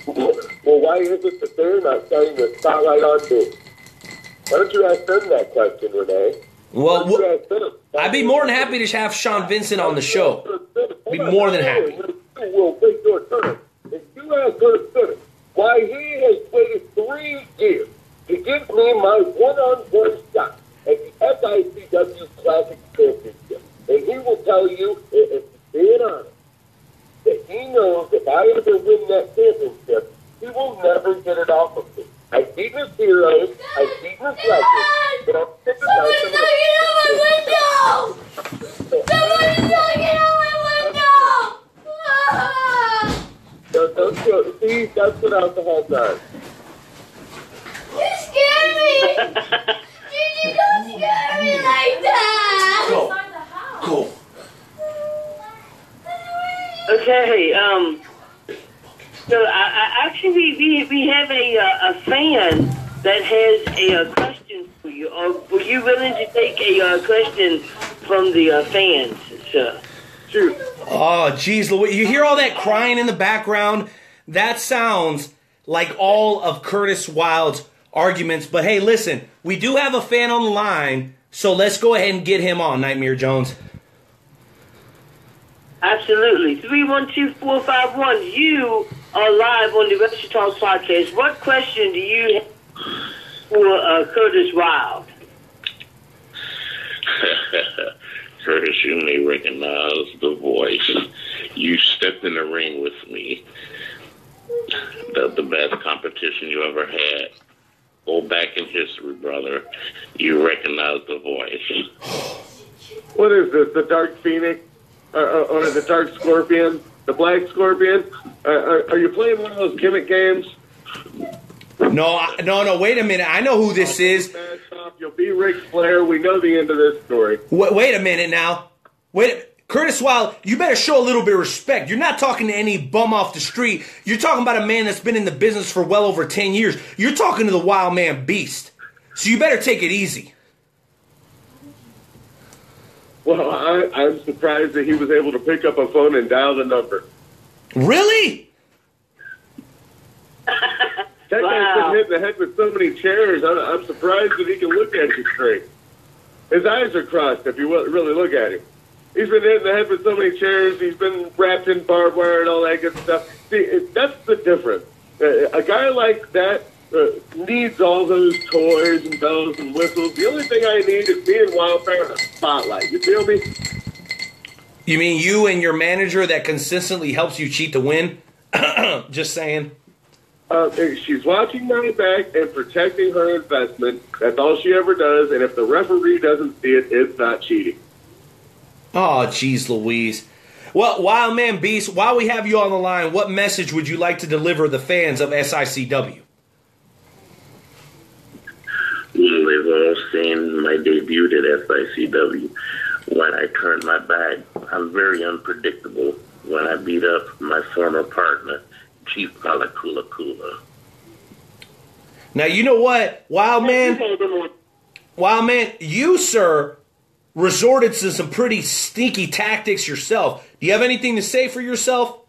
S14: Well, why is it that they're not shining the spotlight on me? Why don't you ask them that question, Rene?
S3: Well, I'd be more than happy to have Sean Vincent on the show. Be more than happy.
S14: Will wait your turn. If you ask Curtis why he has waited 3 years to give me my one-on-one shot at the SICW Classic Championship, and he will tell you, if knows if I ever win that championship, he will never get it off of me. I've beaten his heroes, I've beaten his legends, but I'm sick of
S5: Somebody's knocking on my window! Somebody's knocking on my window! Ah!
S14: Don't go. See, that's what alcohol does.
S5: You scared me! Gigi, don't scare me like that!
S3: Go.
S2: Okay, so I actually we have a fan that has a question for you. Were you willing to take a question from the fans, sir?
S14: Shoot.
S3: Oh, geez, Louis. You hear all that crying in the background? That sounds like all of Curtis Wydle's arguments. But hey, listen, we do have a fan on the line, so let's go ahead and get him on, Nightmare Jones.
S2: Absolutely. 312-451. You are live on the Wrestle Talk podcast. What question do you have for Curtis Wydle?
S15: Curtis, you may recognize the voice. You stepped in the ring with me. The best competition you ever had. Go back in history, brother. You recognize the voice.
S14: What is this, the Dark Phoenix? Or the Dark Scorpion? The Black Scorpion? Are you playing one of those gimmick games?
S3: No, wait a minute. I know who this is.
S14: You'll be Ric Flair. We know the end of this story.
S3: Wait a minute now. Curtis Wydle, you better show a little bit of respect. You're not talking to any bum off the street. You're talking about a man that's been in the business for well over 10 years. You're talking to the Wild Man Beast. So you better take it easy.
S14: Well, I'm surprised that he was able to pick up a phone and dial the number.
S3: Really?
S14: That guy's been hit in the head with so many chairs. I'm surprised that he can look at you straight. His eyes are crossed if you really look at him. He's been hit in the head with so many chairs. He's been wrapped in barbed wire and all that good stuff. See, that's the difference. A guy like that needs all those toys and bells and whistles. The only thing I need is me and Wildfire in a spotlight. You feel me?
S3: You mean you and your manager that consistently helps you cheat to win? Just saying.
S14: She's watching my back and protecting her investment. That's all she ever does. And if the referee doesn't see it, it's not cheating.
S3: Oh, jeez Louise. Well, Wild Man Beast, while we have you on the line, what message would you like to deliver the fans of SICW?
S15: They've all seen my debut at SICW. When I turned my back, I'm very unpredictable. When I beat up my former partner, Chief Kula.
S3: Now, you know what, Wild Man, you, sir, resorted to some pretty sneaky tactics yourself. Do you have anything to say for yourself?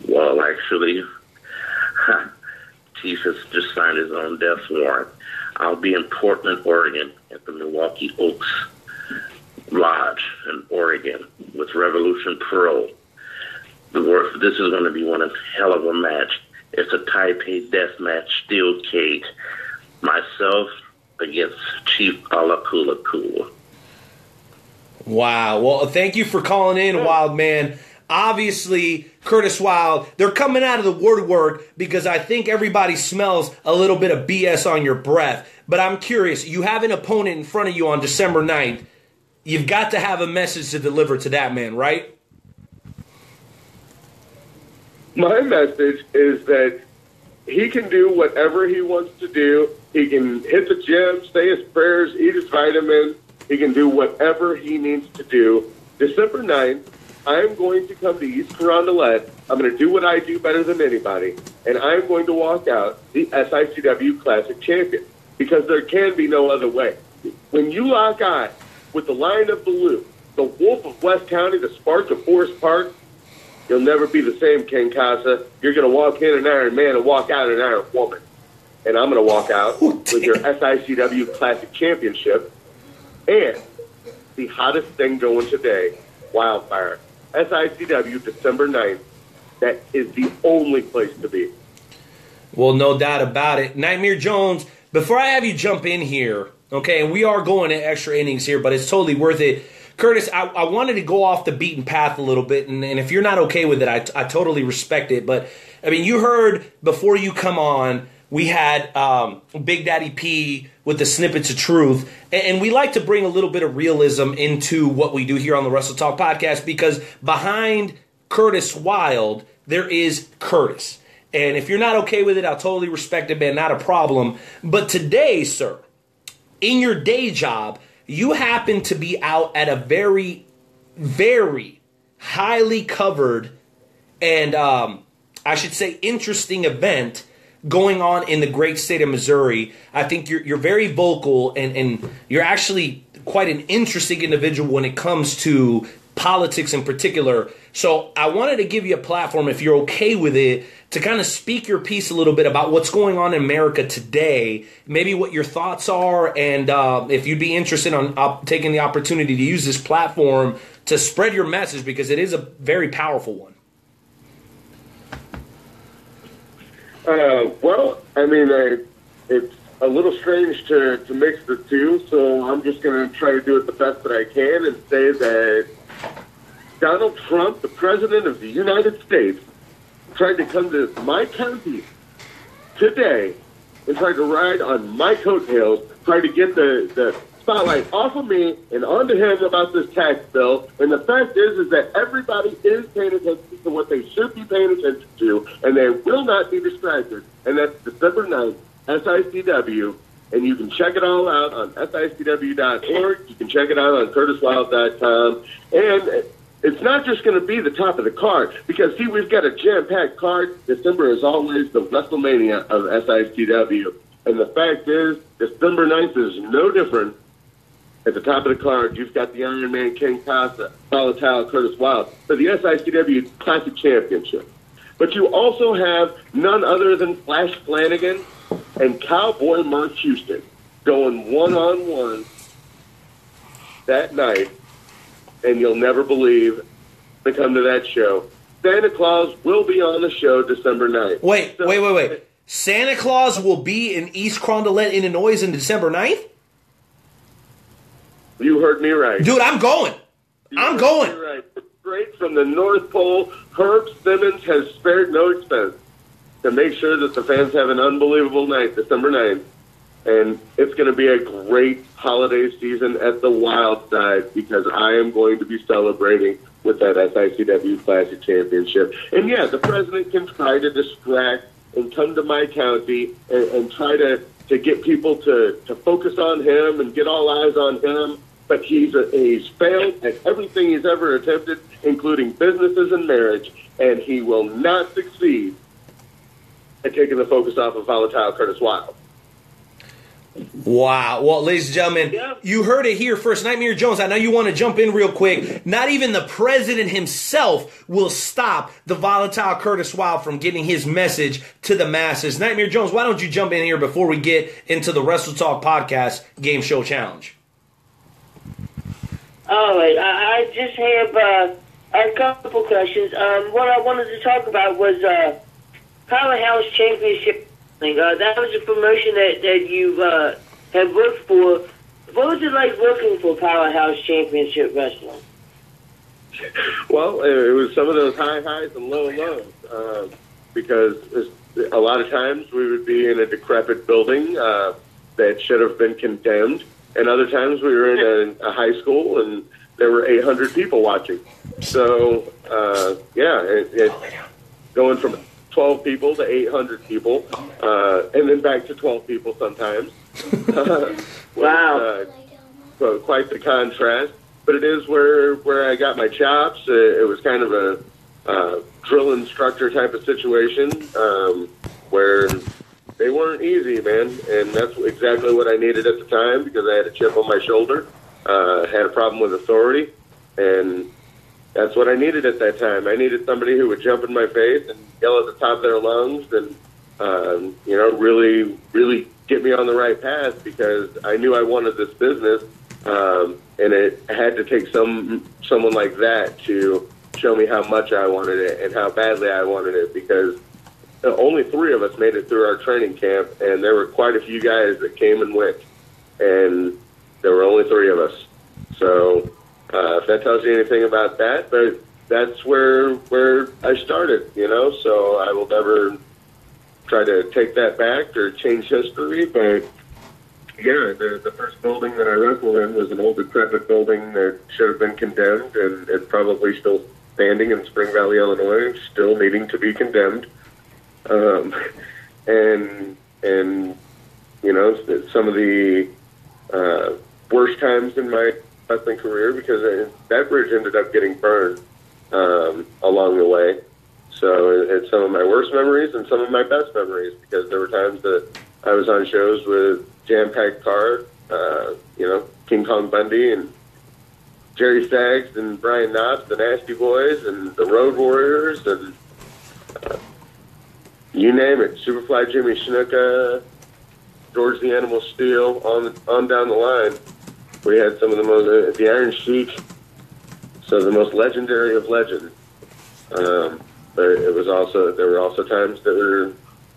S15: Well, actually, Chief has just signed his own death warrant. I'll be in Portland, Oregon, at the Milwaukee Oaks Lodge in Oregon with Revolution Pro. This is going to be one hell of a match. It's a Taipei death match, steel cage. Myself against Chief Kula.
S3: Wow. Well, thank you for calling in, Wild Man. Obviously, Curtis Wydle, they're coming out of the woodwork because I think everybody smells a little bit of BS on your breath. But I'm curious, you have an opponent in front of you on December 9th. You've got to have a message to deliver to that man, right?
S14: My message is that he can do whatever he wants to do. He can hit the gym, say his prayers, eat his vitamins. He can do whatever he needs to do. December 9th, I'm going to come to East Carondelet. I'm going to do what I do better than anybody, and I'm going to walk out the SICW Classic Champion because there can be no other way. When you lock eyes with the Lion of Blue, the Wolf of West County, the Spark of Forest Park, you'll never be the same, Ken Casa. You're going to walk in an Iron Man and walk out an Iron Woman. And I'm going to walk out with your SICW Classic Championship and the hottest thing going today, Wildfire. SICW, December 9th. That is the only place to be.
S3: Well, no doubt about it. Nightmare Jones, before I have you jump in here, okay, and we are going to extra innings here, but it's totally worth it. Curtis, I wanted to go off the beaten path a little bit, and if you're not okay with it, I totally respect it. But, I mean, you heard before you come on, we had Big Daddy P with the snippets of truth, and we like to bring a little bit of realism into what we do here on the Wrestle Talk podcast, because behind Curtis Wydle, there is Curtis. And if you're not okay with it, I'll totally respect it, man, not a problem. But today, sir, in your day job, you happen to be out at a very, very highly covered and, I should say, interesting event going on in the great state of Missouri. I think you're very vocal, and you're actually quite an interesting individual when it comes to politics in particular. So I wanted to give you a platform, if you're okay with it, to kind of speak your piece a little bit about what's going on in America today, maybe what your thoughts are, and if you'd be interested on taking the opportunity to use this platform to spread your message, because it is a very powerful one.
S14: Well, I mean, it's a little strange to mix the two, so I'm just going to try to do it the best that I can and say that Donald Trump, the President of the United States, tried to come to my county today and tried to ride on my coattails, tried to get the spotlight off of me and onto him about this tax bill. And the fact is that everybody is paying attention to what they should be paying attention to, and they will not be distracted. And that's December 9th, SICW. And you can check it all out on SICW.org. You can check it out on CurtisWydle.com. And it's not just going to be the top of the card, because, see, we've got a jam-packed card. December is always the WrestleMania of SICW. And the fact is, December 9th is no different. At the top of the card, you've got the Iron Man King Casa, Volatile Curtis Wydle, for the SICW Classic Championship. But you also have none other than Flash Flanagan and Cowboy Mark Houston going one-on-one that night, and you'll never believe to come to that show. Santa Claus will be on the show December 9th.
S3: Wait. Santa Claus will be in East Carondelet, Illinois on December 9th?
S14: You heard me right.
S3: Dude, I'm going. I'm going.
S14: Right. Straight from the North Pole, Herb Simmons has spared no expense to make sure that the fans have an unbelievable night, December 9th. And it's going to be a great holiday season at the Wild Side, because I am going to be celebrating with that SICW Classic Championship. And, yeah, the president can try to distract and come to my county and try to get people to focus on him and get all eyes on him. But he's failed at everything he's ever attempted, including businesses and marriage, and he will not succeed at taking the focus off of Volatile Curtis Wydle.
S3: Wow. Well, ladies and gentlemen, you heard it here first. Nightmare Jones, I know you want to jump in real quick. Not even the president himself will stop the Volatile Curtis Wydle from getting his message to the masses. Nightmare Jones, why don't you jump in here before we get into the Wrestle Talk Podcast Game Show Challenge?
S2: All right. I just have a couple questions. What I wanted to talk about was Powerhouse Championship. That was a promotion that you have worked for. What was it like working for Powerhouse Championship Wrestling?
S14: Well, it was some of those high highs and low lows, because a lot of times we would be in a decrepit building that should have been condemned, and other times we were in a high school and there were 800 people watching. So, going from 12 people to 800 people, and then back to 12 people sometimes.
S2: Wow.
S14: So quite the contrast. But it is where I got my chops. It was kind of a drill instructor type of situation, where they weren't easy, man. And that's exactly what I needed at the time, because I had a chip on my shoulder, had a problem with authority, and that's what I needed at that time. I needed somebody who would jump in my face and yell at the top of their lungs and, really, really get me on the right path, because I knew I wanted this business, and it had to take someone like that to show me how much I wanted it and how badly I wanted it, because only 3 of us made it through our training camp, and there were quite a few guys that came and went, and there were only 3 of us. So If that tells you anything about that, but that's where I started, so I will never try to take that back or change history, but yeah, the first building that I wrestled in was an old decrepit building that should have been condemned, and it's probably still standing in Spring Valley, Illinois, still needing to be condemned. And some of the worst times in my wrestling career, because that bridge ended up getting burned along the way. So it's some of my worst memories and some of my best memories, because there were times that I was on shows with jam-packed car, King Kong Bundy and Jerry Staggs and Brian Knopf, the Nasty Boys and the Road Warriors, and you name it, Superfly Jimmy Snuka, George the Animal Steel, on down the line. We had some of the most, the Iron Sheik, so the most legendary of legends. But there were also times that we were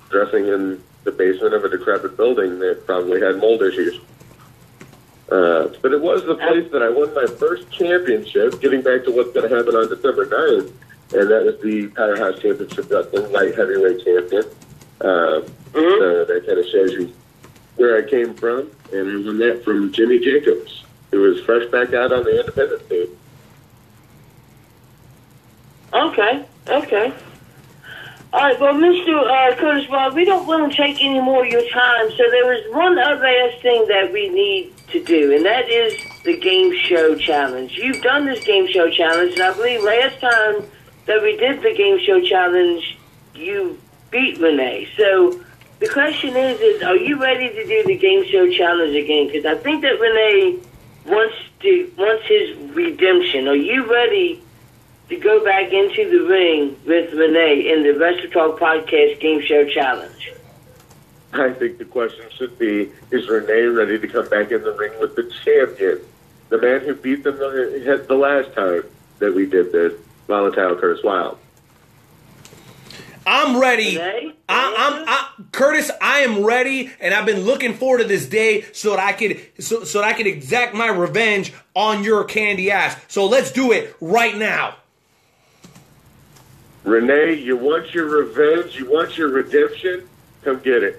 S14: dressing in the basement of a decrepit building that probably had mold issues. But it was the place that I won my first championship, getting back to what's going to happen on December 9th, and that was the Powerhouse Championship Wrestling Light Heavyweight Champion. So that kind of shows you where I came from, and I won that from Jimmy Jacobs, who was fresh back out on the independent scene.
S2: Okay. All right, well, Mr. Curtis Wydle, we don't want to take any more of your time, so there is one other last thing that we need to do, and that is the game show challenge. You've done this game show challenge, and I believe last time that we did the game show challenge, you beat Rene. So the question is are you ready to do the game show challenge again? Because I think that Rene wants his redemption. Are you ready to go back into the ring with Rene in the Wrestle Talk Podcast Game Show Challenge?
S14: I think the question should be, is Rene ready to come back in the ring with the champion? The man who beat them the last time that we did this, Volatile Curtis Wydle.
S3: I'm ready. Curtis, I am ready, and I've been looking forward to this day so that I could exact my revenge on your candy ass. So let's do it right now.
S14: Rene, you want your revenge? You want your redemption? Come get it.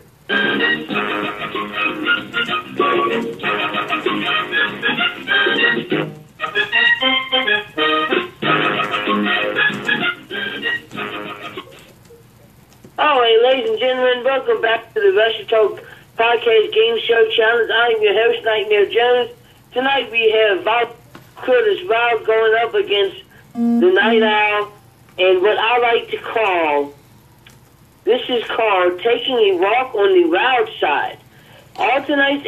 S2: All right, ladies and gentlemen, welcome back to the Wrestle Talk Podcast Game Show Challenge. I am your host, Nightmare Jones. Tonight we have Curtis Wydle going up against the Night Owl, and what I like to call, this is called taking a walk on the wild side. All tonight's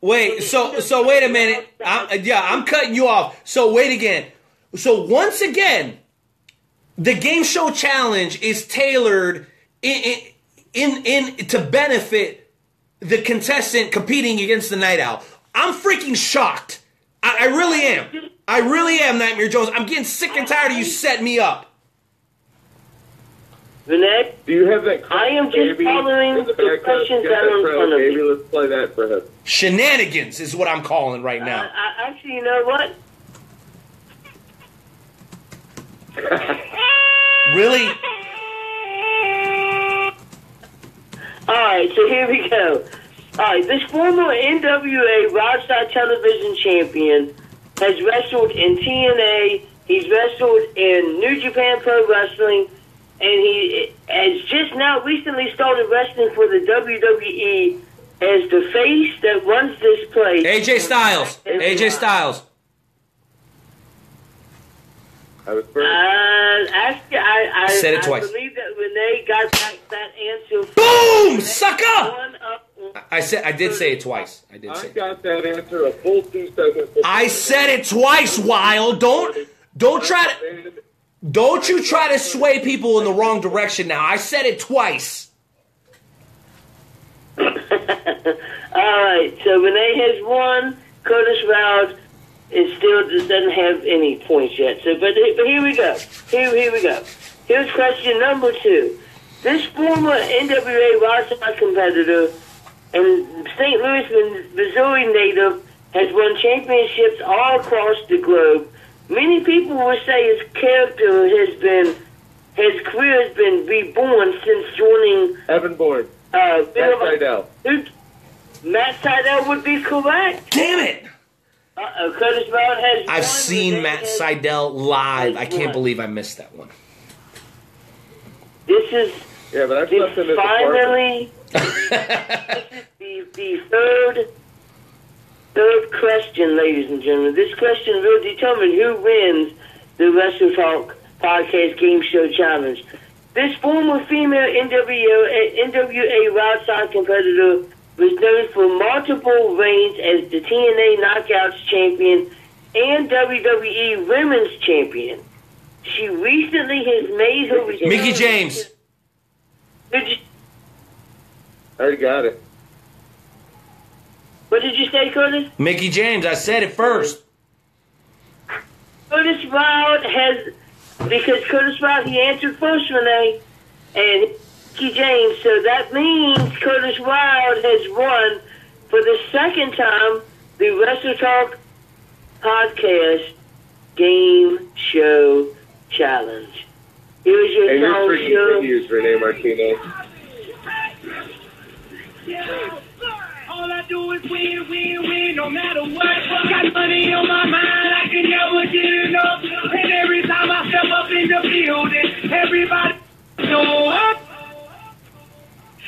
S3: Wait, so wait a minute. I'm cutting you off. So wait again. So once again, the game show challenge is tailored in to benefit the contestant competing against the Night Owl. I'm freaking shocked. I really am. I really am, Nightmare Jones. I'm getting sick and tired of you setting me up.
S2: Rene?
S14: Do you have that?
S2: I am just following the questions that are in front of me.
S14: Baby, let's play that for him.
S3: Shenanigans is what I'm calling right now.
S2: Actually, you know what?
S3: Really?
S2: Alright, so here we go. Alright, this former NWA Rockstar Television Champion has wrestled in TNA, he's wrestled in New Japan Pro Wrestling, and he has just now recently started wrestling for the WWE as the face that runs this place.
S3: AJ Styles.
S14: Actually,
S2: I
S3: said it twice.
S2: I believe that Rene got that answer.
S3: Boom, sucker! I did say it twice. I
S14: got that answer a full 2 seconds.
S3: I said it twice, Wild. Don't you try to sway people in the wrong direction now. I said it twice.
S2: All right, so Rene has won. Curtis Wydle still doesn't have any points yet. So, but here we go. Here we go. Here's question number 2. This former NWA Rockstar competitor and St. Louis, Missouri native has won championships all across the globe. Many people would say his career has been reborn since joining
S14: Evan Bourne. Matt Sydal.
S2: Matt Sydal would be correct.
S3: Damn it!
S2: Curtis Wydle has.
S3: I've seen Matt Sydal live. I can't believe I missed that one.
S2: This is.
S14: Yeah, but I've slept in his
S2: finally. This is the third question, ladies and gentlemen. This question will determine who wins the Wrestle Talk Podcast Game Show Challenge. This former female NWA Wild Side competitor was known for multiple reigns as the TNA Knockouts Champion and WWE Women's Champion. She recently has made her return.
S3: Mickie James.
S14: I already got it.
S2: What did you say, Curtis?
S3: Mickie James. I said it first.
S2: Curtis Wydle has, because Curtis Wydle, he answered first, Rene, and Mickie James. So that means Curtis Wydle has won for the second time the Wrestle Talk Podcast Game Show Challenge. Here's your
S14: and
S2: talk
S14: you're
S2: show.
S14: freaking news, Rene Martinez.
S4: All I do is win, win, win, no matter what. Got money on my mind, I can never get enough. And every time I step up in the building, everybody show up.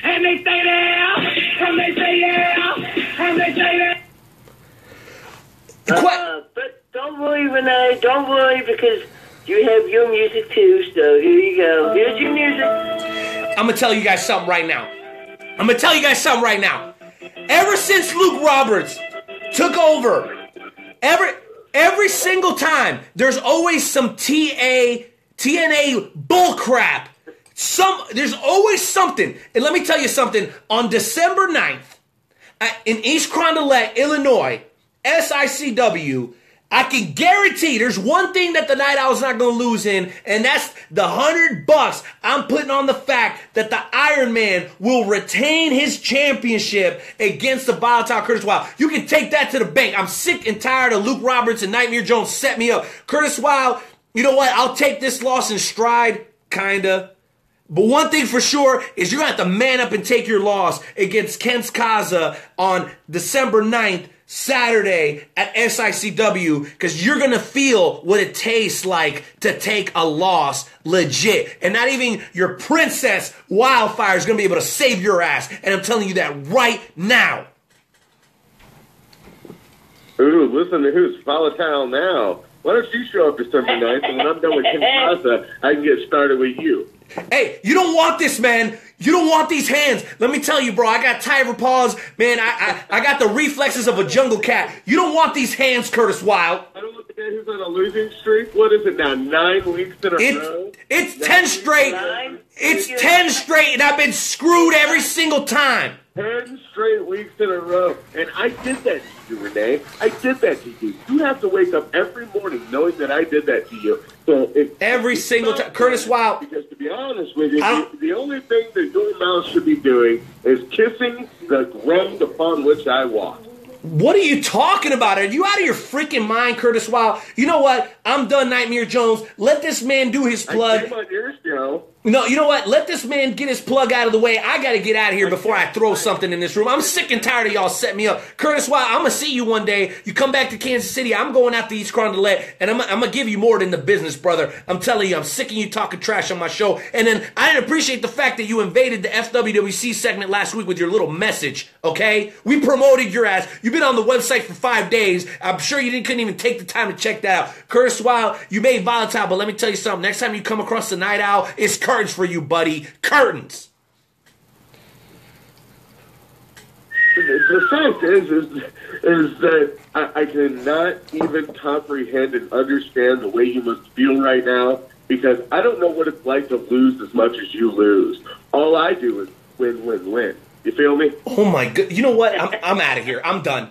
S4: And they stay there, and they say yeah, and they say that.
S2: But don't worry, Rene, don't worry, because you have your music too, so here you go. Here's your music.
S3: I'm going to tell you guys something right now. Ever since Luke Roberts took over, every single time, there's always some TNA bullcrap. There's always something. And let me tell you something. On December 9th, in East Carondelet, Illinois, SICW, I can guarantee there's one thing that the Night Owl's not going to lose in, and that's the $100 I'm putting on the fact that the Iron Man will retain his championship against the volatile Curtis Wydle. You can take that to the bank. I'm sick and tired of Luke Roberts and Nightmare Jones set me up. Curtis Wydle, you know what? I'll take this loss in stride, kinda. But one thing for sure is you're going to have to man up and take your loss against Ken Skaza on December 9th, Saturday at SICW, because you're going to feel what it tastes like to take a loss legit. And not even your Princess Wildfire is going to be able to save your ass. And I'm telling you that right now.
S14: Ooh, listen to who's volatile now. Why don't you show up December 9th, and when I'm done with Ken Skaza, I can get started with you.
S3: Hey, you don't want this, man. You don't want these hands. Let me tell you, bro, I got tiger paws. Man, I got the reflexes of a jungle cat. You don't want these hands, Curtis Wydle.
S14: I don't want the guy who's on a losing streak. What is it now, 9 weeks in a row?
S3: It's 10 straight. It's 10 straight, and I've been screwed every single time.
S14: 10 straight weeks in a row. And I did that to you, Rene. I did that to you. You have to wake up every morning knowing that I did that to you. So
S3: every single time. Curtis Wydle.
S14: Because to be honest with you, the only thing that your mouth should be doing is kissing the ground upon which I walk.
S3: What are you talking about? Are you out of your freaking mind, Curtis Wydle? You know what? I'm done, Nightmare Jones. Let this man do his plug.
S14: I came on your show.
S3: No, you know what? Let this man get his plug out of the way. I got to get out of here before I throw something in this room. I'm sick and tired of y'all setting me up. Curtis Wydle, I'm going to see you one day. You come back to Kansas City. I'm going out to East Carondelet, and I'm going to give you more than the business, brother. I'm telling you, I'm sick of you talking trash on my show. And then I didn't appreciate the fact that you invaded the FWWC segment last week with your little message, okay? We promoted your ass. You've been on the website for 5 days. I'm sure you couldn't even take the time to check that out. Curtis Wydle, you made volatile, but let me tell you something. Next time you come across the Night Owl, it's curtains for you, buddy. Curtains.
S14: The fact is that I cannot even comprehend and understand the way you must feel right now, because I don't know what it's like to lose as much as you lose. All I do is win, win, win. You feel me?
S3: Oh my god! You know what? I'm out of here. I'm done.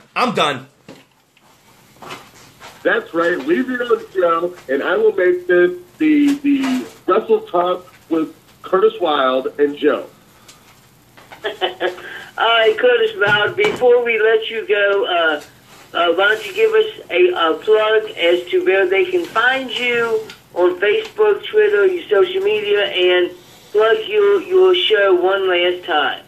S14: That's right. Leave your own show, and I will make this the Wrestle Talk with Curtis Wydle and Joe.
S2: All right, Curtis Wydle, before we let you go, why don't you give us a plug as to where they can find you on Facebook, Twitter, your social media, and plug your show one last time.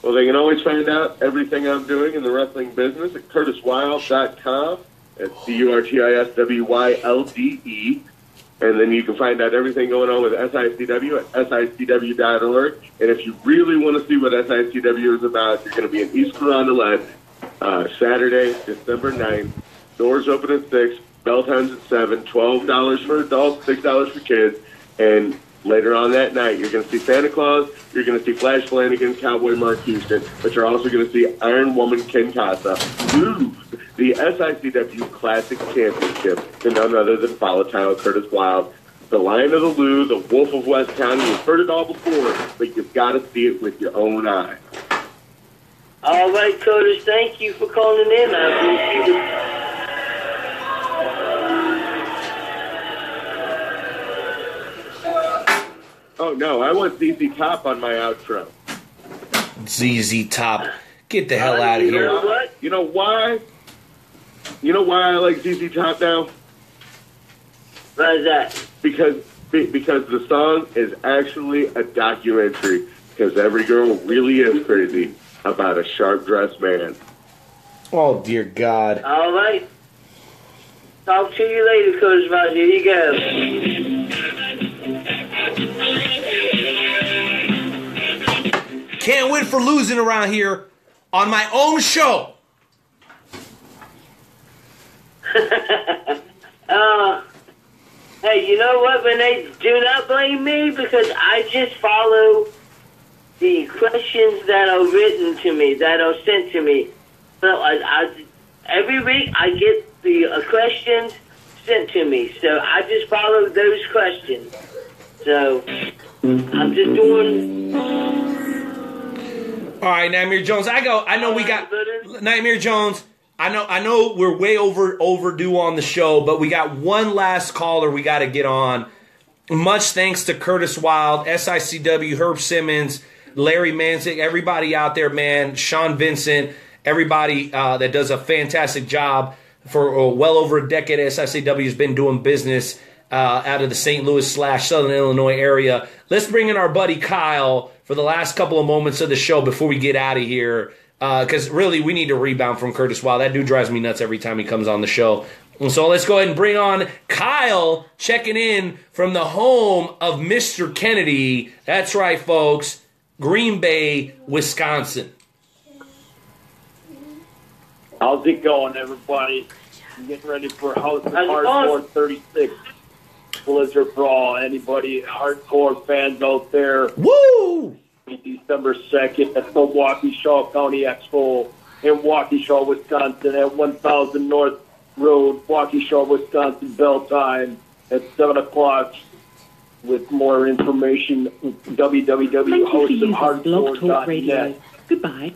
S14: Well, they can always find out everything I'm doing in the wrestling business at curtiswylde.com. It's CurtisWylde. And then you can find out everything going on with SICW at SICW.org. And if you really want to see what SICW is about, you're going to be in East Carondelet Saturday, December 9th. Doors open at 6, bell times at 7, $12 for adults, $6 for kids. And later on that night, you're going to see Santa Claus, you're going to see Flash Flanagan, Cowboy Mark Houston, but you're also going to see Iron Woman Ken Casa lose the SICW Classic Championship to none other than volatile Curtis Wydle, the Lion of the Lou, the Wolf of West County. You've heard it all before, but you've got to see it with your own eyes.
S2: All right, Curtis, thank you for calling in. I appreciate it.
S14: Oh, no, I want ZZ Top on my outro.
S3: ZZ Top. Get the hell out of here.
S14: You know why? You know why I like ZZ Top now?
S2: Why is that?
S14: Because the song is actually a documentary. Because every girl really is crazy about a sharp-dressed man.
S3: Oh, dear God.
S2: All right. Talk to you later, Curtis Wydle. Here you go.
S3: Can't win for losing around here on my own show.
S2: Hey, you know what, Rene? Do not blame me because I just follow the questions that are written to me, that are sent to me. So every week I get the questions sent to me. So I just follow those questions. So I'm just doing...
S3: All right, Nightmare Jones. I know we got Nightmare Jones. I know we're way overdue on the show, but we got one last caller we got to get on. Much thanks to Curtis Wydle, SICW, Herb Simmons, Larry Manzik, everybody out there, man. Sean Vincent, everybody that does a fantastic job for well over a decade. SICW has been doing business out of the St. Louis/Southern Illinois area. Let's bring in our buddy Kyle for the last couple of moments of the show before we get out of here. Because really, we need to rebound from Curtis Wydle. That dude drives me nuts every time he comes on the show. And so let's go ahead and bring on Kyle checking in from the home of Mr. Kennedy. That's right, folks. Green Bay, Wisconsin.
S16: How's it going, everybody? I'm getting ready for House of Hardcore 36. Blizzard Brawl. Anybody hardcore fans out there?
S3: Woo!
S16: December 2nd at the Waukesha County Expo in Waukesha, Wisconsin at 1000 North Road, Waukesha, Wisconsin, bell time at 7 o'clock. With more information, www.hostofhardcore.net.
S17: Goodbye.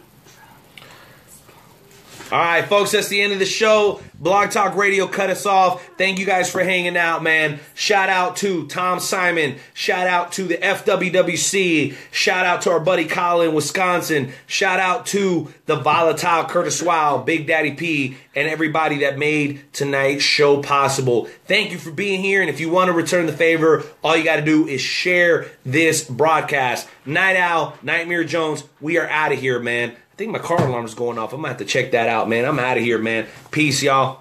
S3: All right, folks, that's the end of the show. Blog Talk Radio cut us off. Thank you guys for hanging out, man. Shout out to Tom Simon. Shout out to the FWWC. Shout out to our buddy Kyle in Wisconsin. Shout out to the volatile Curtis Wydle, Big Daddy P, and everybody that made tonight's show possible. Thank you for being here, and if you want to return the favor, all you got to do is share this broadcast. Night Owl, Nightmare Jones, we are out of here, man. I think my car alarm is going off. I'm going to have to check that out, man. I'm out of here, man. Peace, y'all.